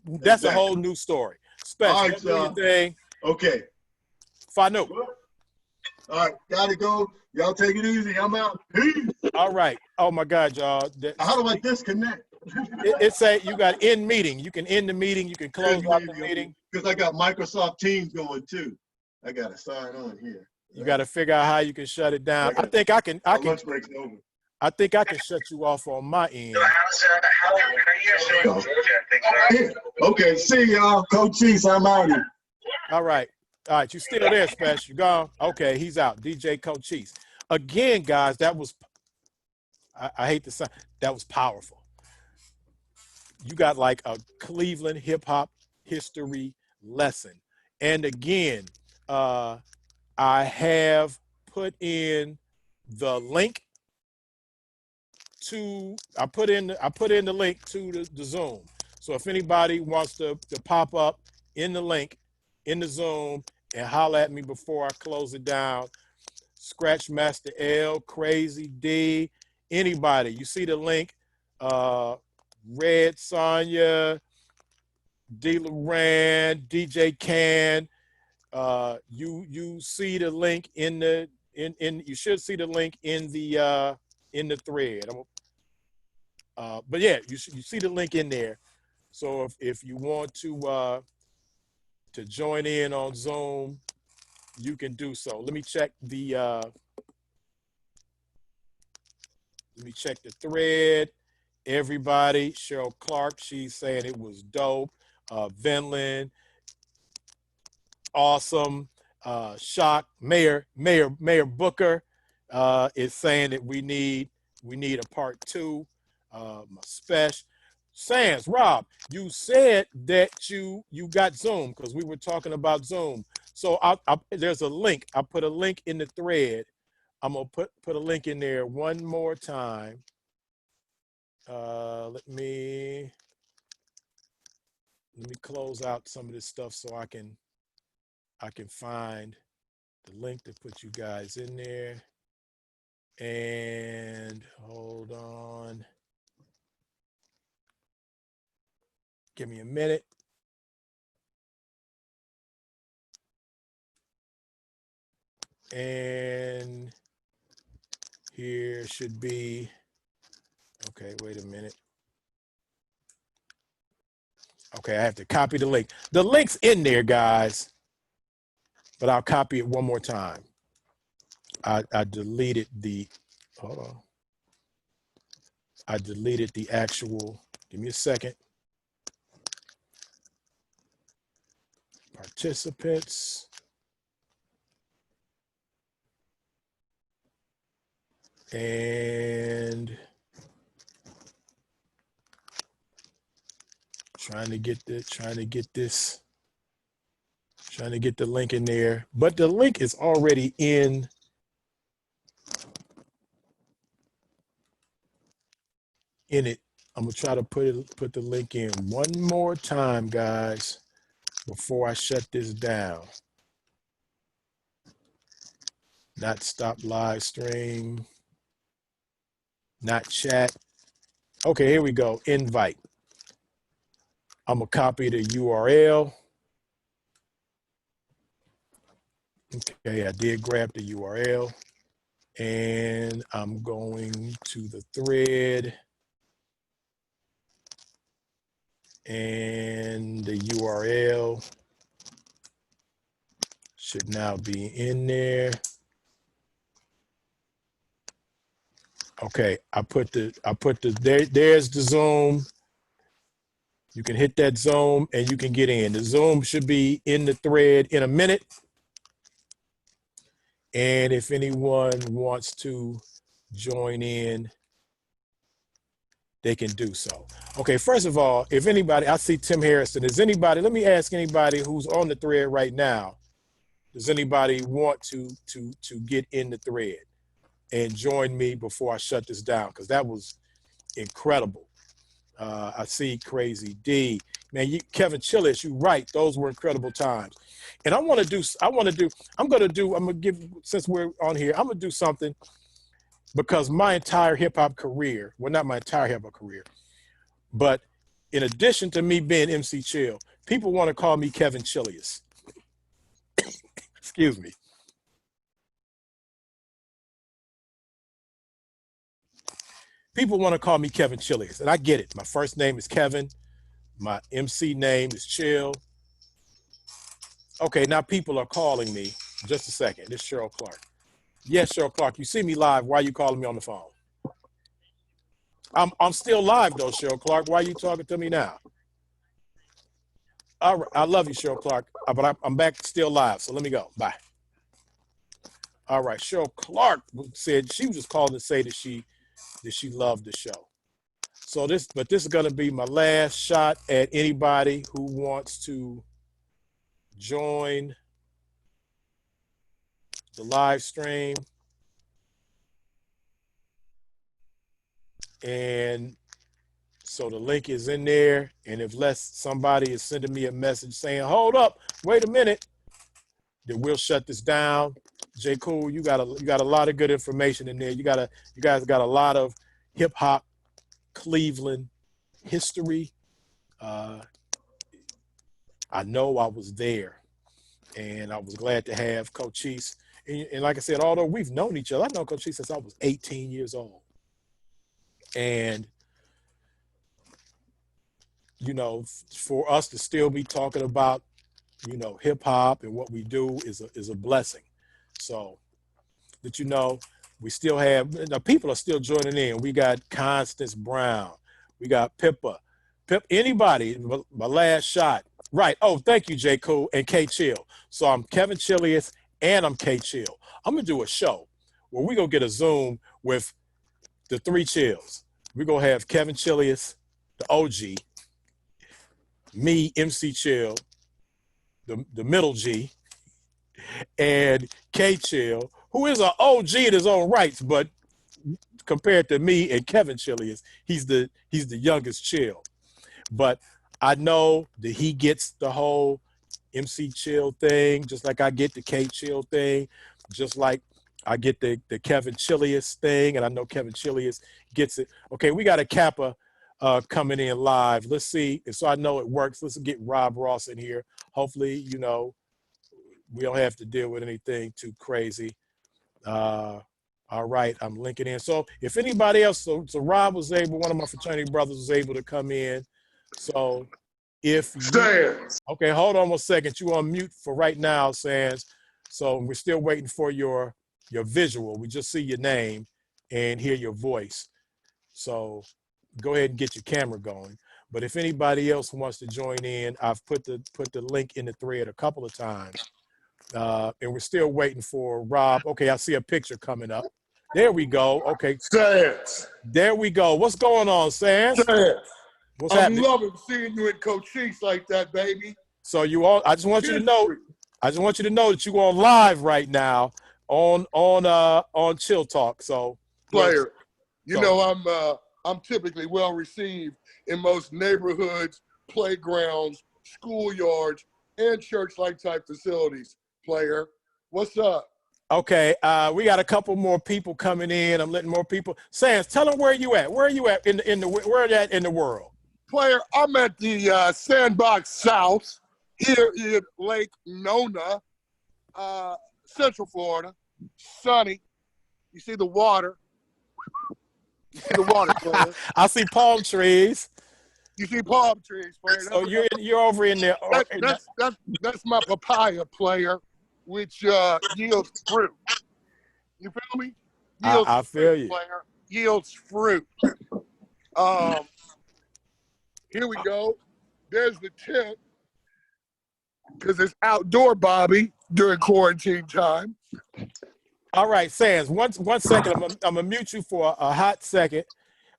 That's a whole new story. Special. All right, do your thing. Okay. Fano. All right, gotta go. Y'all take it easy. I'm out. Peace. All right. Oh my God, y'all. How do I disconnect? It say you got end meeting. You can end the meeting. You can close out the meeting. Because I got Microsoft Teams going too. I gotta sign on here. You got to figure out how you can shut it down. I think I can. Lunch break's over. I think I can shut you off on my end. Okay, see y'all. Cochise, I'm out here. All right. All right, you still there, Special? You gone? Okay, he's out. DJ Cochise. Again, guys, that was, I hate to say, that was powerful. You got like a Cleveland hip-hop history lesson. And again, I have put in the link to, I put in the link to the Zoom. So if anybody wants to pop up in the link in the Zoom and holler at me before I close it down, Scratch Master L, Crazy D, anybody, you see the link, Red Sonya, D. Loran, DJ Can, you see the link in the you should see the link in the thread. But yeah, you see the link in there. So if you want to join in on Zoom, you can do so. Let me check the thread. Everybody, Cheryl Clark, she's saying it was dope. Vinland, awesome. Shock, Mayor Booker is saying that we need a part 2. My special. Sans, Rob, you said that you got Zoom because we were talking about Zoom. So there's a link. I put a link in the thread. I'm gonna put a link in there one more time. Let me close out some of this stuff so I can find the link to put you guys in there. And hold on. Give me a minute. And here should be, okay, wait a minute. Okay, I have to copy the link. The link's in there, guys, but I'll copy it one more time. I deleted the, hold on. I deleted the actual, give me a second. Participants. And trying to get the link in there, but the link is already in it. I'm gonna try to put the link in one more time, guys, before I shut this down. Not stop live stream, not chat. Okay, here we go. Invite. I'm gonna copy the URL. Okay, I did grab the URL, and I'm going to the thread, and the URL Should now be in there. Okay, there's the Zoom. You can hit that Zoom and you can get in. The Zoom should be in the thread in a minute. And if anyone wants to join in, they can do so. Okay, first of all, if anybody, I see Tim Harrison. Is anybody, let me ask anybody who's on the thread right now, does anybody want to get in the thread and join me before I shut this down? Because that was incredible. I see Crazy D. Man, Kevin Chillis, you're right. Those were incredible times. And I'm going to give, since we're on here, I'm going to do something because my entire hip hop career, well, not my entire hip hop career, but in addition to me being MC Chill, people want to call me Kevin Chillius. Excuse me. People want to call me Kevin Chillius, and I get it. My first name is Kevin. My MC name is Chill. Okay, now people are calling me. Just a second. This is Cheryl Clark. Yes, Cheryl Clark, you see me live. Why are you calling me on the phone? I'm still live, though, Cheryl Clark. Why are you talking to me now? All right, I love you, Cheryl Clark, but I'm back still live, so let me go. Bye. All right, Cheryl Clark said she was just calling to say that she loved the show. So this is going to be my last shot at anybody who wants to join the live stream. And so the link is in there. And unless somebody is sending me a message saying, hold up, wait a minute, then we'll shut this down. J. Cool, you got a lot of good information in there. You guys got a lot of hip hop Cleveland history. I know I was there, and I was glad to have Cochise. And like I said, although we've known each other, I've known Cochise since I was 18 years old. And, you know, for us to still be talking about, you know, hip hop and what we do is a blessing. So that, you know, we still have, people are still joining in. We got Constance Brown. We got Pippa. Anybody, my last shot. Right. Oh, thank you, J. Cool and K Chill. So I'm Kevin Chillius and I'm K Chill. I'm going to do a show where we're going to get a Zoom with the three Chills. We're going to have Kevin Chillius, the OG, me, MC Chill, the middle G, and K Chill, who is an OG in his own rights, but compared to me and Kevin Chillius, he's the youngest Chill. But I know that he gets the whole MC Chill thing, just like I get the K Chill thing, just like I get the Kevin Chillius thing, and I know Kevin Chillius gets it. Okay, we got a Kappa coming in live. Let's see. And so I know it works. Let's get Rob Ross in here. Hopefully, you know, we don't have to deal with anything too crazy. All right, I'm linking in. So if anybody else, so Rob was able, one of my fraternity brothers was able to come in. So if Sands. Okay, hold on 1 second. You on mute for right now, Sands. So we're still waiting for your visual. We just see your name and hear your voice. So go ahead and get your camera going. But if anybody else wants to join in, I've put the link in the thread a couple of times. And we're still waiting for Rob. Okay, I see a picture coming up. There we go. Okay. Sands. There we go. What's going on, Sands? Sands. What's I'm happening? loving seeing you in Cochise like that, baby. So I just want you to know that you're on live right now on Chill Talk. So Player, you know I'm typically well received in most neighborhoods, playgrounds, schoolyards, and church-like type facilities. Player, what's up? Okay, we got a couple more people coming in. I'm letting more people. Sands, tell them where you at. Where are you at where are you at in the world? Player, I'm at the Sandbox South here in Lake Nona, Central Florida. Sunny. You see the water. You see the water, player. I see palm trees. You see palm trees, player. So you're over in there. That's my papaya, player. which yields fruit. You feel me? I feel you. Player, yields fruit. Here we go. There's the tent, because it's outdoor, Bobby, during quarantine time. All right, Sands, one second. I'm gonna mute you for a hot second.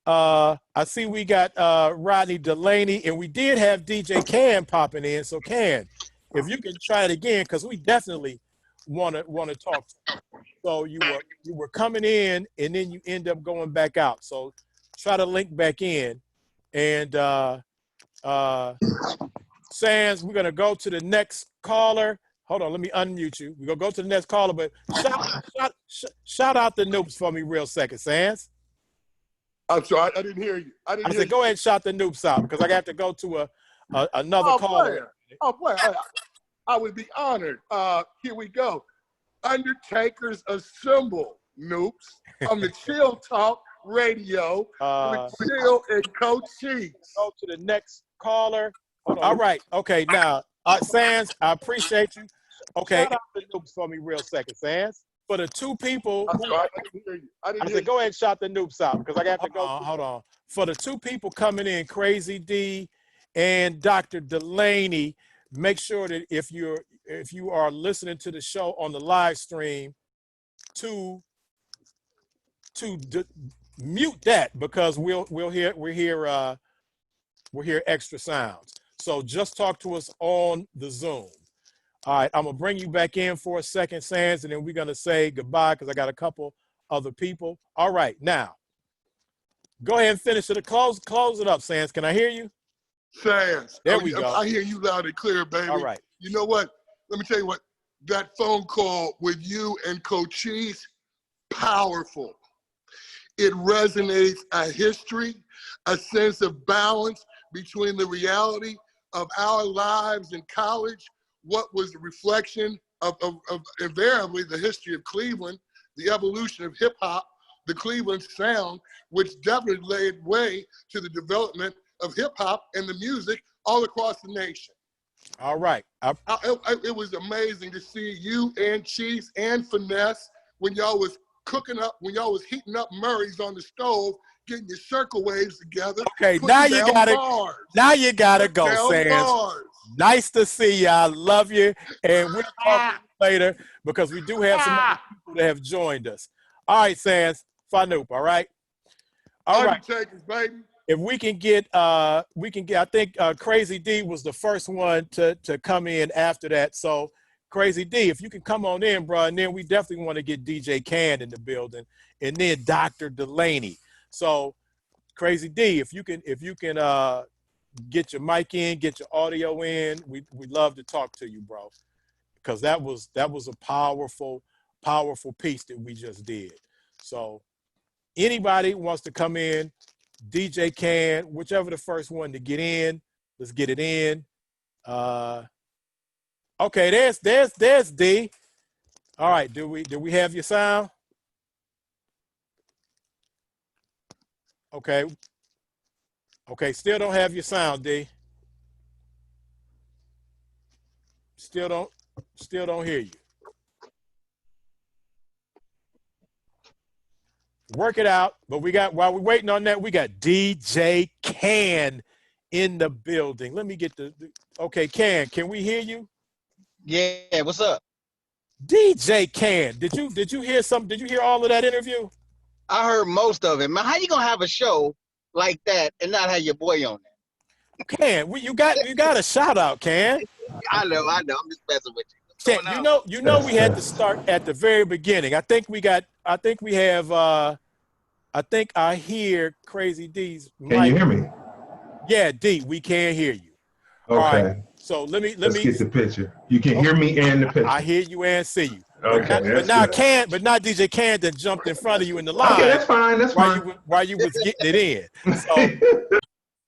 I see we got Rodney Delaney, and we did have DJ Can popping in. So Can, if you can try it again, because we definitely want to talk. So you were coming in, and then you end up going back out. So try to link back in, and Sands, we're gonna go to the next caller. Hold on, let me unmute you. We're gonna go to the next caller, but shout out the noobs for me real second, Sands. I'm sorry, I didn't hear you. I said, go ahead and shout the noobs out because I got to go to another caller. Player. I would be honored. Here we go. Undertakers Assemble, noobs, on the Chill Talk Radio with Chill and Cochise. Go to the next caller. All right. Okay. Now, Sands, I appreciate you. Okay. Shout out the noobs for me real second, Sands. For the two people, I didn't hear you. I said, go ahead and shout the noobs out because I got to go. Hold on. For the two people coming in, Crazy D and Dr. Delaney, make sure that if you are listening to the show on the live stream, to mute that because we'll hear extra sounds. So just talk to us on the Zoom. All right, I'm gonna bring you back in for a second, Sands, and then we're gonna say goodbye because I got a couple other people. All right, now go ahead and finish it. Close it up, Sands. Can I hear you? Sands. There we go. I hear you loud and clear, baby. All right. You know what? Let me tell you what. That phone call with you and Cochise, powerful. It resonates a history, a sense of balance between the reality of our lives in college, what was the reflection of invariably the history of Cleveland, the evolution of hip hop, the Cleveland sound, which definitely laid way to the development of hip hop and the music all across the nation. All right. It was amazing to see you and Chiefs and Finesse when y'all was cooking up, when y'all was heating up Murray's on the stove, getting your circle waves together. Okay, now you gotta go, Sands. Nice to see you. I love you. And we'll talk later because we do have some other people that have joined us. All right, Sands. Fanoop, all right? All right. Baby. If we can get, I think Crazy D was the first one to come in after that. So Crazy D, if you can come on in, bro, and then we definitely want to get DJ Can in the building and then Dr. Delaney. So Crazy D, if you can get your mic in, get your audio in, we'd love to talk to you, bro. Because that was a powerful piece that we just did. So anybody wants to come in, DJ Can, whichever the first one to get in, let's get it in. Okay, there's D. All right, do we have your sound? Okay, still don't have your sound, D. Still don't hear you. Work it out, but while we're waiting on that, we got DJ Can in the building. Let me get okay, can we hear you? Yeah, what's up? DJ Can, did you hear something? Did you hear all of that interview? I heard most of it, man. How you gonna have a show like that and not have your boy on there? Can, you got a shout out, Can. I know. I'm just messing with you. Can, you know we had to start at the very beginning. I think I hear Crazy D's mic. Can you hear me? Yeah, D, we can hear you. Okay. All right. So let's get the picture. You can hear me and the picture. I hear you and see you. Okay. But now DJ Can that jumped in front of you in the line. Okay, that's fine. While you was getting it in. So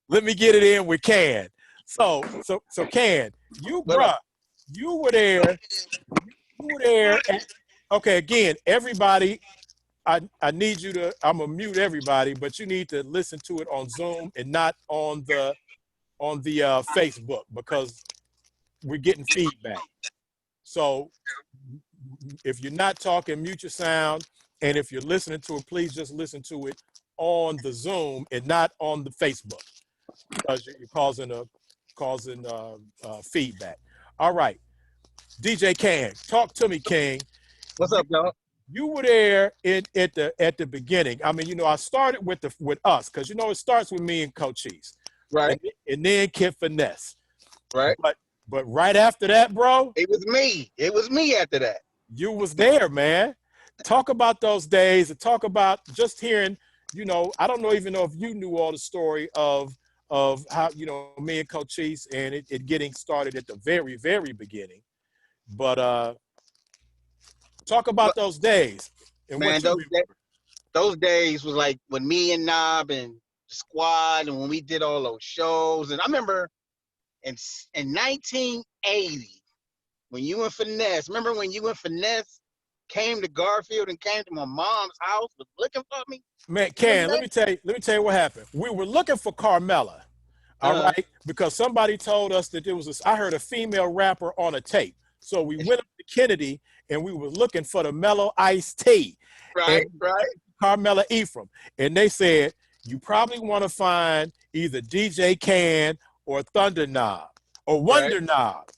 let me get it in with Can. So Can, you were there. Okay, again, everybody, I need you to, I'm gonna mute everybody, but you need to listen to it on Zoom and not on the Facebook because we're getting feedback. So if you're not talking, mute your sound. And if you're listening to it, please just listen to it on the Zoom and not on the Facebook, because you're causing feedback. All right, DJ Can, talk to me, King. What's up, y'all? You were there at the beginning. I mean, you know, I started with us, because you know it starts with me and Cochise, Right, and then Kid Finesse. right. But right after that, bro, It was me. It was me after that. you was there, man. Talk about those days, and talk about just hearing, you know, I don't know even know if you knew all the story of how, you know, me and Cochise and it getting started at the very, very beginning. But talk about But, those days and man, what you remember. those days was like when me and Knob and the squad, and when we did all those shows. And I remember in 1980, when you and Finesse, remember when you and Finesse came to Garfield and came to my mom's house, was looking for me? Man, Ken, let me tell you what happened. We were looking for Carmella, all right, because somebody told us that there was this, I heard a female rapper on a tape. So we went up to Kennedy and we were looking for the Mellow Iced Tea. Right, right. Carmella Ephraim. And they said, you probably want to find either DJ Can or Thunder Knob or Wonder Knob.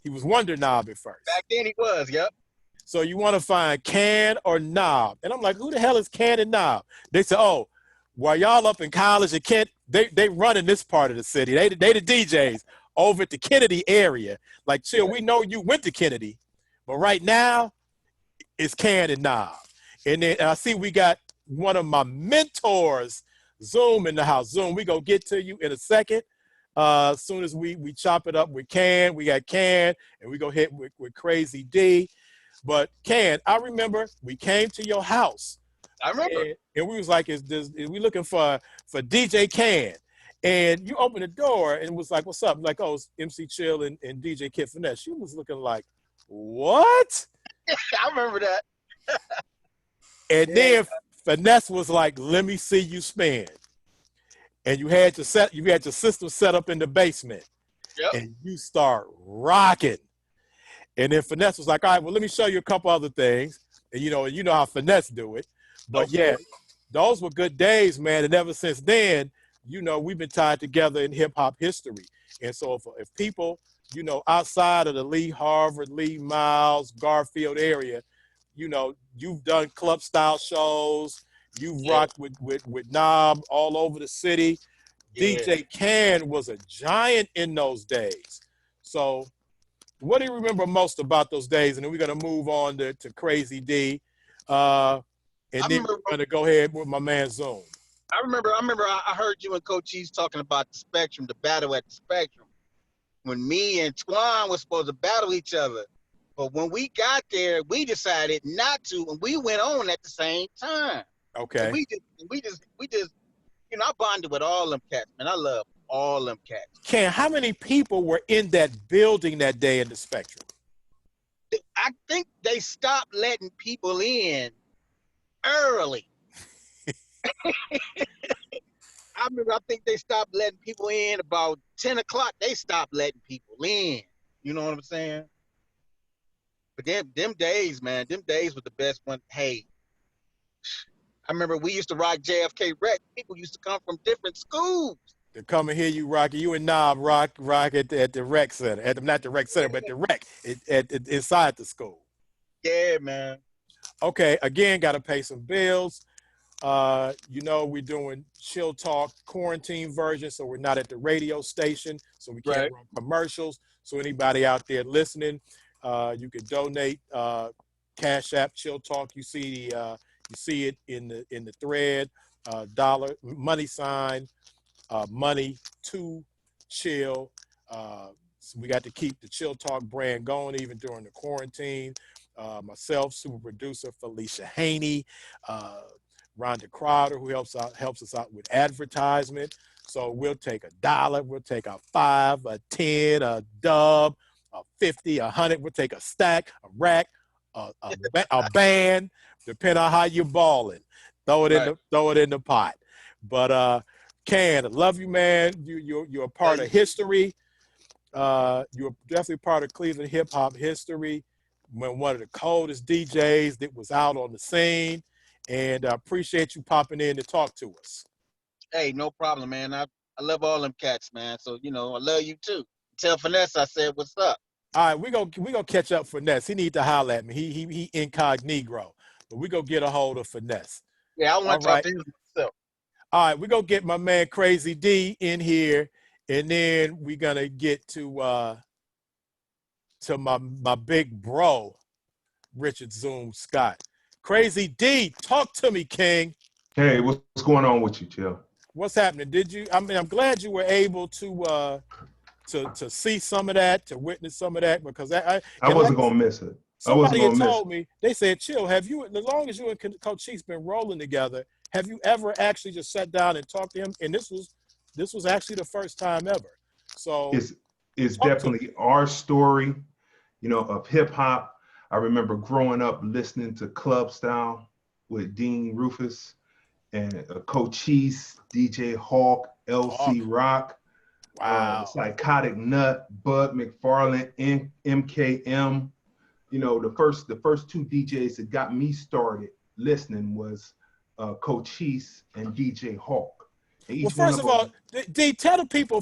He was Wonder Knob at first. Back then he was, yep. So you want to find Can or Knob. And I'm like, who the hell is Can and Knob? They said, oh, while y'all up in college at Kent, they run in this part of the city. They the DJs over at the Kennedy area. Like, Chill, we know you went to Kennedy, but right now it's Can and Knob. And then I see we got one of my mentors, Zoom, in the house. Zoom, we gonna get to you in a second. As soon as we chop it up with Can, we got Can, and we go hit with Crazy D. But Can, I remember we came to your house. I remember. And we was like, is we looking for DJ Can? And you opened the door and was like, what's up? I'm like, oh, it's MC Chill and DJ Kid Finesse. She was looking like, what? I remember that. And then Finesse was like, let me see you spin. And you had your system set up in the basement. Yep. And you start rocking. And then Finesse was like, all right, well, let me show you a couple other things. And you know how Finesse do it. But yeah, those were good days, man. And ever since then, you know, we've been tied together in hip hop history. And so if people, you know, outside of the Lee Harvard, Lee Miles, Garfield area, you know, you've done club style shows, you've rocked with Knob all over the city. Yeah. DJ Can was a giant in those days. So what do you remember most about those days? And then we're gonna move on to Crazy D. And then we're gonna go ahead with my man Zoom. I remember I heard you and Cochise talking about the Spectrum, the battle at the Spectrum. When me and Twan was supposed to battle each other. But when we got there, we decided not to, and we went on at the same time. Okay. And we just, you know, I bonded with all them cats, man. I love all them cats. Ken, how many people were in that building that day in the Spectrum? I think they stopped letting people in early. I think they stopped letting people in about 10 o'clock. They stopped letting people in. You know what I'm saying? But them days, man, them days were the best one. Hey, I remember we used to rock JFK Rec. People used to come from different schools. To come and hear you rock. You and Knob rock at the rec center. Not the rec center, but the rec inside the school. Yeah, man. Okay, again, got to pay some bills. You know, we're doing Chill Talk quarantine version, so we're not at the radio station, so we can't run commercials. So anybody out there listening, you can donate. Cash App Chill Talk. You see it in the thread. Dollar money sign. Money to Chill. So we got to keep the Chill Talk brand going even during the quarantine. Myself, super producer Felicia Haney, Rhonda Crowder, who helps us out with advertisement. So we'll take $1, we'll take a $5, a $10, a dub, a $50, a $100. We'll take a stack, a rack, a band, depending on how you're balling. Throw it in the pot. But Can, I love you, man. You're a part of history. You're definitely part of Cleveland hip hop history. one of the coldest DJs that was out on the scene. And I appreciate you popping in to talk to us. Hey, no problem, man. I love all them cats, man. So, you know, I love you too. Tell Finesse I said what's up. All right, we gonna catch up Finesse. He need to holler at me. He incognito, but we gonna get a hold of Finesse. Yeah, I All want to talk right. to him myself. All right, we gonna get my man Crazy D in here, and then we gonna get to my big bro, Richard Zoom Scott. Crazy D, talk to me, King. Hey, what's going on with you, Chill? What's happening? I'm glad you were able to see some of that, to witness some of that, because I and wasn't like gonna miss it. I wasn't somebody had gonna miss told it. me, they said, Chill, have you, as long as you and Coach Chief's been rolling together, have you ever actually just sat down and talked to him? And this was actually the first time ever. So It's talk to me. definitely our story, of hip hop. I remember growing up listening to Club Style with Dean Rufus and Cochise, DJ Hawk, LC Rock, Wow. Psychotic Nut, Bud McFarlane, MKM. The first two DJs that got me started listening was Cochise and DJ Hawk. And Well, each one first of of all, them. D, tell the people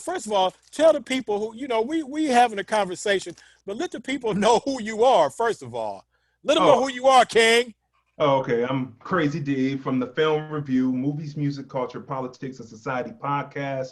who, we having a conversation, but let the people know who you are, first of all. Let them know Oh, who you are, King. Oh, okay. I'm Crazy D from the Film Review, Movies, Music, Culture, Politics, and Society podcast.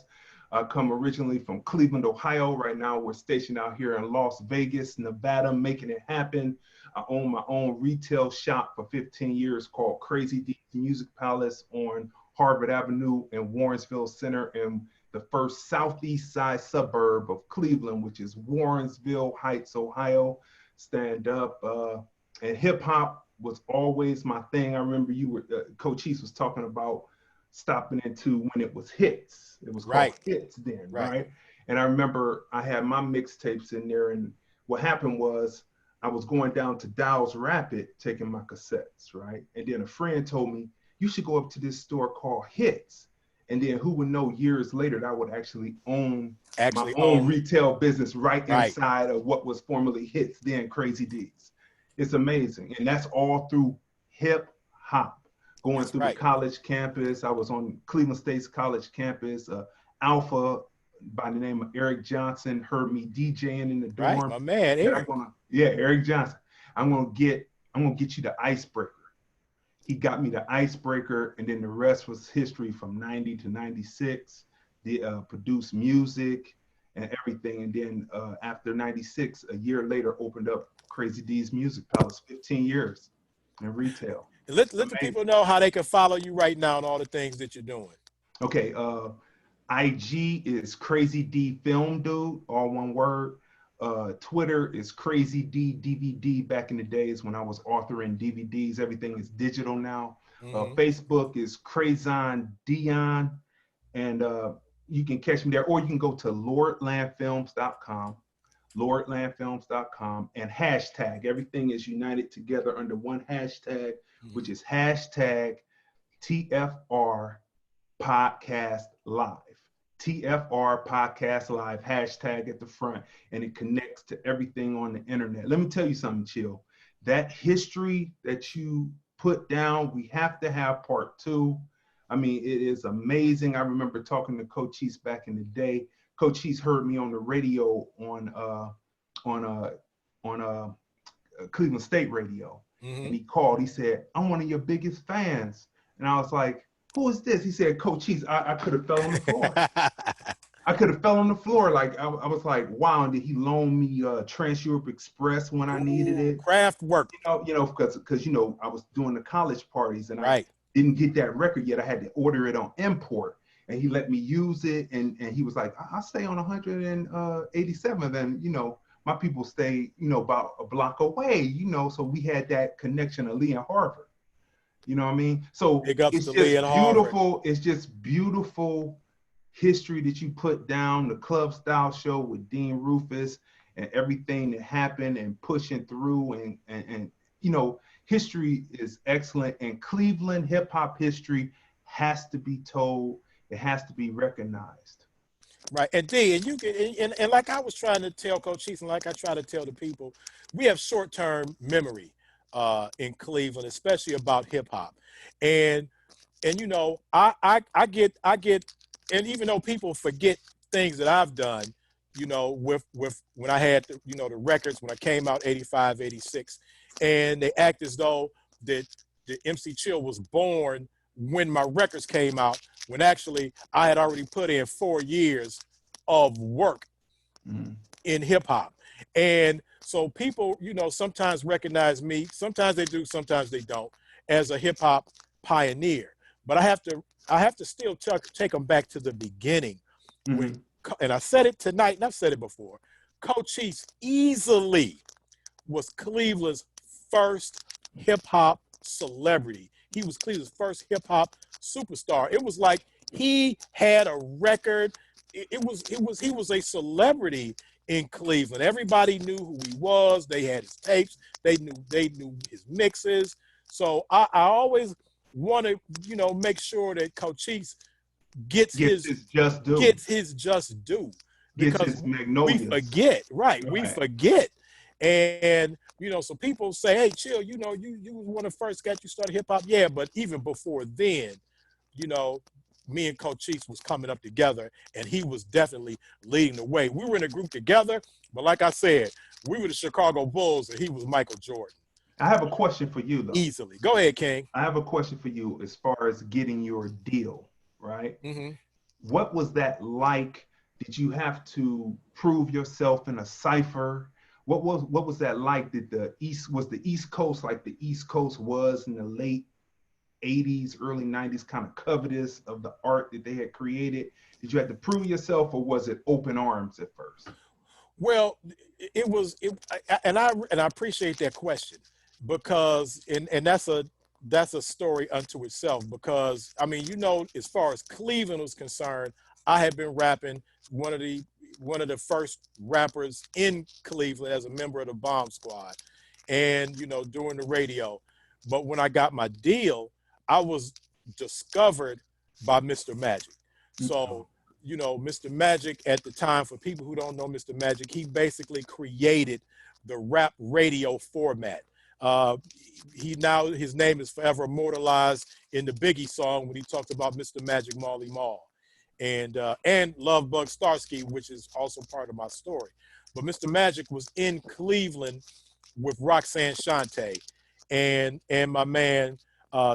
I come originally from Cleveland, Ohio. Right now, we're stationed out here in Las Vegas, Nevada, making it happen. I own my own retail shop for 15 years called Crazy D's Music Palace on Harvard Avenue in Warrensville Center in the first southeast side suburb of Cleveland, which is Warrensville Heights, Ohio. Stand up and hip hop was always my thing. I remember Cochise was talking about stopping into when it was hits. It was called hits then, right? And I remember I had my mixtapes in there, and what happened was I was going down to Dow's Rapid taking my cassettes, right? And then a friend told me, you should go up to this store called Hits. And then who would know years later that I would actually own my own retail business right inside of what was formerly Hits, then Crazy D's. It's amazing. And that's all through hip hop. Going through the college campus. I was on Cleveland State's college campus. Alpha, by the name of Eric Johnson, heard me DJing in the dorm. Right, my man, Eric. Eric Johnson. I'm gonna get you the icebreaker. He got me the icebreaker, and then the rest was history from 90 to 96. The produced music and everything. And then after 96, a year later, opened up Crazy D's Music Palace, 15 years in retail. Let the people know how they can follow you right now and all the things that you're doing. Okay, IG is Crazy D Film Dude, all one word. Twitter is Crazy D DVD. Back in the days when I was authoring DVDs, everything is digital now. Facebook is Crazon Dion, and you can catch me there, or you can go to lordlandfilms.com. lordlandfilms.com, and hashtag. Everything is united together under one hashtag, which is hashtag TFR Podcast Live. TFR Podcast Live, hashtag at the front, and it connects to everything on the internet. Let me tell you something, Chill. That history that you put down, we have to have part 2. I mean, it is amazing. I remember talking to Cochise back in the day. Cochise heard me on the radio on Cleveland State radio, and he called. He said, "I'm one of your biggest fans," and I was like, "Who is this?" He said, "Cochise." I could have fell on the floor. I could have fell on the floor. Like I was like, "Wow!" And did he loan me Trans Europe Express when I needed it? Craft work. Because I was doing the college parties, and I didn't get that record yet. I had to order it on import. And he let me use it, and he was like, "I'll stay on 187th, and my people stay, about a block away, so we had that connection of Lee and Harvard. You know what I mean? So it's just beautiful. It's just beautiful history that you put down, the Club Style show with Dean Rufus and everything that happened and pushing through, and history is excellent, and Cleveland hip hop history has to be told. It has to be recognized. Right. And D, and you can, and like I was trying to tell Cochise, and like I try to tell the people, we have short-term memory in Cleveland, especially about hip hop. And you know, I get, and even though people forget things that I've done, you know, with when I had the, you know, the records when I came out 85, 86, and they act as though that the MC Chill was born when my records came out, when actually I had already put in 4 years of work in hip hop. And so people, you know, sometimes recognize me, sometimes they do, sometimes they don't, as a hip hop pioneer. But I have to still take them back to the beginning. When, and I said it tonight, and I've said it before, Cochise easily was Cleveland's first hip hop celebrity. He was Cleveland's first hip hop superstar. It was like he had a record. He was a celebrity in Cleveland. Everybody knew who he was. They had his tapes. They knew his mixes. So I always want to, you know, make sure that Cochise gets his just due. Because we forget, right? We forget. And, you know, so people say, hey, Chill, you know, you was one of the first guys you started hip hop. Yeah, but even before then, you know, me and Cochise was coming up together, and he was definitely leading the way. We were in a group together, but like I said, we were the Chicago Bulls, and he was Michael Jordan. I have a question for you, though. Easily. Go ahead, King. I have a question for you as far as getting your deal, right? What was that like? Did you have to prove yourself in a cipher? What was that like? Did the East Coast like the East Coast was in the late 80s, early 90s, kind of covetous of the art that they had created? Did you have to prove yourself, or was it open arms at first? Well, and I appreciate that question, because and that's a story unto itself, because I mean, you know, as far as Cleveland was concerned, I had been rapping, one of the first rappers in Cleveland as a member of the Bomb Squad, and, you know, doing the radio. But when I got my deal, I was discovered by Mr. Magic. So, you know, Mr. Magic at the time, for people who don't know Mr. Magic, he basically created the rap radio format. His name is forever immortalized in the Biggie song when he talked about Mr. Magic Marley Marl, and Love Bug Starsky, which is also part of my story. But Mr. Magic was in Cleveland with Roxanne Shante and my man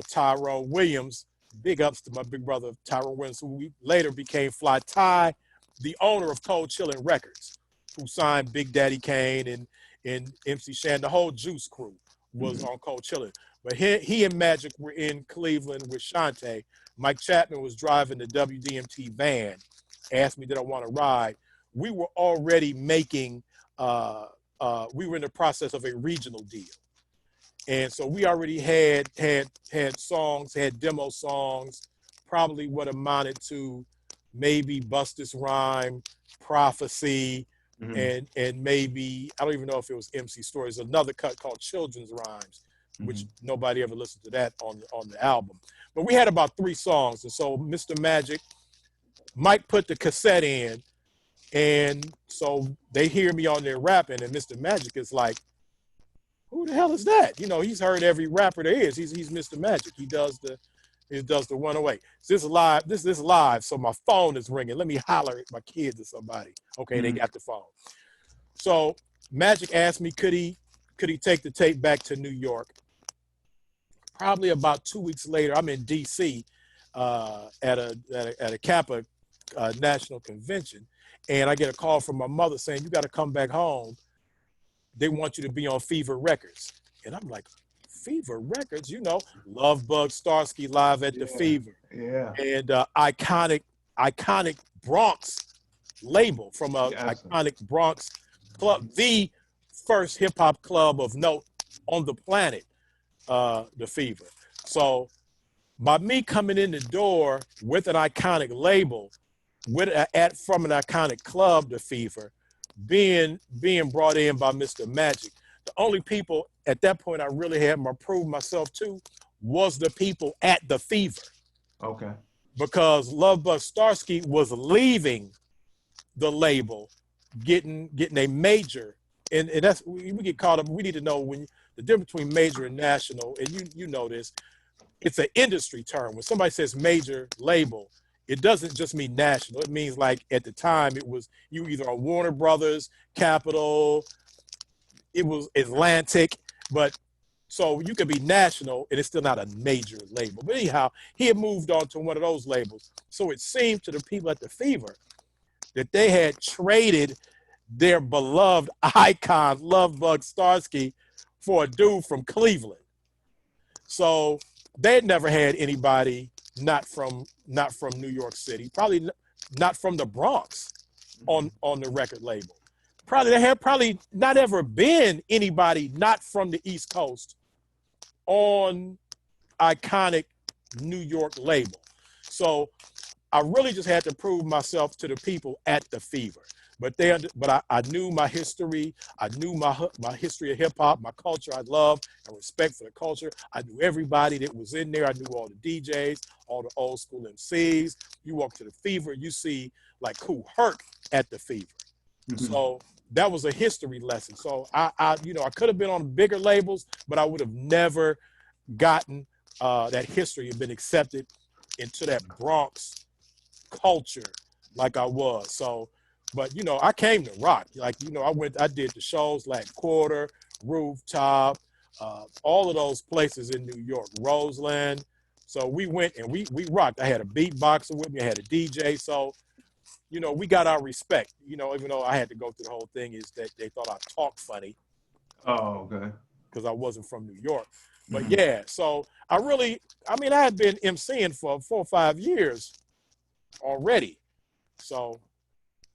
Tyrone Williams. Big ups to my big brother Tyrone Williams, who we later became Fly Ty, the owner of Cold Chillin' Records, who signed Big Daddy Kane and MC Shan. The whole Juice crew was on Cold Chillin'. But he and Magic were in Cleveland with Shante. Mike Chapman was driving the WDMT van, asked me did I want to ride. We were already making, we were in the process of a regional deal. And so we already had songs, had demo songs, probably what amounted to maybe Busta's Rhyme, Prophecy, and maybe, I don't even know if it was MC Stories, another cut called Children's Rhymes, which nobody ever listened to that on the album. But we had about 3 songs. And so Mr. Magic, Mike put the cassette in, and so they hear me on there rapping, and Mr. Magic is like, who the hell is that? You know, he's heard every rapper there is. He's Mr. Magic. He does the 108. So this is live. So my phone is ringing. Let me holler at my kids or somebody. Okay, they got the phone. So Magic asked me, could he take the tape back to New York? Probably about 2 weeks later, I'm in DC at a Kappa national convention, and I get a call from my mother saying, you got to come back home. They want you to be on Fever Records. And I'm like, Fever Records? You know, Love Bug Starsky live at the Fever. Yeah. And iconic Bronx label from a iconic Bronx club, the first hip hop club of note on the planet, the Fever. So by me coming in the door with an iconic label, from an iconic club, the Fever, being brought in by Mr. Magic, the only people at that point I really had to prove myself to was the people at the Fever. Okay. Because Love Bug Starsky was leaving the label, getting a major, and that's we get caught up. We need to know when the difference between major and national, and you know this. It's an industry term. When somebody says major label, it doesn't just mean national. It means like at the time it was you either on Warner Brothers, Capitol, it was Atlantic, but so you could be national and it's still not a major label. But anyhow, he had moved on to one of those labels. So it seemed to the people at the Fever that they had traded their beloved icon, Lovebug Starsky, for a dude from Cleveland. So they had never had anybody not from New York City, probably not from the Bronx on the record label. There had not ever been anybody not from the East Coast on iconic New York label. So I really just had to prove myself to the people at the Fever. But I knew my history. I knew my history of hip hop, my culture. I love and respect for the culture. I knew everybody that was in there. I knew all the DJs, all the old school MCs. You walk to the Fever, you see like Kool Herc at the Fever. Mm-hmm. So that was a history lesson. So I could have been on bigger labels, but I would have never gotten that history and been accepted into that Bronx culture like I was. So, but I came to rock. Like, I did the shows like Quarter, Rooftop, all of those places in New York, Roseland. So we went and we rocked. I had a beatboxer with me, I had a DJ. So, we got our respect, even though I had to go through the whole thing is that they thought I talked funny. Oh, okay. Because I wasn't from New York. But yeah, so I had been emceeing for 4 or 5 years already. So,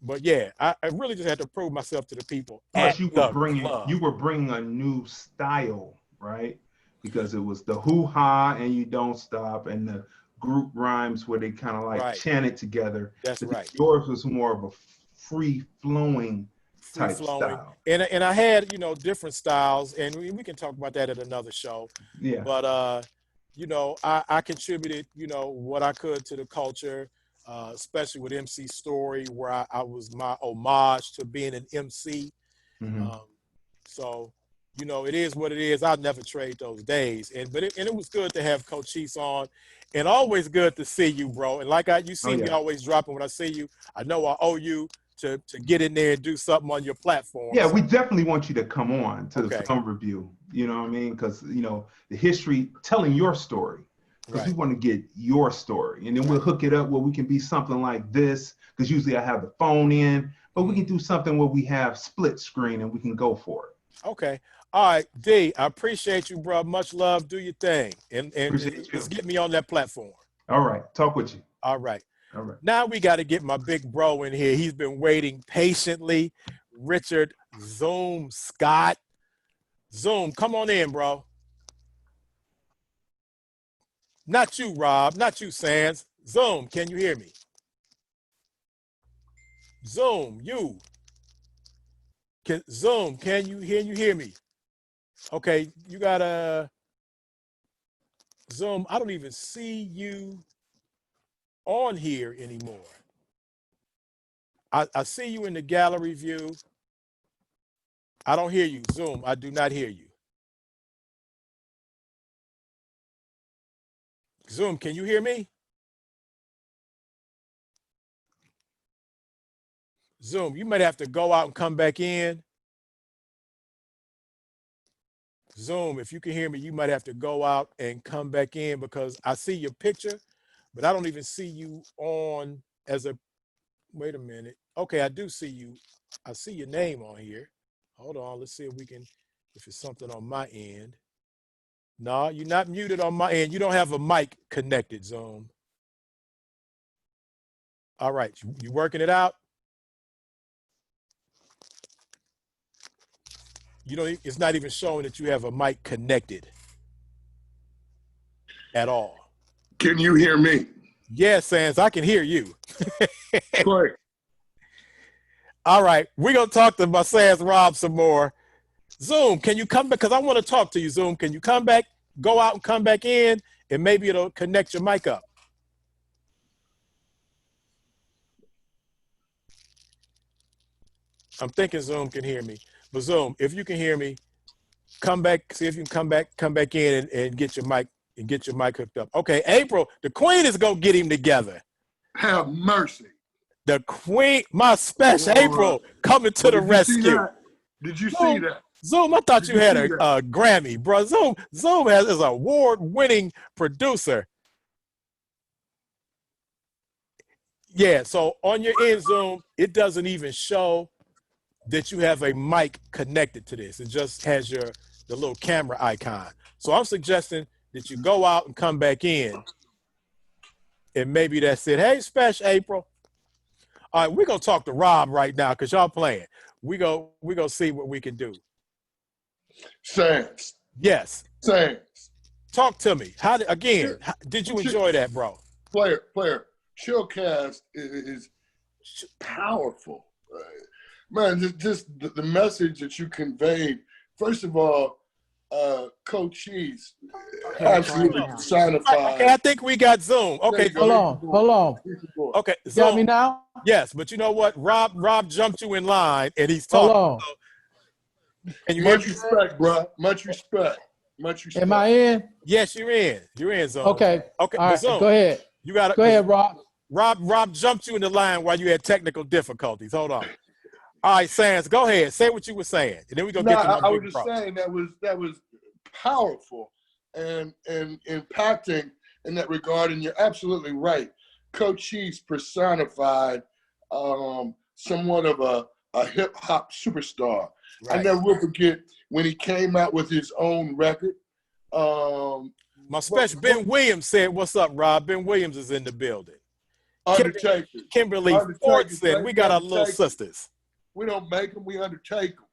but yeah, I really just had to prove myself to the people. Plus, you were bringing a new style, right? Because it was the hoo-ha and you don't stop and the group rhymes where they kind of like chant it together. That's right. Yours was more of a free-flowing type style. And I had, different styles, and we can talk about that at another show. Yeah. But, I contributed, what I could to the culture, especially with MC Story, where I was my homage to being an MC. Mm-hmm. So, it is what it is. I'll never trade those days. And it was good to have Cochise on, and always good to see you, bro. And like you see me always dropping when I see you, I know I owe you to get in there and do something on your platform. Yeah, we definitely want you to come on to the film review. You know what I mean? Because, the history, telling your story. Because we want to get your story. And then we'll hook it up where we can be something like this. Because usually I have the phone in. But we can do something where we have split screen and we can go for it. Okay. All right, D, I appreciate you, bro. Much love. Do your thing. And just get me on that platform. All right. Talk with you. All right. All right. Now we got to get my big bro in here. He's been waiting patiently. Richard Zoom Scott. Zoom, come on in, bro. Not you, Rob. Not you, Sands. Zoom, can you hear me? Zoom, you. Zoom, can you hear me? Okay, you got to Zoom. I don't even see you on here anymore. I see you in the gallery view. I don't hear you. Zoom, I do not hear you. Zoom, can you hear me? Zoom, you might have to go out and come back in. Zoom, if you can hear me, you might have to go out and come back in because I see your picture, but I don't even see you on as a, wait a minute. Okay, I do see you. I see your name on here. Hold on, let's see if if it's something on my end. No, you're not muted on my end. You don't have a mic connected, Zoom. All right, you working it out? It's not even showing that you have a mic connected at all. Can you hear me? Yes, Sans, I can hear you. Great. All right, we're going to talk to my Sans Rob some more. Zoom, can you come back? Because I want to talk to you, Zoom. Can you come back, go out and come back in, and maybe it'll connect your mic up. I'm thinking Zoom can hear me. But Zoom, if you can hear me, come back, see if you can come back in and get your mic hooked up. Okay, April, the queen is gonna get him together. Have mercy. The queen, my special April, coming to the rescue. Did you see that? Zoom, I thought you had a Grammy, bro. Zoom is an award-winning producer. Yeah, so on your end, Zoom, it doesn't even show that you have a mic connected to this. It just has the little camera icon. So I'm suggesting that you go out and come back in, and maybe that's it. Hey, special April. All right, we're gonna talk to Rob right now because y'all playing. We go see what we can do. Sans. Yes. Sans. Talk to me. Did you enjoy that, bro? Player. Chillcast is powerful. Right? Man, just the message that you conveyed. First of all, Cochise absolutely personified. Okay, I think we got Zoom. Okay, hold on. Okay, Zoom. Got me now? Yes, but you know what? Rob jumped you in line, and he's talking. Hold on. And much respect, bro. Much respect. Am I in? Yes, you're in. You're in, Zoom. Okay. Okay. All right. Zoom, go ahead. You got to go ahead, Rob. Rob jumped you in the line while you had technical difficulties. Hold on. All right, Sans, go ahead. Say what you were saying, and then we go get to my I was just saying that was powerful and impacting in that regard. And you're absolutely right. Cochise personified somewhat of a hip hop superstar. Right. I never will forget when he came out with his own record. My special Ben Williams said, "What's up, Rob?" Ben Williams is in the building. Undertaker. Kimberly Ford said, "We got our little sisters. We don't make them, we undertake them."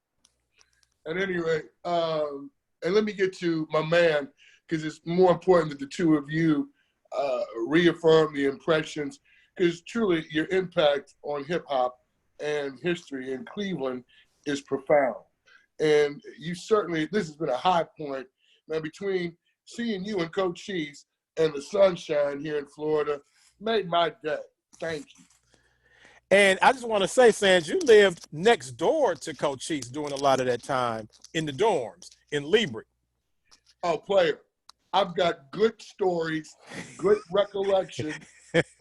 At any rate, and let me get to my man, because it's more important that the two of you reaffirm the impressions, because truly your impact on hip-hop and history in Cleveland is profound. And you certainly, this has been a high point, man, between seeing you and Cochise and the sunshine here in Florida made my day. Thank you. And I just want to say, Sans, you lived next door to Cochise during a lot of that time in the dorms in Libra. Oh, player, I've got good stories, good recollection.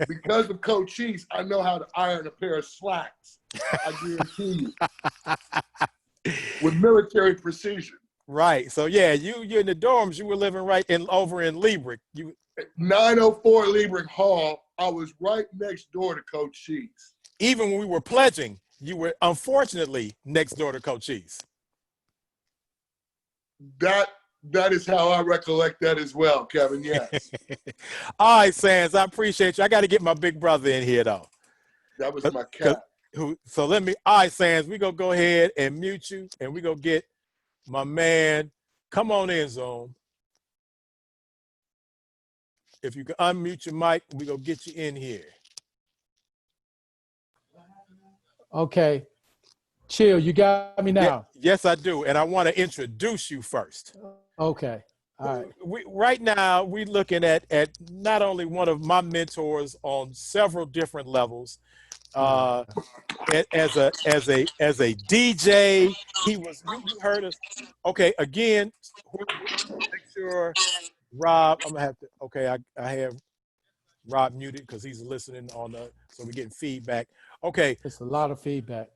Because of Cochise, I know how to iron a pair of slacks. I guarantee you. With military precision. Right. So yeah, you're in the dorms. You were living right over in Libra. 904 Libra Hall. I was right next door to Cochise. Even when we were pledging, you were unfortunately next door to Cochise. That is how I recollect that as well, Kevin. Yes. All right, Sans, I appreciate you. I got to get my big brother in here though. That was my cat. So all right, Sans, we gonna go ahead and mute you, and we gonna get my man. Come on in, Zoom. If you can unmute your mic, we gonna get you in here. Okay. Chill, you got me now. Yes, I do. And I want to introduce you first. Okay. All right. Right now, we're looking at not only one of my mentors on several different levels. As a DJ, he was. You heard us. Okay. Again, make sure Rob. I'm gonna have to. Okay, I have Rob muted because he's listening on the. So we're getting feedback. Okay. It's a lot of feedback.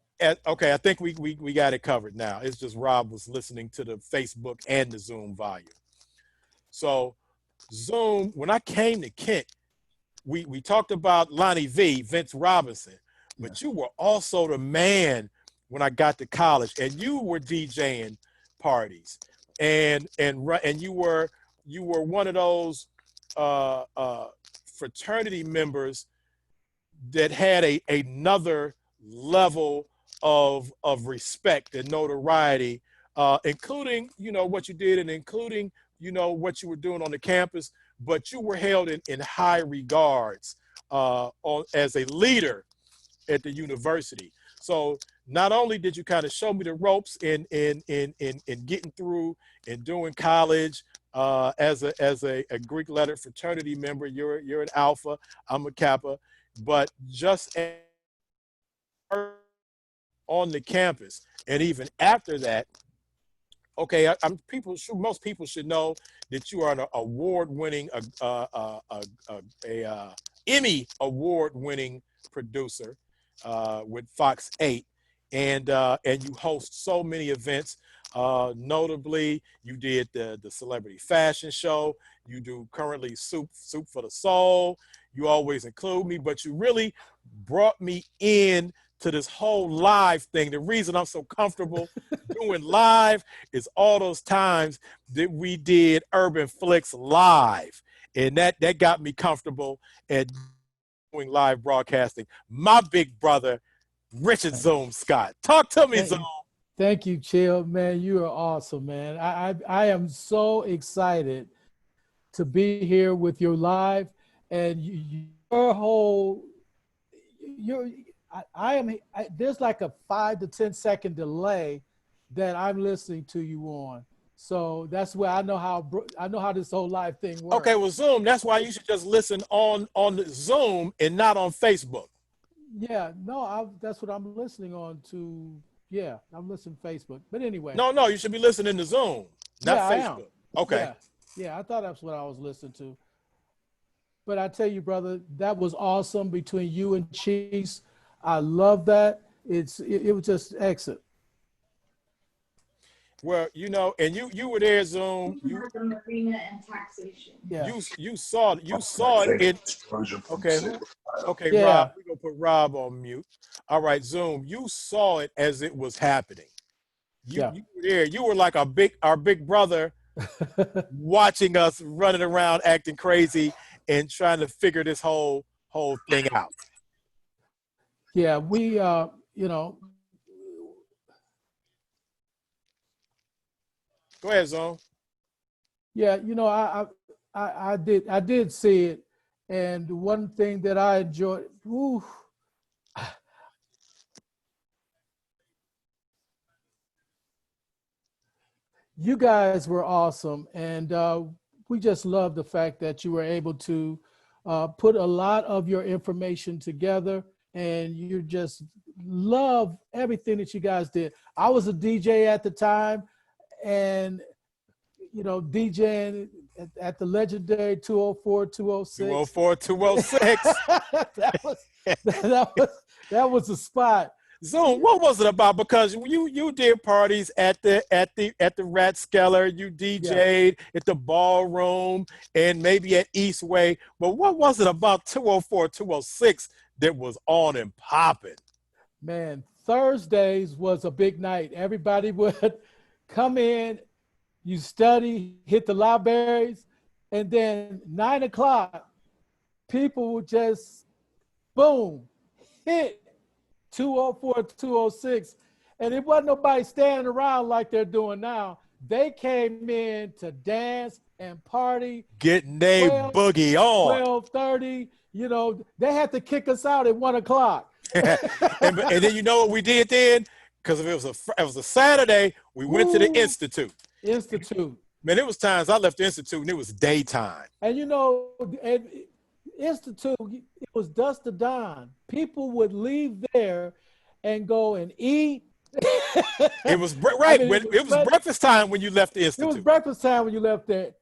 Okay, I think we got it covered now. It's just Rob was listening to the Facebook and the Zoom volume. So Zoom, when I came to Kent, we talked about Lonnie V, Vince Robinson, but you were also the man when I got to college, and you were DJing parties, and you were one of those fraternity members that had another level of respect and notoriety, including what you did and including what you were doing on the campus, but you were held in high regards as a leader at the university. So not only did you kind of show me the ropes in getting through and doing college as a Greek letter fraternity member, you're an Alpha, I'm a Kappa, but just on the campus. And even after that, okay, most people should know that you are an award-winning, Emmy award-winning producer with Fox 8, and you host so many events. Notably, you did the celebrity fashion show. You do currently Soup for the Soul. You always include me, but you really brought me in to this whole live thing. The reason I'm so comfortable doing live is all those times that we did Urban Flicks live, and that got me comfortable at doing live broadcasting. My big brother, Richard Zoom Scott. Talk to me, Zoom. Thank you, Chill. Man, you are awesome, man. I am so excited to be here with your live, and your whole, there's like a 5 to 10 second delay that I'm listening to you on. So that's where I know how this whole live thing works. Okay, well, Zoom, that's why you should just listen on the Zoom and not on Facebook. Yeah, no, that's what I'm listening on to. Yeah, I'm listening to Facebook. But anyway. No, you should be listening to Zoom, not Facebook. Okay. Yeah, I thought that's what I was listening to. But I tell you, brother, that was awesome between you and Cheese. I love that. It was just excellent. Well, and you were there, Zoom. Marina and taxation. Yeah. You saw it in. Okay. Okay, yeah. Rob, we're gonna put Rob on mute. All right, Zoom. You saw it as it was happening. You were there. You were like our big brother watching us running around acting crazy and trying to figure this whole thing out. Yeah, we Go ahead, Zoom. Yeah, I did see it, and one thing that I enjoyed. You guys were awesome, and we just love the fact that you were able to put a lot of your information together, and you just love everything that you guys did. I was a DJ at the time, and DJing at the legendary 204, 206. 204, 206. that was the spot. Zoom, what was it about? Because you did parties at the Ratskeller, you DJ'd at the ballroom and maybe at Eastway. But what was it about 204, 206 that was on and popping? Man, Thursdays was a big night. Everybody would come in, you study, hit the libraries, and then 9 o'clock, people would just boom, hit 204, 206, and it wasn't nobody standing around like they're doing now. They came in to dance and party. Getting their boogie on. 12:30, they had to kick us out at 1 o'clock. and then you know what we did then? Because if it was a Saturday, we went to the Institute. Man, it was times I left the Institute and it was daytime. And at Institute, it was dusk to dawn. People would leave there and go and eat. It was right. It was breakfast time when you left the Institute. It was breakfast time when you left there.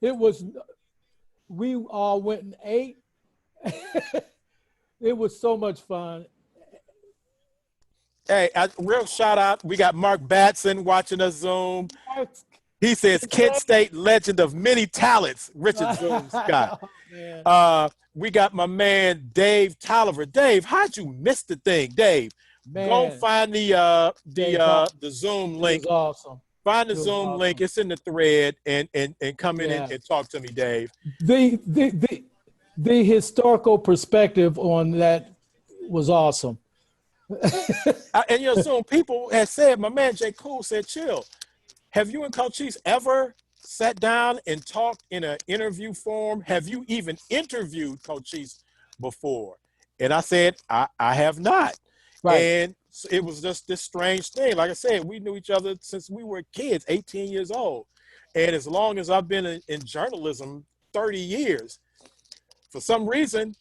We all went and ate. It was so much fun. Hey, real shout out. We got Mark Batson watching us Zoom. He says, Kent State legend of many talents, Richard Zoom Scott. We got my man, Dave Tolliver. Dave, how'd you miss the thing? Dave, go find the Zoom link. It was awesome. Find the Zoom link. It's in the thread and come in and talk to me, Dave. The historical perspective on that was awesome. And Zoom, people had said, my man J. Cool said, Chill, have you and Cochise ever sat down and talked in an interview form? Have you even interviewed Cochise before? And I said, I have not. Right. And it was just this strange thing. Like I said, we knew each other since we were kids, 18 years old. And as long as I've been in journalism, 30 years, for some reason,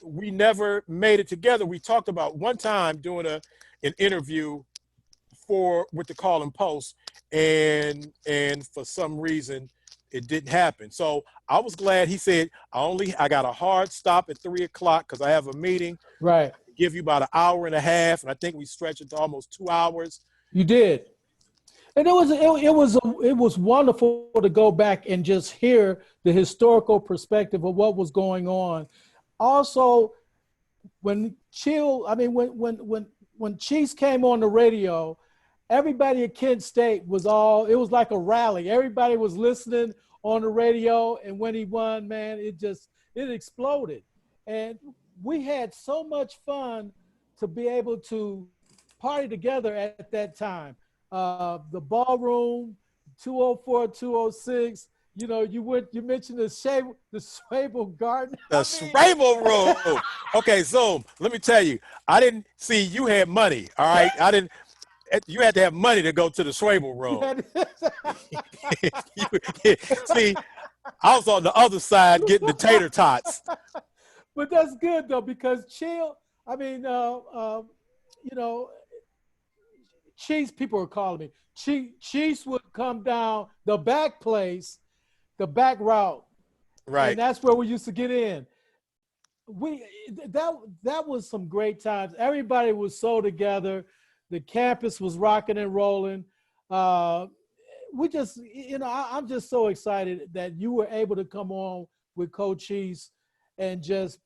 we never made it together. We talked about one time doing an interview with the Call and Post, and for some reason it didn't happen. So I was glad he said I got a hard stop at 3 o'clock because I have a meeting. Right. Give you about an hour and a half, and I think we stretched it to almost 2 hours. You did. And it was wonderful to go back and just hear the historical perspective of what was going on. Also, when Chiefs came on the radio, everybody at Kent State it was like a rally. Everybody was listening on the radio, and when he won, man, it exploded. And we had so much fun to be able to party together at that time. The ballroom, 204, 206. You know, you mentioned the Swable Garden. The Swable Room. Okay, Zoom. Let me tell you, I didn't see you had money. All right, you had to have money to go to the Swable Room. See, I was on the other side getting the tater tots. But that's good though, because Chill. Chiefs, people are calling me. Chiefs would come down the back place, the back route. Right. And that's where we used to get in. That was some great times. Everybody was so together. The campus was rocking and rolling. I'm just so excited that you were able to come on with Coach Chiefs and just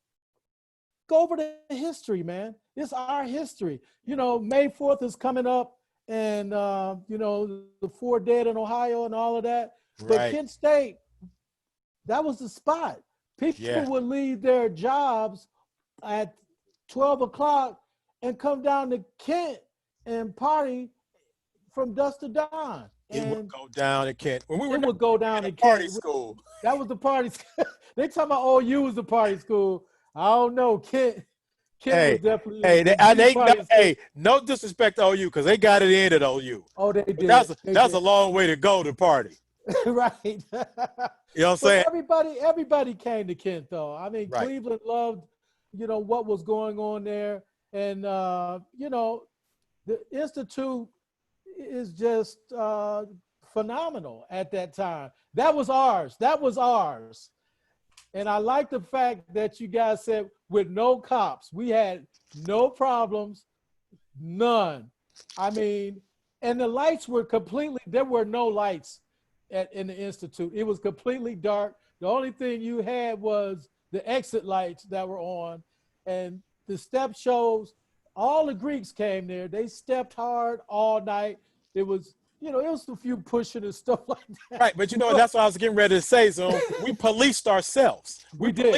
go over the history, man. It's our history. You know, May 4th is coming up, and the 4 dead in Ohio and all of that. Right. But Kent State, that was the spot. People would leave their jobs at 12 o'clock and come down to Kent and party from dusk to dawn. It would go down at Kent. When we would go down at party Kent. school. That was the party school. They talking about OU was the party school. I don't know. Kent was definitely no disrespect to OU because they got it in at OU. Oh, they did. That's a long way to go to party. Right. You know what I'm saying? Everybody came to Kent though. I mean, right. Cleveland loved, what was going on there. And the Institute is just phenomenal at that time. That was ours. And I like the fact that you guys said with no cops, we had no problems, none. I mean, and the lights were there were no lights in the Institute. It was completely dark. The only thing you had was the exit lights that were on, and the step shows. All the Greeks came there. They stepped hard all night. It was a few pushing and stuff like that. Right, but that's what I was getting ready to say. So we policed ourselves. We did.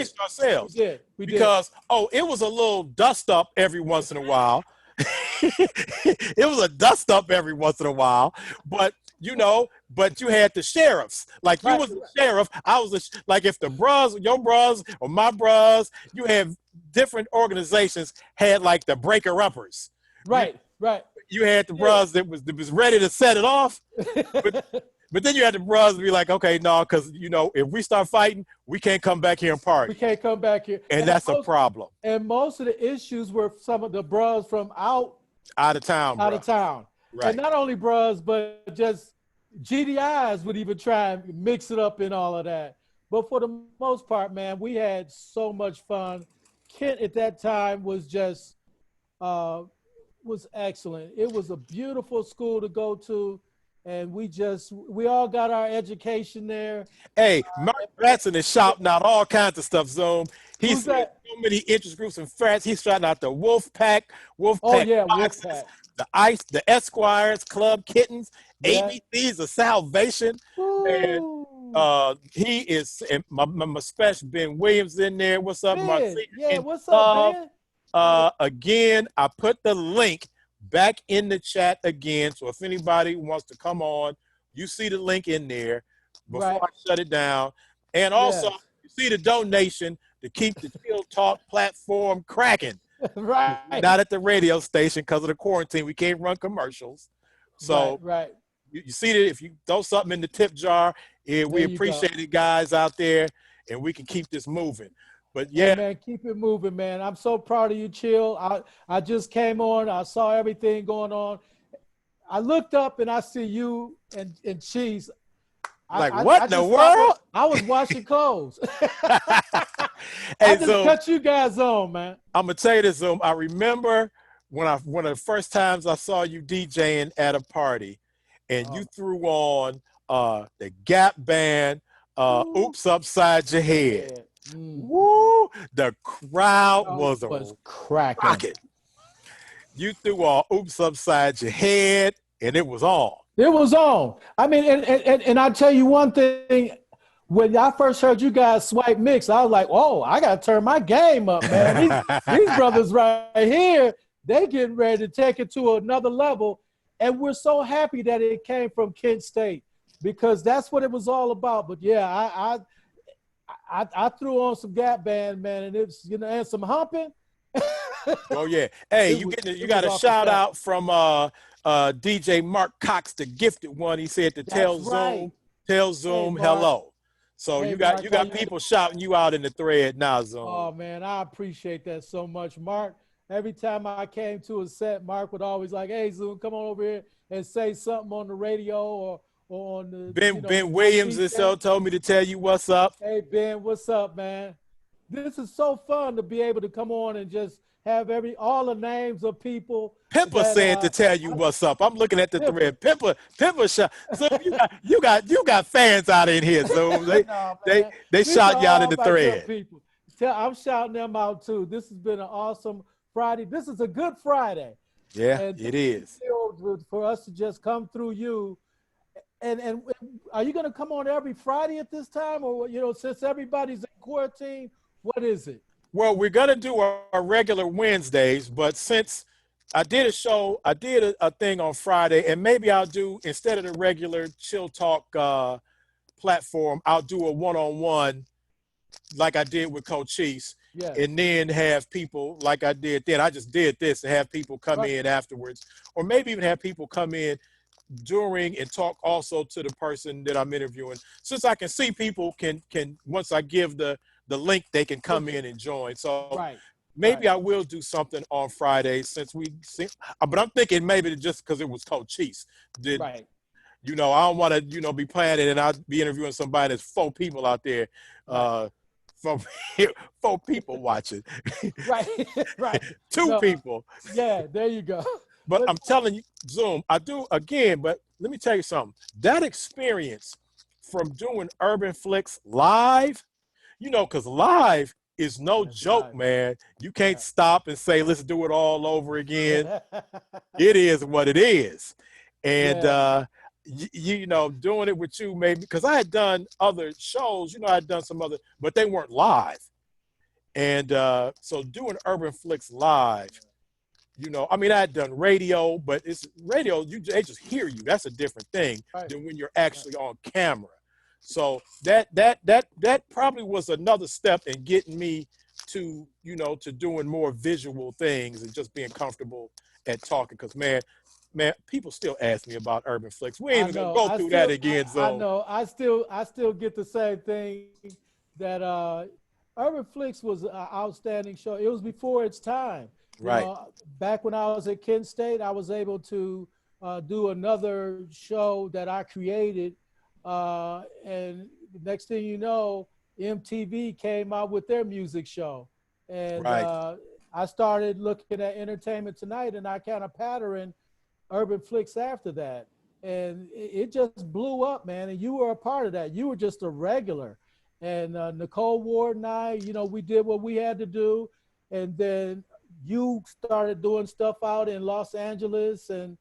Because it was a little dust up every once in a while. It was a dust up every once in a while, but you had the sheriffs. Like you was the sheriff, I was like if your bros or my bros, you have different organizations had like the breaker uppers. Right. You had the bros that was ready to set it off, but then you had the bros to be like, okay, no, because if we start fighting, we can't come back here and party. We can't come back here, and that's a problem. And most of the issues were some of the bros from out of town. Right. And not only bros, but just GDIs would even try and mix it up and all of that. But for the most part, man, we had so much fun. Kent at that time was just was excellent. It was a beautiful school to go to, and we all got our education there. Hey, Mark Batson is shouting out all kinds of stuff, Zoom. He's so many interest groups and frats. He's shouting out the Wolfpack boxes, the Ice, the Esquires, Club Kittens, ABCs of Salvation. And he is, and my special Ben Williams in there. What's up, Ben? What's up, Ben? Again, I put the link back in the chat again. So if anybody wants to come on, you see the link in there before I shut it down. And also, you see the donation to keep the Chill Talk platform cracking. Right. Not at the radio station because of the quarantine. We can't run commercials. So you see that if you throw something in the tip jar, we appreciate it, guys out there, and we can keep this moving. But man, keep it moving, man. I'm so proud of you, Chill. I just came on. I saw everything going on. I looked up and I see you and Cheese. What in the just world? I was washing clothes. Hey, I just cut you guys on, man. I'm gonna tell you this, Zoom. I remember one of the first times I saw you DJing at a party, and you threw on the Gap Band, "Oops Upside Your Head." Woo! The crowd was cracking. rocket. You threw on "Oops Upside Your Head," and it was on. It was on. I mean, and I'll tell you one thing. When I first heard you guys swipe mix, I was like, "Oh, I gotta turn my game up, man." These brothers right here, they getting ready to take it to another level, and we're so happy that it came from Kent State because that's what it was all about. But yeah, I threw on some Gap Band, man, and it's and some humping. Oh yeah, hey, you got a shout out from DJ Mark Cox, the gifted one. He said to tell Zoom hello. So you got people shouting you out in the thread now, Zoom. Oh man, I appreciate that so much, Mark. Every time I came to a set, Mark would always like, "Hey, Zoom, come on over here and say something on the radio or on the." Ben Williams and so told me to tell you what's up. Hey Ben, what's up, man? This is so fun to be able to come on and just have all the names of people. Pippa said to tell you what's up. I'm looking at the thread. Pippa shot. So you got fans out in here. So they shot you out in the thread. I'm shouting them out too. This has been an awesome Friday. This is a good Friday. Yeah, it is. For us to just come through you. And are you going to come on every Friday at this time, or since everybody's in quarantine, what is it? Well, we're going to do our regular Wednesdays, but since I did a thing on Friday, and maybe I'll do, instead of the regular Chill Talk platform, I'll do a one-on-one like I did with Cochise, and then have people like I did then. I just did this and have people come in afterwards, or maybe even have people come in during and talk also to the person that I'm interviewing. Since I can see people can once I give the link, they can come in and join. So maybe I will do something on Friday since but I'm thinking maybe just because it was Cochise. I don't want to, be planning and I'll be interviewing somebody that's 4 people out there, from 4 people watching. Right. 2 people. Yeah, there you go. But I'm telling you, Zoom, I do again, but let me tell you something. That experience from doing Urban Flicks live, because live is no joke, man. You can't stop and say, let's do it all over again. It is what it is. And, doing it with you, maybe, because I had done other shows, I had done some other, but they weren't live. And so doing Urban Flicks live, I had done radio, but it's radio, they just hear you. That's a different thing than when you're actually on camera. So that probably was another step in getting me to, to doing more visual things and just being comfortable at talking. Because man, people still ask me about Urban Flicks. We ain't even gonna go through that again, I know. I still get the same thing that Urban Flicks was an outstanding show. It was before its time. Back when I was at Kent State, I was able to do another show that I created. And the next thing you know, MTV came out with their music show. And I started looking at Entertainment Tonight, and I kind of patterned Urban Flicks after that. And it just blew up, man. And you were a part of that. You were just a regular. And Nicole Ward and I, we did what we had to do. And then you started doing stuff out in Los Angeles, and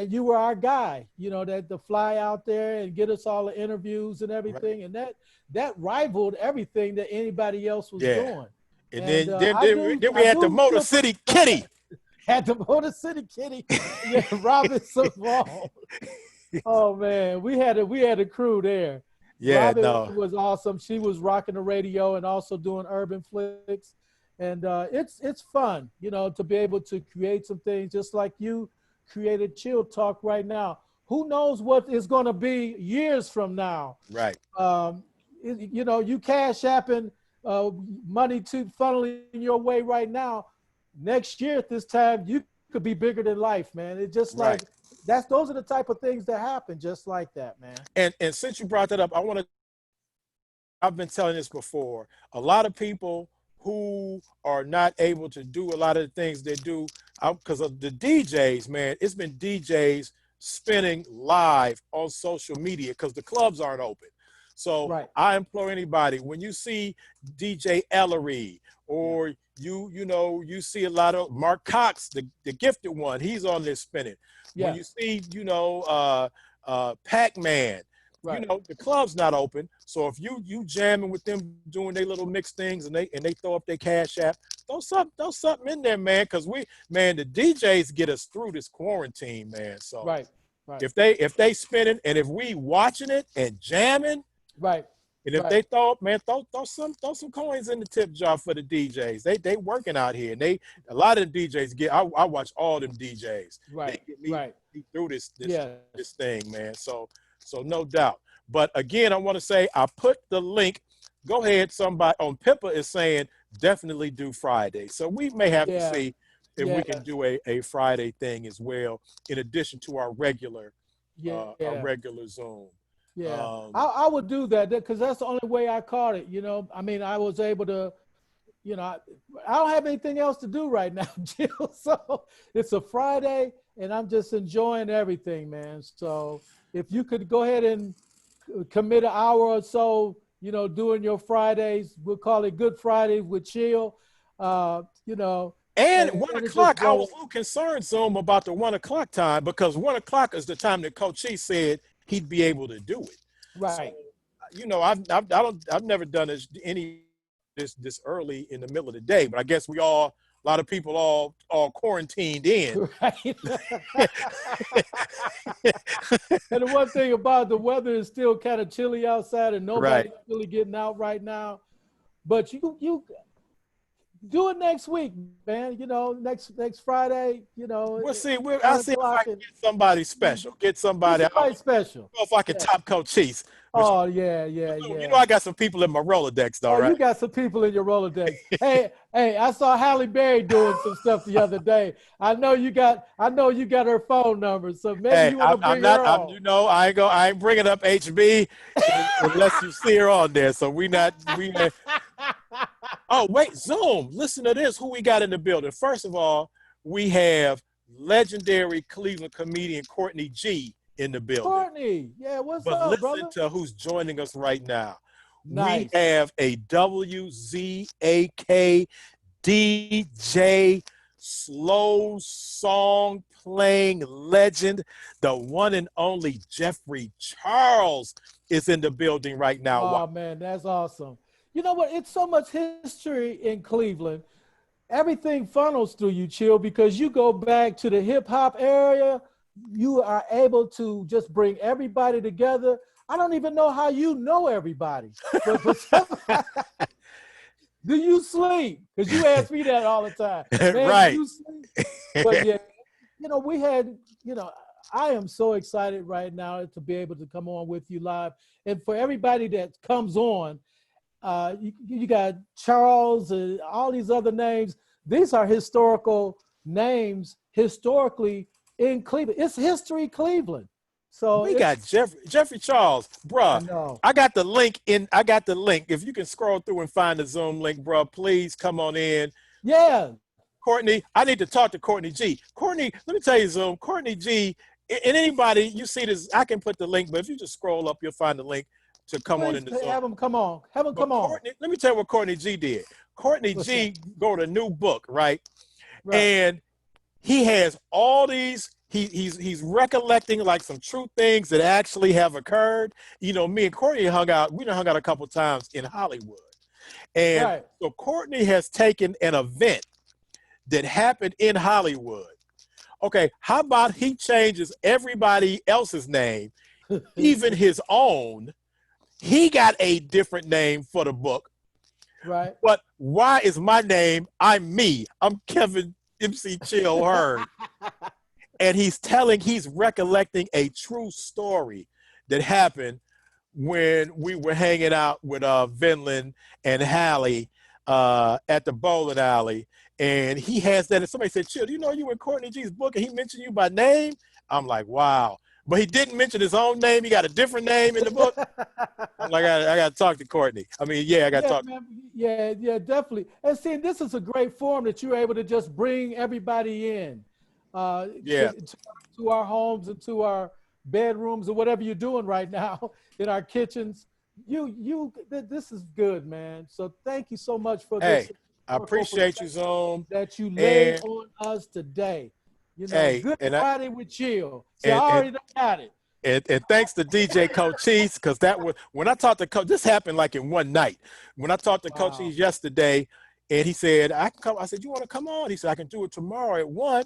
you were our guy, that to fly out there and get us all the interviews and everything. And that rivaled everything that anybody else was doing. And then we had the Motor City Kitty. Had the Motor City Kitty. Robinson Ball. Oh man, we had a crew there. Robin was awesome. She was rocking the radio and also doing Urban Flicks. And it's fun, to be able to create some things just like you created Chill Talk right now. Who knows what is going to be years from now? Right. You cash apping money to funneling your way right now. Next year at this time, you could be bigger than life, man. It's just like those are the type of things that happen just like that, man. And since you brought that up, I've been telling this before. A lot of people who are not able to do a lot of the things they do because of the DJs, man. It's been DJs spinning live on social media because the clubs aren't open. So Right. I implore anybody, when you see DJ Ellery or you see a lot of Mark Cox, the gifted one, he's on there spinning. Yeah. When you see, Pac-Man, Right. the club's not open. So if you jamming with them doing their little mix things and they throw up their Cash App, throw something in there, man. Cause the DJs get us through this quarantine, man. So Right. if they spinning and if we watching it and jamming, right. and if they throw up, man, throw some coins in the tip jar for the DJs. They working out here. And a lot of the DJs I watch all them DJs. Right. They get me through this thing, man. So no doubt. But again, I want to say I put the link. Go ahead, somebody on Pippa is saying definitely do Friday. So we may have to see if we can do a Friday thing as well, in addition to our regular Zoom. Yeah, I would do that because that's the only way I caught it. I mean, I was able to, I don't have anything else to do right now, Jill. So it's a Friday and I'm just enjoying everything, man. So if you could go ahead and commit an hour or so, doing your Fridays, we'll call it Good Friday with Chill, And 1 o'clock, I was a little concerned, Zoom, about the 1 o'clock time, because 1 o'clock is the time that Cochise said he'd be able to do it. Right. So, I've never done this early in the middle of the day, but I guess a lot of people all quarantined in. Right. And the one thing about the weather is still kind of chilly outside and nobody's really getting out right now. But you do it next week, man. Next Friday, We'll see. I'll see if I can get somebody special. Get somebody special. If I can top Cochise. Oh, yeah. I got some people in my Rolodex, though, right? You got some people in your Rolodex. Hey, I saw Halle Berry doing some stuff the other day. I know you got her phone number, so maybe you want to bring her on. I ain't bringing up HB unless you see her on there. So we not. Oh, wait, Zoom. Listen to this. Who we got in the building? First of all, we have legendary Cleveland comedian Courtney G in the building. Courtney, yeah, what's up, listen brother? to who's joining us right now. Nice. We have a WZAK DJ, slow song playing legend, the one and only Jeffrey Charles is in the building right now. Oh, man, that's awesome. You know what? It's so much history in Cleveland. Everything funnels through you, Chill, because you go back to the hip hop area. You are able to just bring everybody together. I don't even know how you know everybody. But do you sleep? Because you ask me that all the time. Man, right. Do you sleep? But yeah, we had, I am so excited right now to be able to come on with you live. And for everybody that comes on, you got Charles and all these other names. These are historical names historically in Cleveland. It's history Cleveland. So we got Jeffrey Charles, bruh. I got the link. If you can scroll through and find the Zoom link, bruh, please come on in. Yeah. Courtney, I need to talk to Courtney G. Courtney, let me tell you, Zoom, Courtney G, and anybody, you see this, I can put the link, but if you just scroll up, you'll find the link to come on in the Zoom. Have him come on. Courtney, let me tell you what Courtney G did. Courtney G wrote a new book, right? And he has all these, he's recollecting like some true things that actually have occurred. Me and Courtney hung out a couple times in Hollywood. And so Courtney has taken an event that happened in Hollywood. Okay, how about he changes everybody else's name, even his own? He got a different name for the book. Right. But why is my name? I'm me. I'm Kevin Emcee Chill Hearn. And he's recollecting a true story that happened when we were hanging out with Vinland and Hallie at the bowling alley. And he has that. And somebody said, Chill, do you know you in Courtney G's book? And he mentioned you by name. I'm like, wow. But he didn't mention his own name. He got a different name in the book. I'm like, I got to talk to Courtney. I mean, yeah, I got to talk. Man, yeah, definitely. And see, this is a great forum that you're able to just bring everybody in to our homes and to our bedrooms or whatever you're doing right now in our kitchens. This is good, man. So thank you so much for this. I appreciate you, Zoom. That you laid on us today. You know, good Friday with Chill. See, I already got it. And thanks to DJ Cochise, because that was when I talked to Coach. This happened like in one night. When I talked to Cochise yesterday, and he said, I can come. I said, you want to come on? He said, I can do it tomorrow at 1.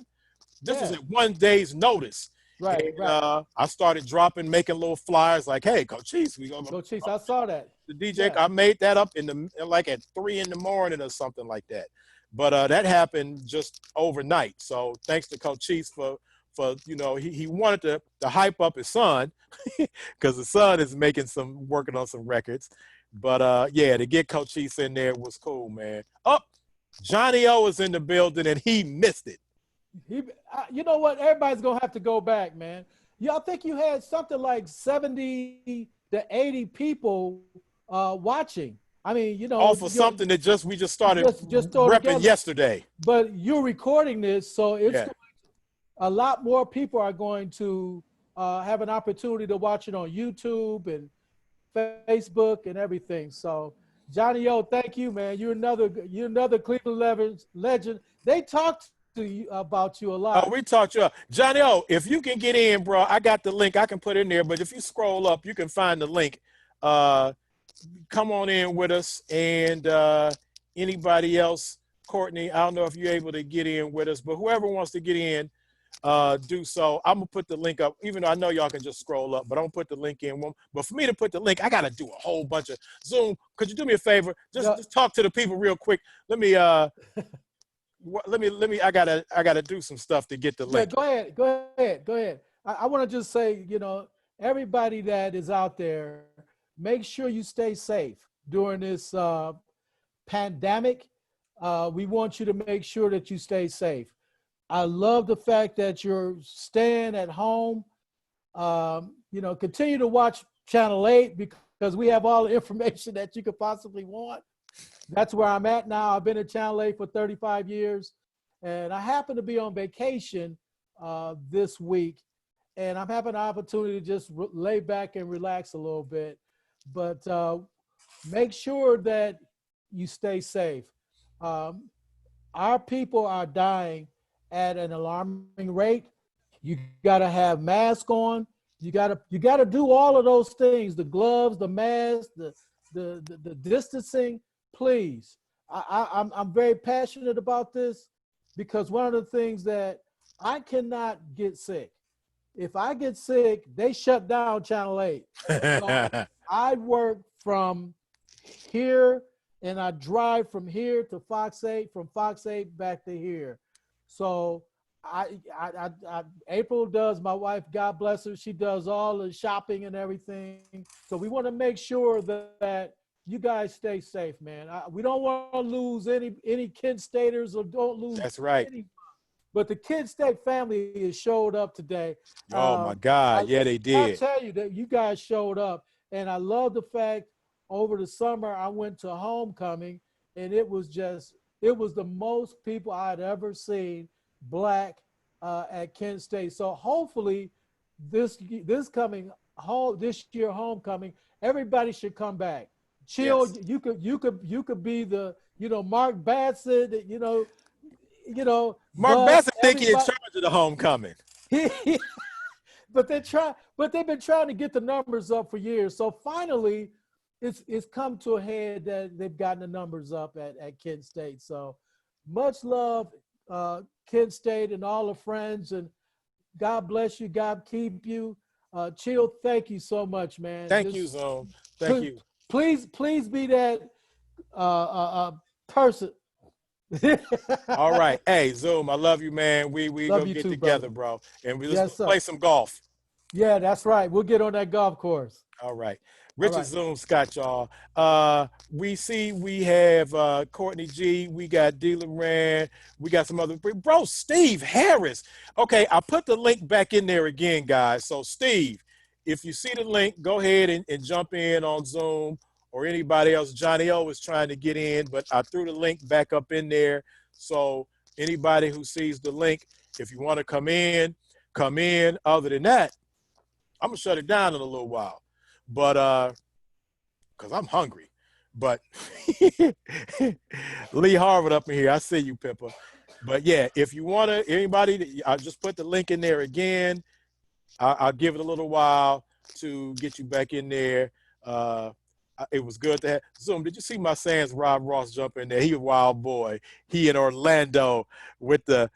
This was at 1 day's notice. Right. I started making little flyers like, hey, Cochise, we gonna Cochise, I saw that. The DJ, I made that up at 3 in the morning or something like that. But that happened just overnight. So thanks to Cochise for he wanted to hype up his son because his son is working on some records. But to get Cochise in there was cool, man. Johnny O is in the building and he missed it. You know what? Everybody's gonna have to go back, man. Y'all think you had something like 70 to 80 people watching? I mean, off of something that we just started repping yesterday. But you're recording this, so it's a lot more people are going to have an opportunity to watch it on YouTube and Facebook and everything. So, Johnny O, thank you, man. You're another Cleveland legend. They talked to you about you a lot. Oh, we talked you up. Johnny O, if you can get in, bro, I got the link. I can put in there, but if you scroll up, you can find the link. Come on in with us, and anybody else, Courtney, I don't know if you're able to get in with us, but whoever wants to get in, do so. I'm gonna put the link up, even though I know y'all can just scroll up, but I'm gonna put the link in. But for me to put the link, I gotta do a whole bunch of Zoom. Could you do me a favor? Just talk to the people real quick. Let me. I gotta do some stuff to get the link. Go ahead. I want to just say, everybody that is out there, make sure you stay safe during this pandemic. We want you to make sure that you stay safe. I love the fact that you're staying at home. Continue to watch Channel 8 because we have all the information that you could possibly want. That's where I'm at now. I've been at Channel 8 for 35 years, and I happen to be on vacation this week, and I'm having an opportunity to just lay back and relax a little bit. But make sure that you stay safe. Our people are dying at an alarming rate. You got to have masks on. You got to do all of those things: the gloves, the mask, the distancing. Please, I'm very passionate about this because one of the things that I cannot get sick. If I get sick, they shut down Channel 8. So I work from here and I drive from here to Fox 8, from Fox 8 back to here. So April does, my wife, God bless her, she does all the shopping and everything. So we want to make sure that you guys stay safe, man. We don't want to lose any Kent Staters or don't lose. That's right. But the Kent State family has showed up today. Oh my God. Yeah, they did. I'll tell you that you guys showed up. And I love the fact over the summer I went to homecoming and it was the most people I'd ever seen Black at Kent State. So hopefully this year homecoming, everybody should come back. Chill, yes. You could be the Mark Bassett, Mark Bassett think he's in charge of the homecoming. But they've been trying to get the numbers up for years. So finally it's come to a head that they've gotten the numbers up at Kent State. So much love, Kent State and all the friends, and God bless you, God keep you. Chill, thank you so much, man. Thank you, Zone. Thank you. Please be that person. All right. Hey, Zoom, I love you, man. We love go get too, together, brother. Bro. And we just play some golf. Yeah, that's right. We'll get on that golf course. All right. Richard right. Zoom Scott, y'all. We have Courtney G. We got D. Loran. We got some other bro. Steve Harris. Okay, I put the link back in there again, guys. So Steve, if you see the link, go ahead and jump in on Zoom or anybody else. Johnny O is trying to get in, but I threw the link back up in there. So anybody who sees the link, if you want to come in, come in. Other than that, I'm gonna shut it down in a little while. But because I'm hungry. But Lee Harvard up in here, I see you, Pippa. But yeah, if you want to, anybody, I'll just put the link in there again. I'll give it a little while to get you back in there. It was good to have Zoom. Did you see my Sans Rob Ross jump in there? He a wild boy. He in Orlando with the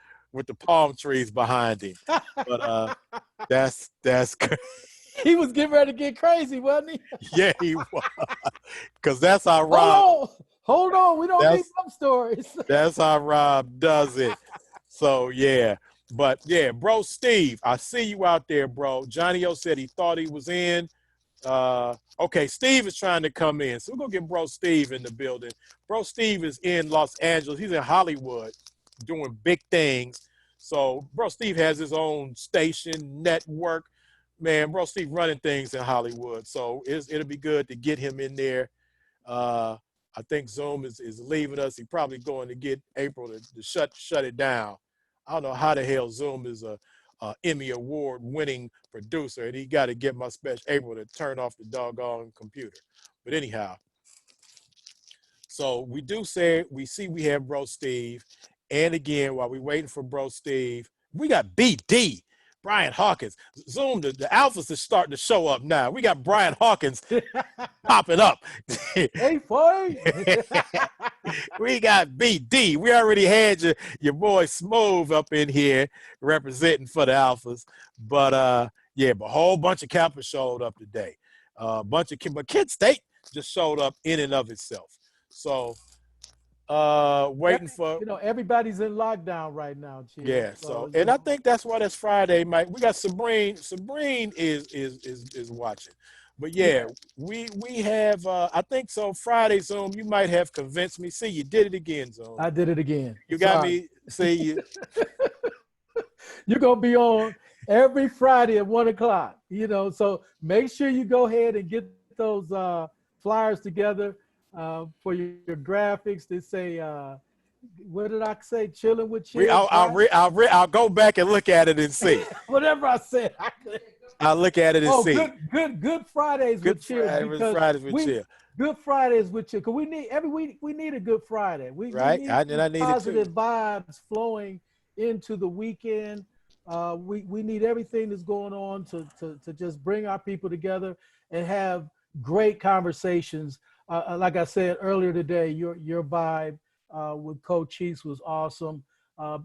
palm trees behind him. But that's He was getting ready to get crazy, wasn't he? yeah, he was. Because that's how Rob. Hold on. We don't need some stories. That's how Rob does it. So yeah. But yeah, bro, Steve, I see you out there, bro. Johnny O said he thought he was in. Okay, Steve is trying to come in. So we're gonna get bro Steve in the building. Bro Steve is in Los Angeles. He's in Hollywood doing big things. So bro Steve has his own station, network. Man, bro Steve running things in Hollywood. So it'll be good to get him in there. I think Zoom is leaving us. He's probably going to get April to shut it down. I don't know how the hell Zoom is a Emmy Award winning producer, and he got to get my special April to turn off the doggone computer. But anyhow, so we have bro Steve. And again, while we're waiting for bro Steve, we got BD. Brian Hawkins. Zoom, the alphas is starting to show up now. We got Brian Hawkins popping up. Hey, boy. We got BD. We already had your boy Smooth up in here representing for the alphas. But yeah, but a whole bunch of Kappa showed up today. But Kent State just showed up in and of itself. So waiting for everybody's in lockdown right now, Chief. Yeah, so and I think that's why that's Friday, Mike. We got Sabrine. Sabrine is watching. But yeah, we have I think so Friday, Zoom, you might have convinced me. See, you did it again, Zoom. I did it again. You got me. See you. You're gonna be on every Friday at 1:00. So make sure you go ahead and get those flyers together. For your graphics, they say, what did I say? Chilling with Chill. I'll go back and look at it and see. Whatever I said, I'll look at it and see. Good Fridays with Chill. Fridays with Chill. Good Fridays with Chill. Because we need every week. We need a good Friday. We need I need positive vibes flowing into the weekend. We need everything that's going on to just bring our people together and have great conversations. Like I said earlier today, your vibe with Cochise was awesome.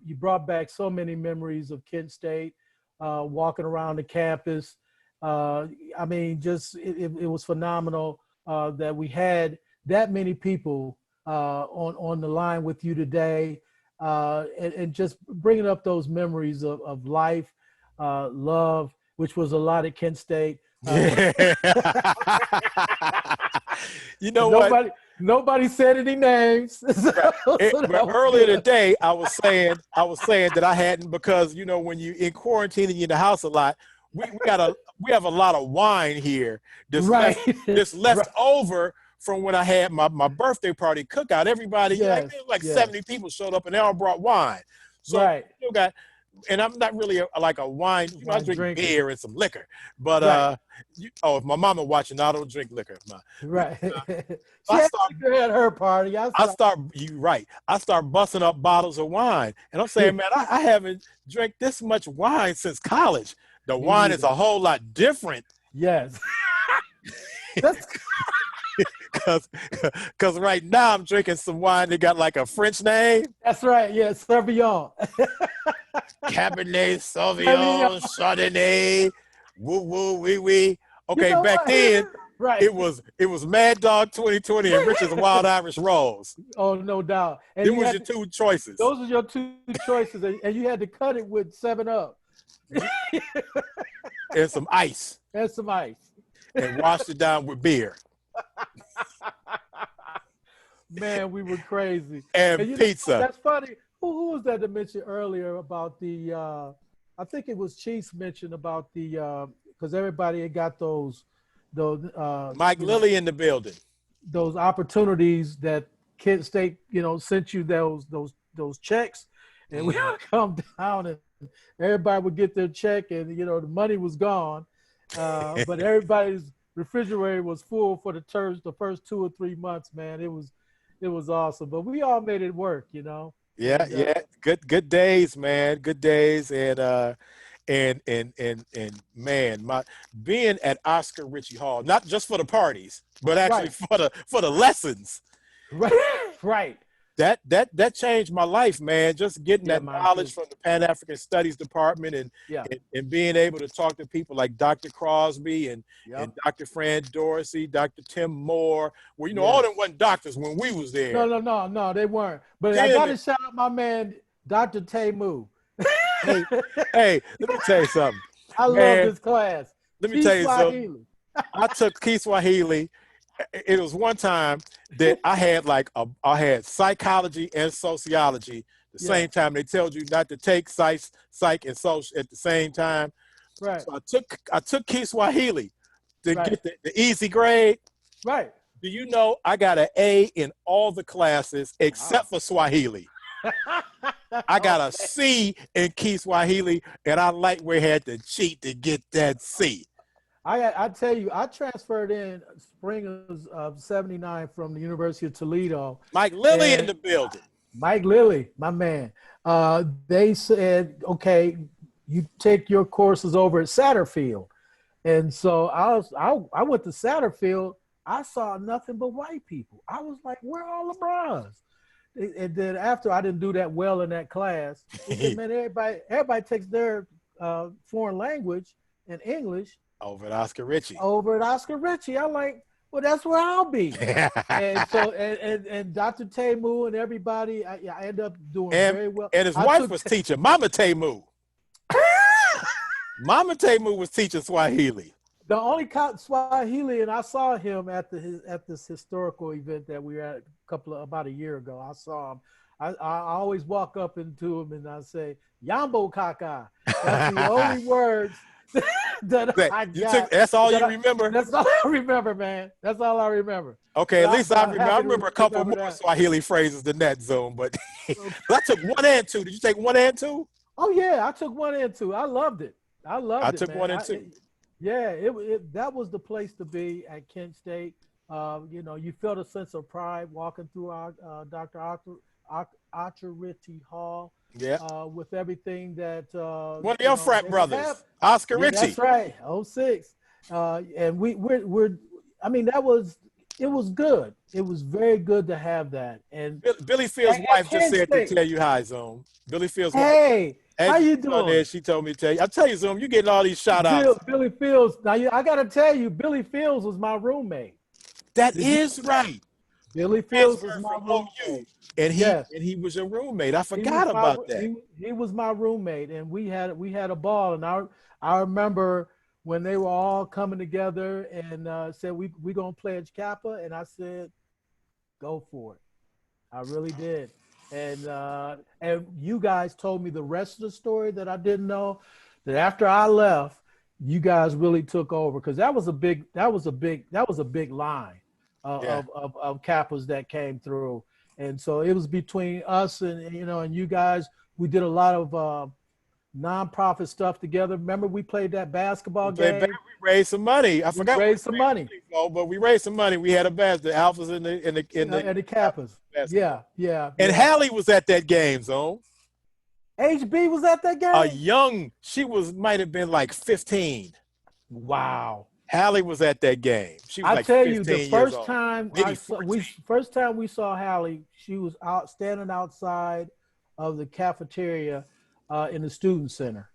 You brought back so many memories of Kent State, walking around the campus. I mean, it was phenomenal that we had that many people on the line with you today, and just bringing up those memories of life, love, which was a lot at Kent State. You know what? Nobody said any names. But earlier today, I was saying that I hadn't, because when you in quarantine and you're in the house a lot, we have a lot of wine here that's left over from when I had my birthday party cookout. Everybody, 70 people showed up and they all brought wine. So you got. And I'm not really like a wine. I drink beer and some liquor. But if my mama watching, I don't drink liquor. Right. I had her party. I start busting up bottles of wine, and I'm saying, man, I haven't drank this much wine since college. The wine is a whole lot different. Yes. That's because right now I'm drinking some wine that got like a French name. That's right. Yeah, Sauvignon. Cabernet Sauvignon, Chardonnay, woo woo wee wee. Okay, back then, it was Mad Dog 2020 and Richard's Wild Irish Rose. Oh, no doubt. And them was your two choices. Those were your two choices, and you had to cut it with 7-Up. And some ice. and washed it down with beer Man, we were crazy. and And pizza. that's funny. Who was that mentioned earlier about the? I think it was Chiefs mentioned about the because everybody had got those Mike Lilly in the building. those opportunities that Kent State sent you those checks, and we would come down and everybody would get their check, and the money was gone, but everybody's refrigerator was full for the first 2 or 3 months. Man, it was awesome, but we all made it work. Yeah, And, yeah. Good days, man. Good days. And man, my being at Oscar Ritchie Hall, not just for the parties, but actually for the lessons. Right. That changed my life, man. Just getting that mine knowledge too. from the Pan-African Studies Department and being able to talk to people like Dr. Crosby and Dr. Fran Dorsey, Dr. Tim Moore. Well, all them wasn't doctors when we was there. No, they weren't. But I got to shout out my man, Dr. Taimu. Hey, let me tell you something. I love this class. Let me tell you something. I took Kiswahili. It was one time that I had psychology and sociology the same time. They told you not to take psych and social at the same time. Right. So I took Kiswahili to get the easy grade. Right. Do you know I got an A in all the classes except for Swahili? I got a C in Kiswahili, and I had to cheat to get that C. I tell you, I transferred in spring of '79 from the University of Toledo. Mike Lilly in the building. Mike Lilly, my man. They said, okay, you take your courses over at Satterfield. And so I went to Satterfield. I saw nothing but white people. I was like, where are all the bras? And then after I didn't do that well in that class, they said, man, everybody takes their foreign language and English over at Oscar Ritchie. I'm like, well, that's where I'll be. And so, and Dr. Taimu and everybody, I ended up doing very well. And his wife was teaching, Mama Taimu. Mama Taimu was teaching Swahili. The only Swahili, and I saw him at this historical event that we were at about a year ago. I saw him. I always walk up into him and I say, Yambo Kaka. That's the only words that I got. That's all you remember? That's all I remember, man. That's all I remember. Okay, at least I remember a couple more Swahili phrases than that, Zoom. But I took 1 and 2. Did you take 1 and 2? Oh, yeah, I took 1 and 2. I loved it. I took 1 and 2. That was the place to be at Kent State. You felt a sense of pride walking through our Dr. Archer Ritchie Hall. Yeah. With everything that one of your frat brothers, Oscar Ritchie. That's right, 06. And it was good. It was very good to have that. And Billy Fields' wife just said to tell you hi, Zoom. Billy Fields' wife. Hey, how you doing? There, she told me to tell you. I tell you, Zoom, you getting all these shout outs. Billy Fields. Now, I got to tell you, Billy Fields was my roommate. That is right. Billy Fields was my roommate. And he was your roommate. I forgot about that. He was my roommate, and we had a ball. And I remember when they were all coming together and said we gonna pledge Kappa, and I said, go for it. I really did. And you guys told me the rest of the story that I didn't know. That after I left, you guys really took over, because that was a big line of Kappas that came through. And so it was between us and you guys. We did a lot of nonprofit stuff together. Remember, we played that basketball game. We raised some money. I forgot. We raised some money. But we raised some money. We had the Alphas and the Kappas. Yeah. And Hallie was at that game, Zone. HB was at that game. She might have been like 15. Wow. Hallie was at that game. She was the first time we saw Hallie, she was standing outside of the cafeteria in the student center,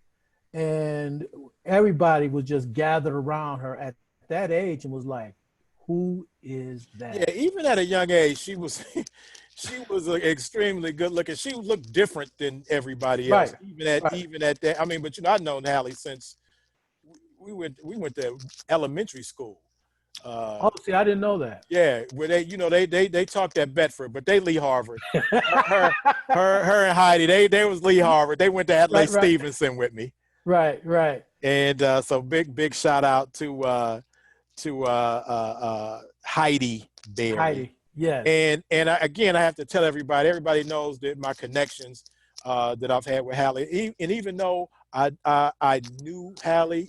and everybody was just gathered around her at that age and was like, "Who is that?" Yeah, even at a young age, she was extremely good looking. She looked different than everybody else, even at that. I mean, but I've known Hallie since we went to elementary school. Oh, see, I didn't know that. Yeah, where they talked at Bedford, but they Lee Harvard. her and Heidi, they was Lee Harvard. They went to Adlai Stevenson with me. Right. And so big shout out to Heidi Berry. Heidi, yes. And again, I have to tell everybody knows that my connections that I've had with Hallie, and even though I knew Hallie,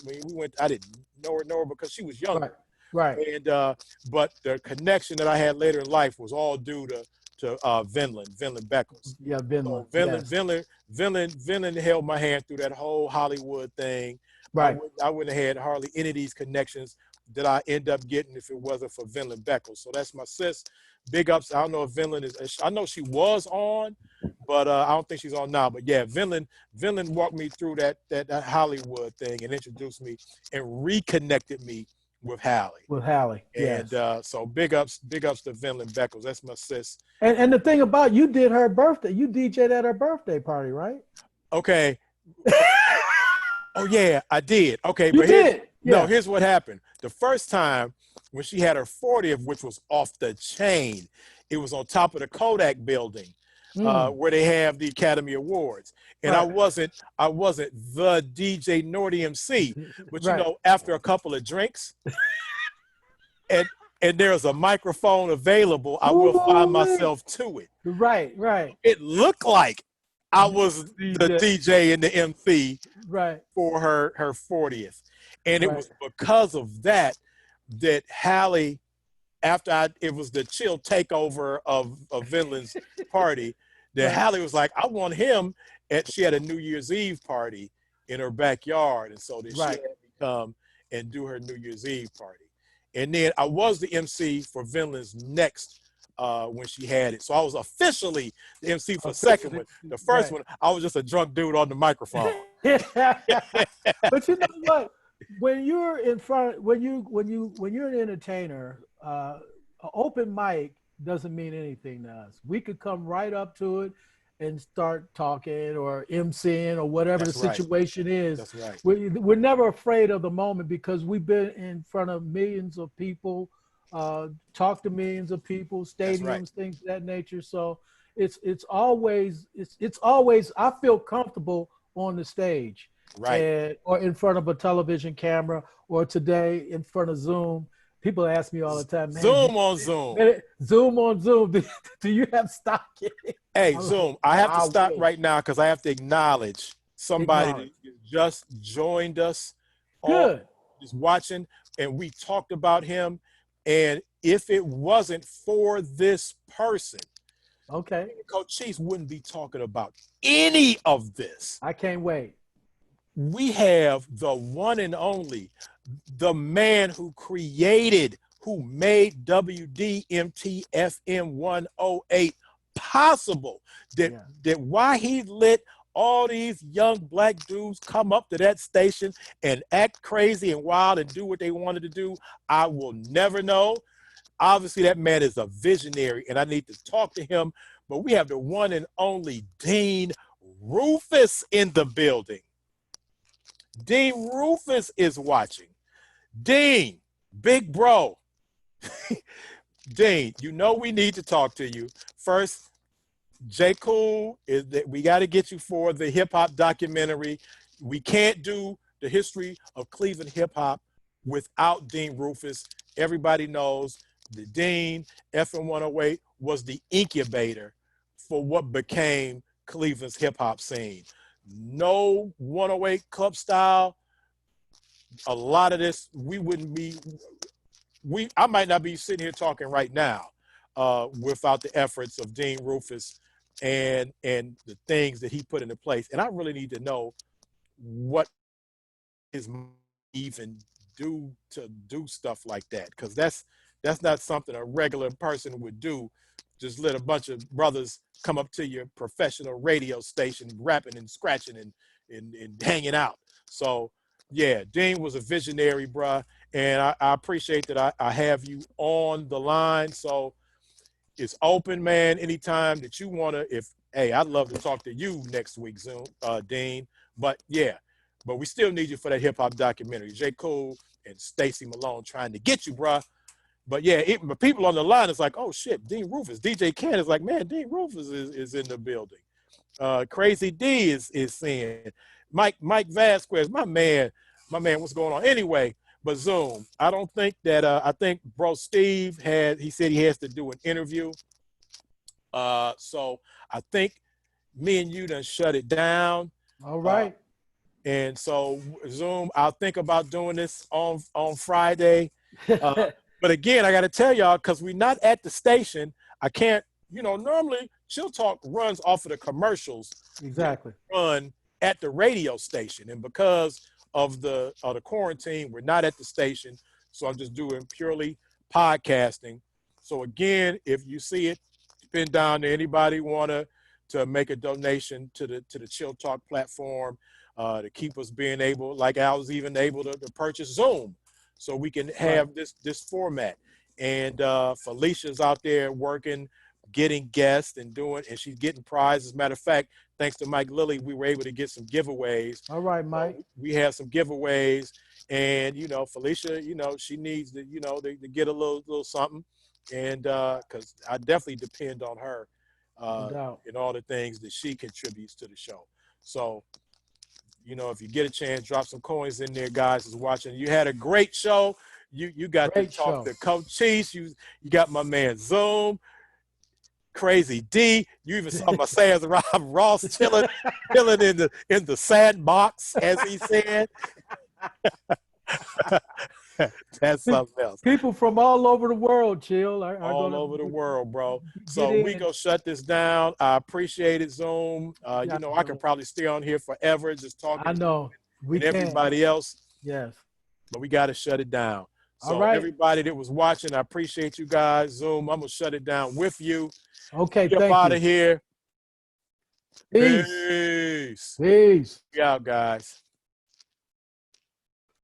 I didn't know her because she was younger. Right. And but the connection that I had later in life was all due to Vinland Beckles. Yeah, Vinland. So Vinland held my hand through that whole Hollywood thing. Right. I wouldn't have had hardly any of these connections that I end up getting if it wasn't for Vinland Beckles. So that's my sis. Big ups. I don't know if Vinland is. I know she was on, but I don't think she's on now. But yeah, Vinland walked me through that Hollywood thing and introduced me and reconnected me with Hallie. Yes. And so big ups to Vinland Beckles. That's my sis. And the thing about you did her birthday, you DJ'd at her birthday party, right? Okay. Oh yeah, I did. Okay, you but did. No, here's what happened. The first time when she had her 40th, which was off the chain, it was on top of the Kodak building, where they have the Academy Awards. And I wasn't the DJ nor the MC, but you know, after a couple of drinks, and there's a microphone available, I will find myself to it. Right. It looked like I was the DJ and the MC for her 40th. And it was because of that Hallie, after it was the chill takeover of Vinland's party, that Hallie was like, I want him she had a New Year's Eve party in her backyard. And so she had me come and do her New Year's Eve party. And then I was the MC for Vinland's next when she had it. So I was officially the MC for the second one. The first one, I was just a drunk dude on the microphone. But you know what? When you're in front, when you're an entertainer, an open mic doesn't mean anything to us. We could come right up to it and start talking or emceeing or whatever the situation is. That's right. We're never afraid of the moment because we've been in front of millions of people, talked to millions of people, stadiums, things of that nature. So it's always I feel comfortable on the stage. Or in front of a television camera, or today in front of Zoom. People ask me all the time, man, Zoom on Zoom. Do you have stock in it? Hey, Zoom, I have to stop right now because I have to acknowledge somebody that just joined us. Good. Just watching, and we talked about him. And if it wasn't for this person, Cochise wouldn't be talking about any of this. I can't wait. We have the one and only, the man who made WDMT FM 108 possible. That why he let all these young black dudes come up to that station and act crazy and wild and do what they wanted to do, I will never know. Obviously, that man is a visionary, and I need to talk to him. But we have the one and only Dean Rufus in the building. Dean Rufus is watching. Dean, big bro. Dean, you know we need to talk to you. First, J. Cool, is that we got to get you for the hip-hop documentary. We can't do the history of Cleveland hip-hop without Dean Rufus. Everybody knows the Dean, FM 108, was the incubator for what became Cleveland's hip-hop scene. No 108 club style. A lot of this, I might not be sitting here talking right now without the efforts of Dean Rufus and the things that he put into place. And I really need to know what is even do to do stuff like that, because that's not something a regular person would do. Just let a bunch of brothers come up to your professional radio station rapping and scratching and hanging out. So yeah, Dean was a visionary, bruh. And I appreciate that I have you on the line. So it's open, man. Anytime that you want to, I'd love to talk to you next week, Zoom, Dean. But yeah, but we still need you for that hip hop documentary. J. Cole and Stacey Malone trying to get you, bruh. But yeah, but people on the line is like, oh shit, Dean Rufus. DJ Ken is like, man, Dean Rufus is in the building. Crazy D is saying, Mike Vasquez, my man, what's going on? Anyway, but Zoom, I don't think that, I think bro Steve he said he has to do an interview. So I think me and you done shut it down. All right. And so Zoom, I'll think about doing this on Friday. But again, I got to tell y'all, because we're not at the station, I can't, normally Chill Talk runs off of the commercials. Exactly. Run at the radio station. And because of the quarantine, we're not at the station. So I'm just doing purely podcasting. So again, if you see it, pin down to anybody want to make a donation to the Chill Talk platform to keep us being able, like I was even able to purchase Zoom. So we can have this format. And Felicia's out there working, getting guests and she's getting prizes. As a matter of fact, thanks to Mike Lilly, we were able to get some giveaways. All right, Mike. We have some giveaways, and Felicia, she needs to, to get a little something, and because I definitely depend on her in all the things that she contributes to the show. So. If you get a chance, drop some coins in there, guys, is watching. You had a great show. You got to talk to Cochise. You got my man Zoom, Crazy D. You even saw my Sans Ross chilling in the sandbox, as he said. That's something else. People from all over the world, Chill. All over the world, bro. So we go shut this down. I appreciate it, Zoom. I could probably stay on here forever just talking. I know. And everybody else. Yes. But we got to shut it down. So all right. Everybody that was watching, I appreciate you guys. Zoom, I'm going to shut it down with you. Okay, Get out of here. Peace. Peace. Peace. We out, guys.